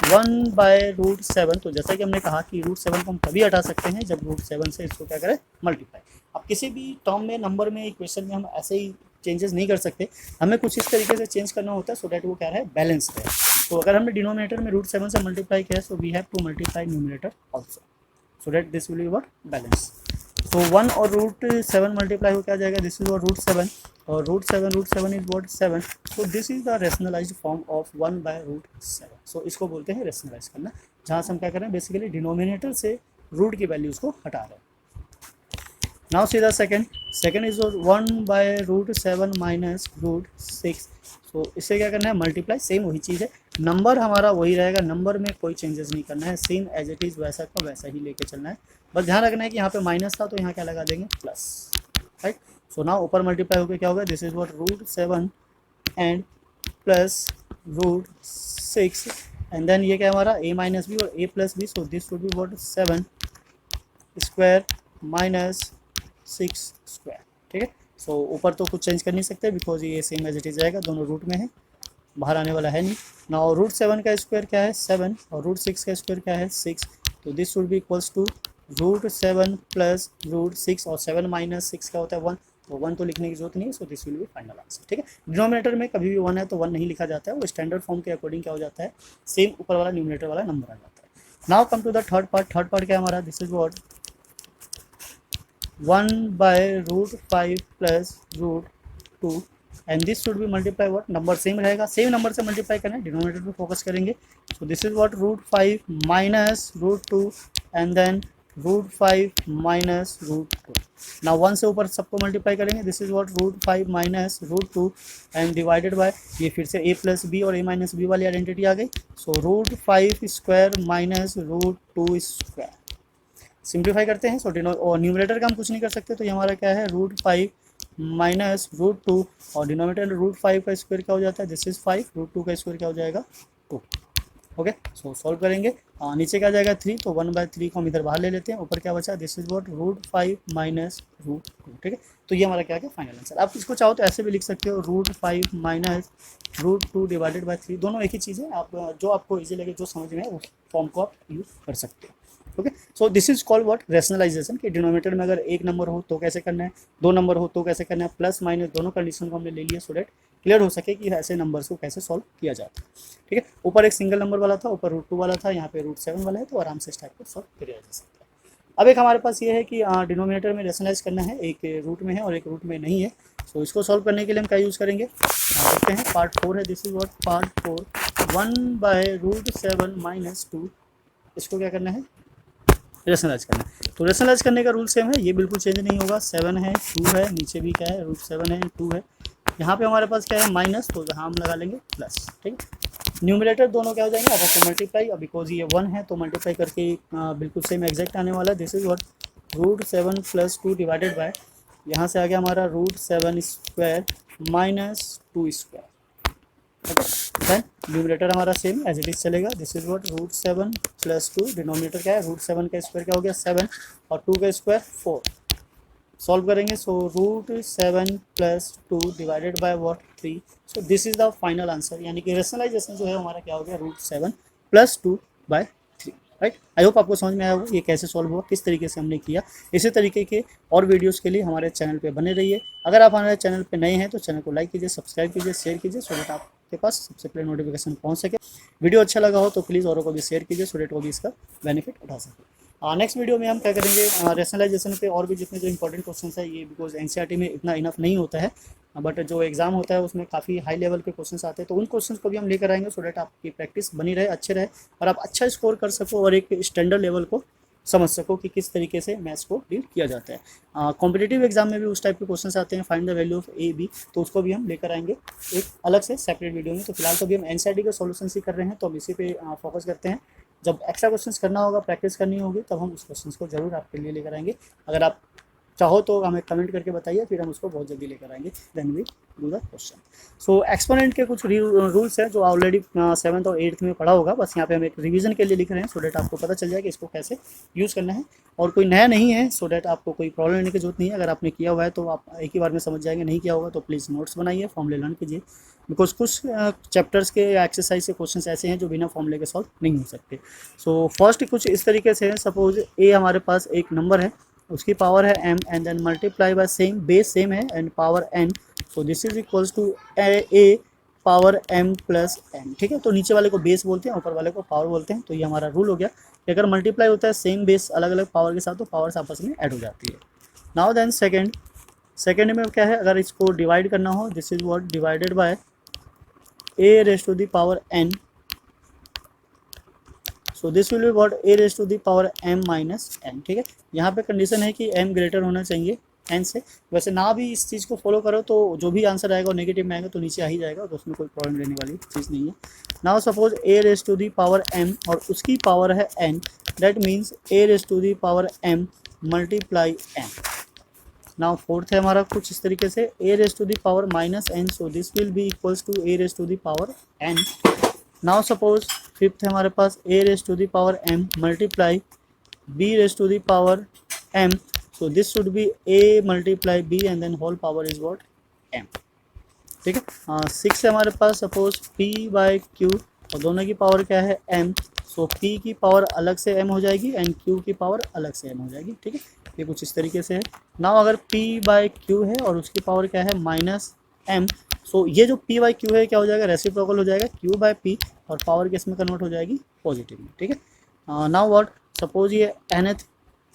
1/√7। तो जैसा कि हमने कहा कि √7 को हम तभी हटा सकते हैं जब √7 से इसको क्या करें, मल्टीप्लाई। अब किसी भी टर्म में, नंबर में, इक्वेशन में हम ऐसे ही चेंजेस नहीं कर सकते, हमें कुछ इस तरीके से चेंज करना होता है सो डैट वो क्या है, बैलेंस है। तो अगर हमने डिनोमिनेटर में √7 से मल्टीप्लाई किया है, so we have to multiply numerator also, so that this will be what, balance. तो 1 और √7 मल्टीप्लाई हो क्या जाएगा, दिस इज व्हाट, √7, और √7 is what, 7। So this is the rationalized form of 1/√7। सो इसको बोलते हैं रेशनलाइज करना, जहाँ से हम क्या कर रहे हैं, बेसिकली डिनोमिनेटर से रूट की वैल्यूज़ को हटा रहे हैं। Now see the second is 1/√7 minus √6। सो इससे क्या करना है, मल्टीप्लाई, सेम वही चीज़ है, नंबर हमारा वही रहेगा, नंबर में कोई चेंजेस नहीं करना है, सेम एज इट इज़ वैसा का वैसा ही लेके चलना है। बस ध्यान रखना है कि यहाँ पे माइनस था तो यहाँ क्या लगा देंगे, प्लस, राइट। सो नाउ ऊपर मल्टीप्लाई होकर क्या होगा, this is what, √7 and plus √6, and then ये क्या हमारा, a माइनस बी और a plus b, so this would be what, 7 square minus 6 square. ठीक है, सो ऊपर तो कुछ चेंज कर नहीं सकते बिकॉज ये सेम एज इट इज जाएगा, दोनों रूट में है, बाहर आने वाला है नहीं। नाउ √7 का स्क्वायर क्या है, 7, और √6 का स्क्वायर क्या है, 6। तो this would be equals to √7 plus √6, और 7 माइनस 6 क्या होता है, 1, तो 1 तो लिखने की जरूरत नहीं है, so this will B final answer. ठीक है, डिनोमिनेटर में कभी भी 1 है तो 1 नहीं लिखा जाता है, वो स्टैंडर्ड फॉर्म के अकॉर्डिंग क्या हो जाता है, सेम ऊपर वाला न्यूमिनेटर वाला नंबर आ जाता है। Now come to the third part. Third part क्या है हमारा, this is what, 1/√5 plus √2, and this should be multiply what, number same रहेगा, सेम नंबर से मल्टीप्लाई करना है, डिनोमिनेटर पे फोकस करेंगे। So this is what, √5 minus √2, and then √5 minus √2। Now 1 से ऊपर सबको मल्टीप्लाई करेंगे, this is what, √5 minus √2 and divided by, ये फिर से a प्लस बी और a माइनस बी वाली आइडेंटिटी आ गई। सो √5 स्क्वायर माइनस √2 स्क्वायर। सिंप्लीफाई करते हैं, सो और न्यूमरेटर का हम कुछ नहीं कर सकते, तो ये हमारा क्या है, √5 माइनस √2, और डिनोमिनेटर √5 का स्क्वायर क्या हो जाता है, दिस इज 5, √2 का स्क्वायर क्या हो जाएगा, 2। ओके, सो सॉल्व करेंगे, नीचे क्या जाएगा, 3, तो 1/3 को हम इधर बाहर ले लेते हैं, ऊपर क्या बचा, दिस इज व्हाट, √5 माइनस √2। ठीक है, तो ये हमारा क्या है, फाइनल आंसर। आप इसको चाहो तो ऐसे भी लिख सकते हो, √5 माइनस √2 डिवाइडेड बाय 3, दोनों एक ही चीज़ है, आप जो आपको इजी लगे, जो समझ में है उस फॉर्म को आप यूज़ कर सकते हो। Okay, so this is called what, rationalization, कि डिनोमिनेटर में अगर एक नंबर हो तो कैसे करना है, 2 नंबर हो तो कैसे करना है, प्लस माइनस दोनों कंडीशन को हमने ले लिया, सो डेट क्लियर हो सके कि ऐसे नंबर्स को कैसे सॉल्व किया जाता है। ठीक है, ऊपर एक सिंगल नंबर वाला था, ऊपर √2 वाला था, यहाँ पे √7 वाला है, तो आराम से इस टाइप को सॉल्व किया जा सकता है। अब एक हमारे पास ये है कि डिनोमिनेटर में रेशनलाइज करना है, एक रूट में है और एक रूट में नहीं है। सो इसको सॉल्व करने के लिए हम क्या यूज़ करेंगे, देखते हैं, पार्ट 4 है, this is what, part 4, 1/√7 minus 2, इसको क्या करना है, रेशनलाइज करना है। तो रेशनलाइज करने का रूल सेम है, ये बिल्कुल चेंज नहीं होगा, 7 है, 2 है, नीचे भी क्या है, √7 है, 2 है, यहाँ पे हमारे पास क्या है, माइनस, तो यहाँ हम लगा लेंगे प्लस। ठीक है, न्यूमिनेटर दोनों क्या हो जाएंगे, आपस में मल्टीप्लाई, बिकॉज ये 1 है तो मल्टीप्लाई करके बिल्कुल सेम एग्जैक्ट आने वाला है। This is what, √7 plus 2 divided by, यहाँ से आ गया हमारा √7 square minus 2 square. Okay, then numerator हमारा सेम एज इट इज चलेगा, दिस इज व्हाट √7 + 2, डिनोमिनेटर क्या है √7 का स्क्वायर क्या हो गया 7 और 2 का स्क्वायर 4, सॉल्व करेंगे सो √7 + 2 divided by what 3, so this is the final answer, यानी कि रेशनलाइजेशन जो है हमारा क्या हो गया √7 + 2/3, राइट। आई होप आपको समझ में आया होगा ये कैसे सॉल्व हुआ, किस तरीके से हमने किया। इसी तरीके के और वीडियोस के लिए हमारे चैनल पे बने रहिए। अगर आप हमारे चैनल पे नए हैं तो चैनल को लाइक कीजिए, सब्सक्राइब कीजिए, शेयर कीजिए, सो दैट आपके पास सबसे पहले नोटिफिकेशन पहुंच सके। वीडियो अच्छा लगा हो तो प्लीज़ औरों को भी शेयर कीजिए, सो दैट वो भी इसका बेनिफिट उठा सके। नेक्स्ट वीडियो में हम क्या करेंगे रेशनलाइजेशन पे और भी जितने जो इंपॉर्टेंट क्वेश्चन है, ये बिकॉज एनसीईआरटी में इतना इनफ नहीं होता है, बट जो एग्जाम होता है उसमें काफ़ी हाई लेवल के क्वेश्चंस आते हैं, तो उन क्वेश्चंस को भी हम लेकर आएंगे, सो डैट आपकी प्रैक्टिस बनी रहे, अच्छे रहे और आप अच्छा स्कोर कर सको और एक स्टैंडर्ड लेवल को समझ सको कि किस तरीके से मैथ्स को डील किया जाता है। कॉम्पिटिटिव एग्जाम में भी उस टाइप के क्वेश्चंस आते हैं, find the value of a b, तो उसको भी हम लेकर आएंगे एक अलग से सेपरेट वीडियो में। तो फिलहाल तो भी हम एनसीईआरटी के सॉल्यूशंस ही कर रहे हैं, तो हम इसी पे फोकस करते हैं। जब एक्स्ट्रा क्वेश्चंस करना होगा, प्रैक्टिस करनी होगी, तब हम उस क्वेश्चंस को जरूर आपके लिए लेकर आएंगे। अगर आप चाहो तो हमें कमेंट करके बताइए, फिर हम उसको बहुत जल्दी लेकर आएंगे, then we do the question. So exponent के कुछ रूल्स हैं जो ऑलरेडी 7th और 8th में पढ़ा होगा, बस यहाँ पे हम एक रिवीजन के लिए लिख रहे हैं, सो डैट आपको पता चल जाए कि इसको कैसे यूज़ करना है। और कोई नया नहीं है, सो डैट आपको कोई प्रॉब्लम लेने की जरूरत नहीं है। अगर आपने किया हुआ है तो आप एक ही बार में समझ जाएंगे, नहीं किया होगा तो प्लीज़ नोट्स बनाइए, फॉर्मूले लर्न कीजिए, बिकॉज कुछ चैप्टर्स के या एक्सरसाइज के क्वेश्चन ऐसे हैं जो बिना फॉर्मूले के सॉल्व नहीं हो सकते। सो फर्स्ट कुछ इस तरीके से है, सपोज ए हमारे पास एक नंबर है, उसकी पावर है m and then multiply by same, base same है and power n, so this is equals to a power m + n, ठीक है। तो नीचे वाले को बेस बोलते हैं, ऊपर वाले को पावर बोलते हैं। तो ये हमारा रूल हो गया कि अगर मल्टीप्लाई होता है सेम बेस अलग अलग पावर के साथ तो पावर्स आपस में ऐड हो जाती है। नाउ देन सेकेंड में क्या है, अगर इसको डिवाइड करना हो, this is what divided by a⁻n, so this will be what a⁻m-n, ठीक है। यहाँ पे कंडीशन है कि m ग्रेटर होना चाहिए n से, वैसे ना भी इस चीज़ को फॉलो करो तो जो भी आंसर आएगा नेगेटिव में आएगा तो नीचे आ ही जाएगा, तो उसमें कोई प्रॉब्लम लेने वाली चीज़ नहीं है। नाउ सपोज a⁻m और उसकी पावर है n, that means a⁻m multiply n। Now fourth है हमारा कुछ इस तरीके से a⁻−n, so this will be equals to a⁻n। Now suppose fifth है हमारे पास a⁻m multiply b⁻m, so this should be a multiply b and then whole power is what m, ठीक है। सिक्स है हमारे पास सपोज p/q और दोनों की पावर क्या है m, सो p की पावर अलग से m हो जाएगी एंड q की पावर अलग से m हो जाएगी, ठीक है। ये कुछ इस तरीके से है। नाउ अगर p/q है और उसकी पावर क्या है -m, सो ये जो p/q है क्या हो जाएगा रेसिप्रोकल हो जाएगा q/p और पावर किस में कन्वर्ट हो जाएगी पॉजिटिव में, ठीक है। नाउ व्हाट सपोज ये nth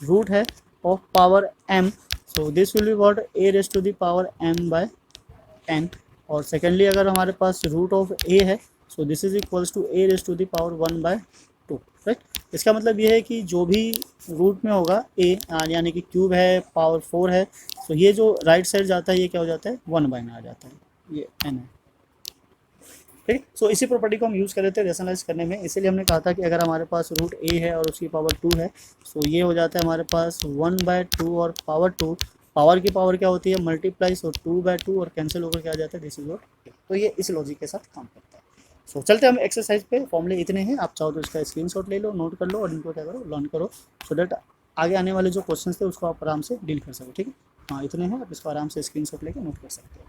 रूट है of power m, so this will be what a⁻m/n। और सेकेंडली अगर हमारे पास रूट ऑफ a है, so this is equals to a⁻1/2, right. इसका मतलब ये है कि जो भी रूट में होगा a यानी कि क्यूब है, पावर 4 है, सो ये जो राइट साइड जाता है ये क्या हो जाता है 1/9 आ जाता है, ये n है, ठीक। सो इसी प्रॉपर्टी को हम यूज़ कर रहे थे रेशनलाइज करने में, इसीलिए हमने कहा था कि अगर हमारे पास रूट a है और उसकी पावर 2 है, सो ये हो जाता है हमारे पास 1/2 और पावर 2, पावर की पावर क्या होती है मल्टीप्लाई, सो 2/2 और कैंसिल होकर क्या आ जाता है दिस इज व्हाट, तो ये इस लॉजिक के साथ काम करता है। सो चलते हम एक्सरसाइज पे, फॉर्मूले इतने हैं, आप चाहो तो इसका स्क्रीनशॉट ले लो, नोट कर लो और इनको क्या करो लर्न करो, सो दैट आगे आने वाले जो क्वेश्चन थे उसको आप आराम से डील कर सको, ठीक है। हाँ इतने हैं, आप इसको आराम से स्क्रीनशॉट लेके नोट कर सकते हो।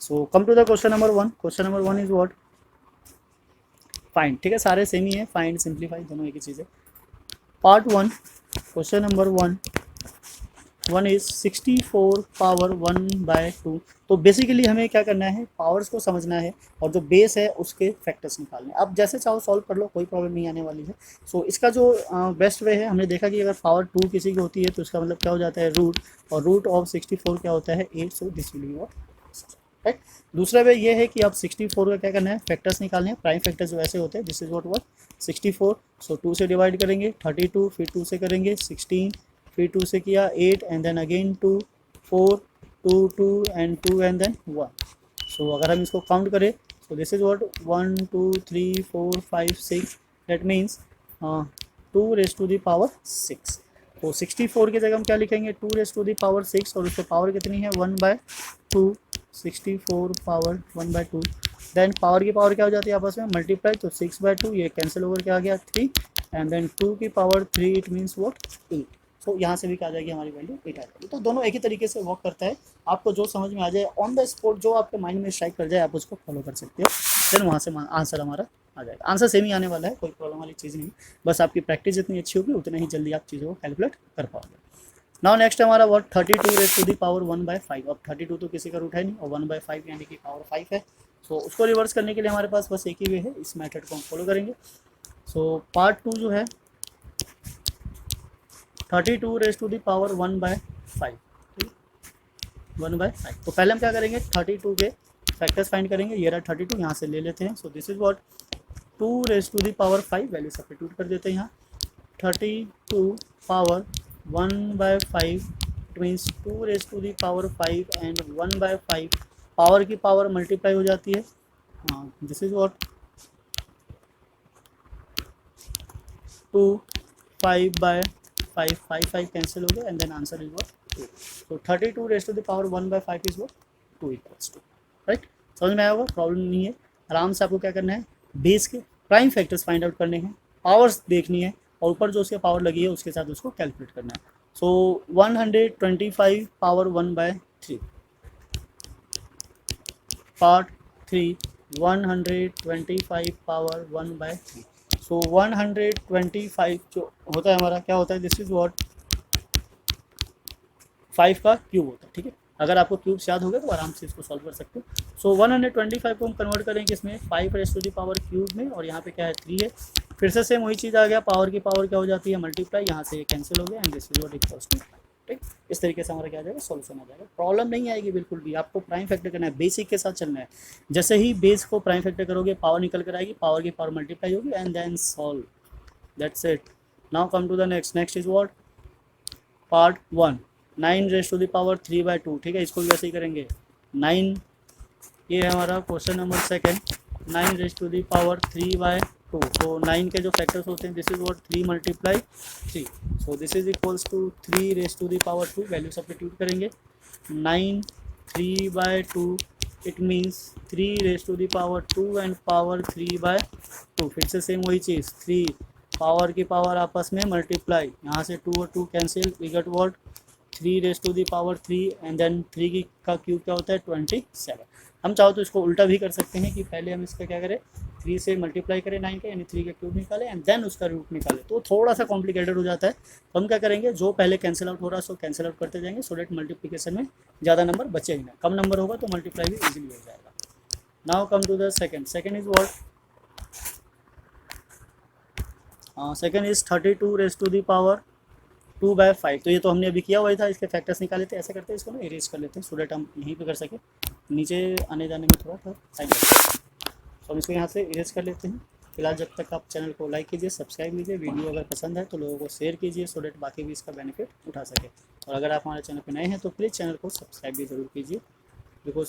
So come to the question number 1। Question number 1 is what find, ठीक है, सारे सेम ही है, फाइंड सिंप्लीफाई दोनों एक ही चीज़ है। Part 1 question number 1 is 64 power 1/2। तो बेसिकली हमें क्या करना है, पावर्स को समझना है और जो बेस है उसके फैक्टर्स निकालने। आप जैसे चाहो सॉल्व कर लो, कोई प्रॉब्लम नहीं आने वाली है। सो इसका जो बेस्ट वे है, हमने देखा कि अगर पावर 2 किसी की होती है तो इसका मतलब क्या हो जाता है रूट, और रूट ऑफ 64 क्या होता है 8, सो this will be what, right. दूसरा वे ये है कि आप 64 का क्या करना है फैक्टर्स निकालने हैं, प्राइम फैक्टर्स जो ऐसे होते हैं, दिस इज व्हाट 64, सो 2 से डिवाइड करेंगे 32, फिर 2 से करेंगे 16, फिर 2 से किया 8 and then again 2, 4, 2, 2 and 2 and then 1। So अगर हम इसको काउंट करें, so this is what 1 2 3 4 5 6, that means 2⁻6। तो 64 की जगह हम क्या लिखेंगे 2⁻6 और उसकी पावर कितनी है 1/2, 64 पावर 1/2, देन पावर की पावर क्या हो जाती है आपस में मल्टीप्लाई, तो 6/2 ये कैंसिल ओवर क्या आ गया 3, एंड देन 2 की पावर 3 इट मीन्स व्हाट 8। सो यहाँ से भी क्या आ जाएगी हमारी वैल्यू 8 आ जाएगी। तो दोनों एक ही तरीके से वर्क करता है, आपको जो समझ में आ जाए ऑन द स्पॉट, जो आपके माइंड में स्ट्राइक कर जाए आप उसको फॉलो कर सकते हो, देन वहाँ से आंसर हमारा आ जाएगा। आंसर सेम ही आने वाला है, कोई प्रॉब्लम वाली चीज़ नहीं, बस आपकी प्रैक्टिस जितनी अच्छी होगी उतनी ही जल्दी आप चीज़ों को कैलकुलेट कर पाओगे। नाउ नेक्स्ट हमारा वर्ड 32 × 1/5। अब 32 तो किसी का रूट है नहीं और 1/5 यानी कि पावर 5 है। सो उसको रिवर्स करने के लिए हमारे पास बस एक ही वे है, इस मेथड को हम फॉलो करेंगे। सो पार्ट 2 जो है 32 × 1/5, 1/5। तो पहले हम क्या करेंगे 32 के फैक्टर्स फाइंड करेंगे। ये रहा 32, यहाँ से ले लेते हैं। So this is what 2 value substitute कर देते हैं यहाँ। 32 power 1/5 it means 2 5 and 1/5 power की पावर मल्टीप्लाई हो जाती है। दिस इज व्हाट 2 5/5 5 कैंसिल हो गया and then answer is what 2। तो 32 1/5 is what 2 equals to, right. समझ में आया होगा, प्रॉब्लम नहीं है। आराम से आपको क्या करना है, बेस के प्राइम फैक्टर्स फाइंड आउट करने हैं, पावर्स देखनी है और ऊपर जो उसके पावर लगी है उसके साथ उसको कैलकुलेट करना है। सो 125 पावर 1/3, पार्ट 3 125 पावर 1/3। सो 125 जो होता है हमारा क्या होता है, दिस इज व्हाट 5 का क्यूब होता है, ठीक है। अगर आपको क्यूब्स याद हो गए तो आराम से इसको सॉल्व कर सकते हो। सो 125 को हम कन्वर्ट करेंगे इसमें 5 क्यूब में, और यहाँ पे क्या है 3 है। फिर से सेम वही चीज़ आ गया, पावर की पावर क्या हो जाती है मल्टीप्लाई, यहाँ से कैंसिल हो गया and this is what equals to, ठीक। इस तरीके से हमारा क्या आ जाएगा सॉल्यूशन आ जाएगा। प्रॉब्लम नहीं आएगी बिल्कुल भी, आपको प्राइम फैक्टर करना है, बेसिक के साथ चलना है। जैसे ही बेस को प्राइम फैक्टर करोगे पावर निकल कर आएगी, पावर की पावर मल्टीप्लाई होगी and then solve, that's it. Now come to the next is what part 1 9 3/2, ठीक है। इसको भी वैसे ही करेंगे 9, ये है हमारा क्वेश्चन नंबर सेकंड 9 3/2। तो 9 के जो फैक्टर्स होते हैं this is what 3 × 3, so this is equals to 3/2। Value substitute करेंगे 9 3/2 इट मीन्स 3/2 एंड पावर 3/2। फिर से सेम वही चीज़, 3 पावर की पावर आपस में मल्टीप्लाई, यहाँ से 2 और 2 cancel, we get what 3/3 and then 3 की का क्यूब क्या होता है 27। हम चाहो तो इसको उल्टा भी कर सकते हैं कि पहले हम इसका क्या करें 3 से मल्टीप्लाई करें 9 के, यानी 3 का क्यूब निकालें एंड देन उसका रूट निकालें, तो थोड़ा सा कॉम्प्लिकेटेड हो जाता है। तो हम क्या करेंगे, जो पहले कैंसिल आउट हो रहा है सो कैंसिल आउट करते जाएंगे, सो डेट मल्टीप्लिकेशन में ज़्यादा नंबर बचेगा ना, कम नंबर होगा तो मल्टीप्लाई भी ईजिली हो जाएगा। Now come to the second is what second is 32 2/5। तो ये तो हमने अभी किया हुआ था, इसके फैक्टर्स निकाले थे। ऐसे करते हैं इसको ना इरेज कर लेते हैं सो डेट हम यहीं पे कर सके, नीचे आने जाने में थोड़ा टाइम लगता है। तो हम इसको यहाँ से इरेज कर लेते हैं। फिलहाल जब तक आप चैनल को लाइक कीजिए, सब्सक्राइब कीजिए, वीडियो अगर पसंद है तो लोगों को शेयर कीजिए सो डेट बाकी भी इसका बेनिफिट उठा सके। और अगर आप हमारे चैनल पर नए हैं तो प्लीज़ चैनल को सब्सक्राइब भी ज़रूर कीजिए, बिकॉज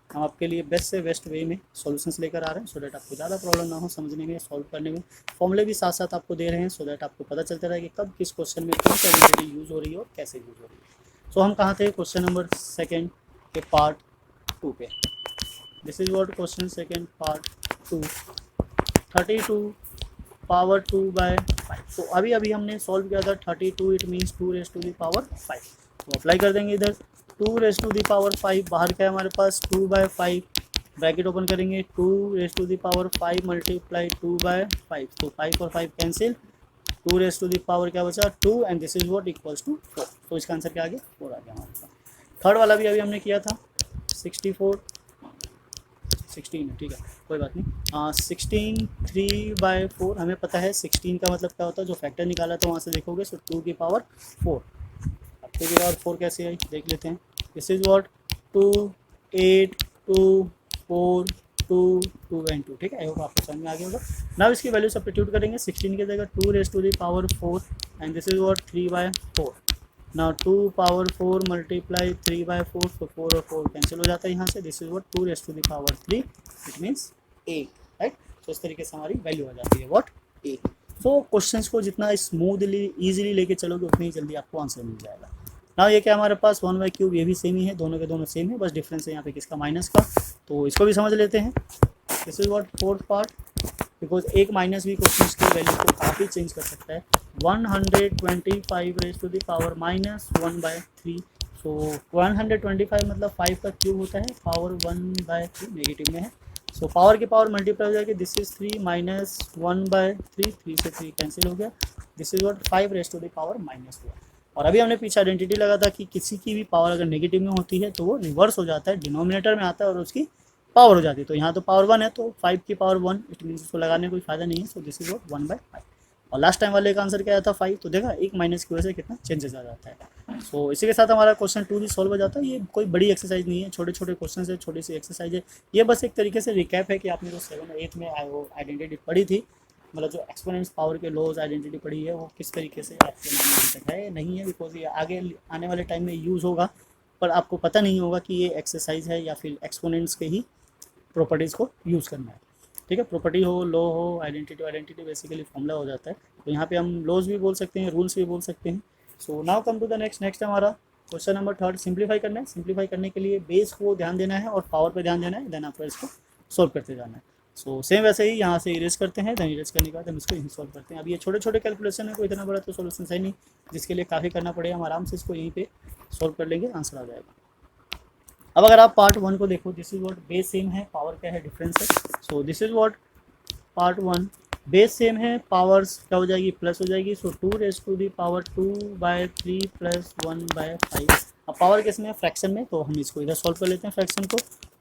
हम आपके लिए बेस्ट से बेस्ट वे में सॉल्यूशंस लेकर आ रहे हैं सो दैट आपको ज़्यादा प्रॉब्लम ना हो समझने में, सॉल्व करने में। फॉर्मूले भी साथ साथ आपको दे रहे हैं सो दैट आपको पता चलता रहे कि कब किस क्वेश्चन में कौन सी आइडेंटिटी यूज़ हो रही है और कैसे यूज़ हो रही है। सो हम कहाँ थे, क्वेश्चन नंबर सेकेंड के पार्ट 2 पे। This is what question second part 2 32 power 2/5। तो अभी हमने सॉल्व किया था 32 इट मीन्स 2/5। तो अप्लाई कर देंगे इधर 2/5, बाहर क्या है हमारे पास 2/5, ब्रैकेट ओपन करेंगे 2/5 मल्टीप्लाई 2/5, तो 5 और 5 कैंसिल, 2 क्या बचा 2 and this is what equals to 4। तो इसका आंसर क्या आ गया 4 आ गया हमारे पास। थर्ड वाला भी अभी हमने किया था 16 है, ठीक है कोई बात नहीं। 16 3/4 हमें पता है 16 का मतलब क्या होता है, जो फैक्टर निकाला था वहाँ से देखोगे सो 2 की पावर 4। 2 की पावर 4 कैसे आई देख लेते हैं। दिस इज व्हाट 2 8 2 4 2 2 एंड 2, ठीक है। आई होप आपको समझ में आ गया होगा। नाउ इसकी वैल्यू सब्स्टिट्यूट करेंगे 16 की जगह 2/4 and this is what 3/4। Now 2/4 multiply 3/4, तो 4 और 4 कैंसिल हो जाता है यहाँ से, this is what 2/3 it means 8, right. तो इस तरीके से हमारी वैल्यू आ जाती है व्हाट 8। सो क्वेश्चंस को जितना स्मूथली ईजिली लेके चलोगे उतनी जल्दी आपको आंसर मिल जाएगा। ना ये क्या हमारे पास 1/3 ये भी सेम ही है, दोनों के दोनों सेम है, बस डिफरेंस है यहाँ पे किसका, माइनस का। तो इसको भी समझ लेते हैं। This is what fourth part, because एक माइनस भी क्वेश्चन की वैल्यू को काफ़ी चेंज कर सकता है। 125 रेज टू द पावर -1/3। सो 125 मतलब 5 का क्यूब होता है, पावर 1/3 नेगेटिव में है। सो पावर की पावर मल्टीप्लाई हो जाएगी, दिस इज 3 माइनस 1/3, 3 से 3 कैंसिल हो गया। This is what 5 raise to the power -1। और अभी हमने पीछे आइडेंटिटी लगा था कि किसी की भी पावर अगर नेगेटिव में होती है तो वो रिवर्स हो जाता है, डिनोमिनेटर में आता है और उसकी पावर हो जाती है। तो यहाँ तो पावर 1 है तो 5 की पावर 1, इट मीन्स उसको लगाने में कोई फायदा नहीं है। So this is what 1/5। और लास्ट टाइम वाले का आंसर क्या आया था 5, तो देखा एक माइनस की वजह से कितना चेंजेस आ जाता है। सो इसी के साथ हमारा क्वेश्चन 2 भी सॉल्व हो जाता है। ये कोई बड़ी एक्सरसाइज नहीं है, छोटे छोटे क्वेश्चन है, छोटी सी एक्सरसाइज है। ये बस एक तरीके से रिकैप है कि आपने जो 7 और 8 में आइडेंटिटी पढ़ी थी, मतलब जो एक्सपोनेंट्स पावर के लॉज आइडेंटिटी पढ़ी है, वो किस तरीके से आपके माइंड में है नहीं है, बिकॉज ये आगे आने वाले टाइम में यूज़ होगा, पर आपको पता नहीं होगा कि ये एक्सरसाइज है या फिर एक्सपोनेंट्स के ही प्रॉपर्टीज़ को यूज़ करना है। ठीक है, प्रॉपर्टी हो, लॉ हो, आइडेंटिटी बेसिकली फॉर्मूला हो जाता है। तो यहाँ पे हम लॉज भी बोल सकते हैं, रूल्स भी बोल सकते हैं। So now come to the next हमारा क्वेश्चन नंबर 3 सिंप्लीफाई करना है। सिंप्लीफाई करने के लिए बेस को ध्यान देना है और पावर पे ध्यान देना है, देन आपको इसको सॉल्व करते जाना है। सो सेम वैसे ही यहाँ से इरेज करते हैं, देन इरेज करने के बाद हम इसको यहीं सॉल्व करते हैं। अब ये छोटे छोटे कैलकुलेशन है, कोई इतना बड़ा तो सोल्यूशन है नहीं जिसके लिए काफ़ी करना पड़ेगा, हम आराम से इसको यहीं पे सॉल्व कर लेंगे, आंसर आ जाएगा। अब अगर आप पार्ट 1 को देखो, this is what base same है, पावर क्या है, डिफरेंस है। So this is what part 1, base same है, पावर्स क्या हो जाएगी, प्लस हो जाएगी। So 2 raise to the power 2/3 plus 1/5। अब पावर किस में है, फ्रैक्शन में, तो हम इसको इधर सॉल्व कर लेते हैं फ्रैक्शन को।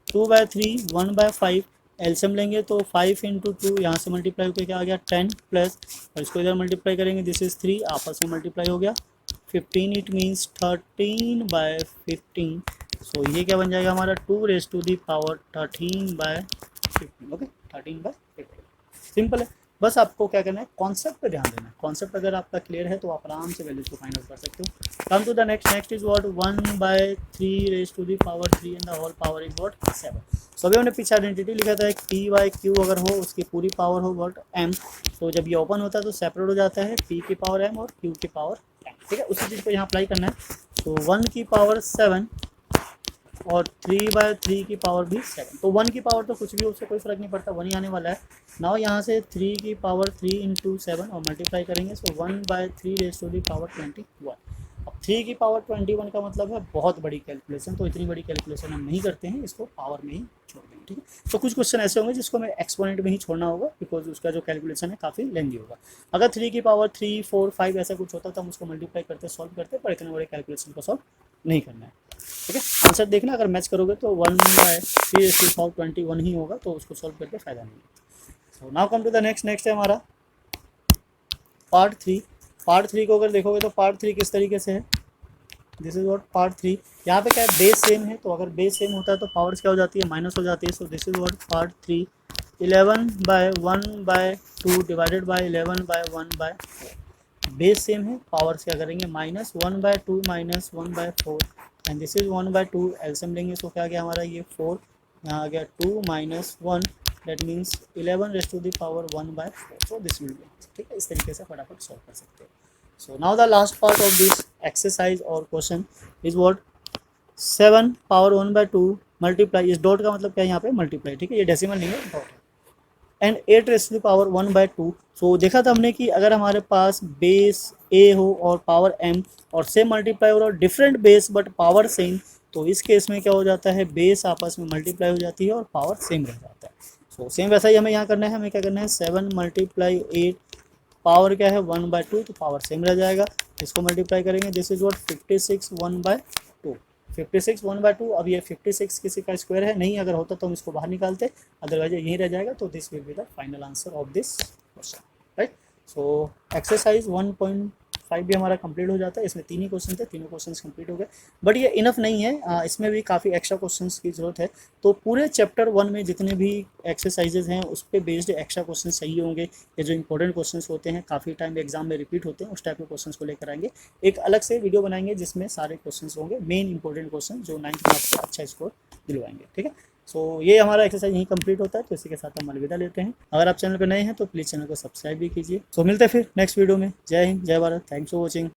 2/3 1/5 एलसीएम लेंगे तो 5 × 2 यहाँ से मल्टीप्लाई होकर क्या आ गया 10 प्लस, और इसको इधर मल्टीप्लाई करेंगे, दिस इज 3 आपस में मल्टीप्लाई हो गया 15, इट मीन्स 13/15। सो ये क्या बन जाएगा हमारा 2 raise to the power 13/15। Okay, 13/15 simple है। बस आपको क्या करना है, कॉन्सेप्ट पे ध्यान देना है। कॉन्सेप्ट अगर आपका क्लियर है तो आप आराम से वैल्यूज को फाइंड आउट कर सकते हो। Come to the next is what 1/3 raise to the power 3 and the whole power is what 7। So अभी हमने पीछे आइडेंटिटी लिखा था, P/Q अगर हो उसकी पूरी पावर हो व्हाट M। तो जब ये ओपन होता है तो सेपरेट हो जाता है, P की पावर M और Q की पावर M। ठीक है, उसी चीज़ को यहाँ अप्लाई करना है। तो 1 की पावर 7 और 3/3 की पावर भी 7। तो 1 की पावर तो कुछ भी उससे कोई फ़र्क नहीं पड़ता, 1 ही आने वाला है। नाउ यहाँ से 3 की पावर 3 × 7 और मल्टीप्लाई करेंगे, सो 1/3 रेज टू दी पावर 21। अब 3 की पावर 21 का मतलब है बहुत बड़ी कैलकुलेशन, तो इतनी बड़ी कैलकुलेशन हम नहीं करते हैं, इसको पावर में ही छोड़ देंगे। ठीक है, तो कुछ क्वेश्चन ऐसे होंगे जिसको हमें एक्सपोनेंट में ही छोड़ना होगा, बिकॉज उसका जो कैलकुलेशन है काफ़ी लेंदी होगा। अगर 3 की पावर 3, 4, 5 ऐसा कुछ होता तो हम उसको मल्टीप्लाई करते, सॉल्व करते, पर इतने बड़े कैलकुलेशन को सॉल्व नहीं करना है। ठीक है, आंसर देखना, अगर मैच करोगे तो 1/3 ही होगा, तो उसको सॉल्व करके फ़ायदा नहीं है। So now come to the next है हमारा पार्ट 3। पार्ट 3 को अगर देखोगे तो पार्ट 3 किस तरीके से है, दिस इज व्हाट पार्ट 3। यहाँ पे क्या है, बेस सेम है, तो अगर बेस सेम होता है तो पावर्स क्या हो जाती है, माइनस हो जाती है। So this is what part 3, 11/1/2 divided by 11/1/4। Base same है, पावर्स क्या करेंगे, -1/2 -1/4 एंड दिस इज 1/2 एलसीएम लेंगे, तो क्या गया हमारा ये 4, यहाँ आ गया 2 - 1, that means 11 raise to the power 1/4। So this will be, ठीक है, इस तरीके से फटाफट सॉल्व कर सकते हैं। So now the last part of this exercise और question is what 7 power 1/2 multiply, इस डॉट का मतलब क्या है यहाँ पे मल्टीप्लाई, ठीक है, ये डेसिमल नहीं है, डॉट है, and 8 raise to the power 1/2। So देखा था हमने कि अगर हमारे पास बेस ए हो और पावर m और सेम मल्टीप्लाई हो रहा हो, different base but power same, तो इस केस में क्या हो जाता है, बेस आपस में मल्टीप्लाई हो जाती है और पावर सेम रह जाता है। सो सेम वैसा ही हमें यहाँ करना है, हमें क्या करना है 7 × 8 पावर क्या है 1/2, तो पावर सेम रह जाएगा, इसको मल्टीप्लाई करेंगे, दिस इज व्हाट 56 1/2। 56 1/2। अब ये 56 किसी का स्क्वायर है नहीं, अगर होता तो हम इसको बाहर निकालते, अदरवाइज यहीं रह जाएगा। तो this will be the final answer of this question, right. So exercise 1.5 भी हमारा कंप्लीट हो जाता है। इसमें 3 ही क्वेश्चन थे, तीनों क्वेश्चंस कंप्लीट हो गए, बट ये इनफ नहीं है, इसमें भी काफ़ी एक्स्ट्रा क्वेश्चंस की ज़रूरत है। तो पूरे चैप्टर 1 में जितने भी एक्सरसाइजेज हैं उस पर बेस्ड एक्स्ट्रा क्वेश्चन चाहिए होंगे। ये जो इंपॉर्टेंट क्वेश्चंस होते हैं, काफ़ी टाइम एग्जाम में रिपीट होते हैं, उस टाइप के क्वेश्चंस को लेकर आएंगे। एक अलग से वीडियो बनाएंगे जिसमें सारे क्वेश्चंस होंगे, मेन इंपॉर्टेंट क्वेश्चन जो 9th में आपको अच्छा स्कोर दिलवाएंगे। ठीक है, सो ये हमारा एक्सरसाइज यहीं कंप्लीट होता है। तो इसी के साथ हम अलविदा लेते हैं। अगर आप चैनल पर नए हैं तो प्लीज़ चैनल को सब्सक्राइब भी कीजिए। सो मिलते हैं फिर नेक्स्ट वीडियो में। जय हिंद, जय भारत, थैंक्स फॉर वॉचिंग।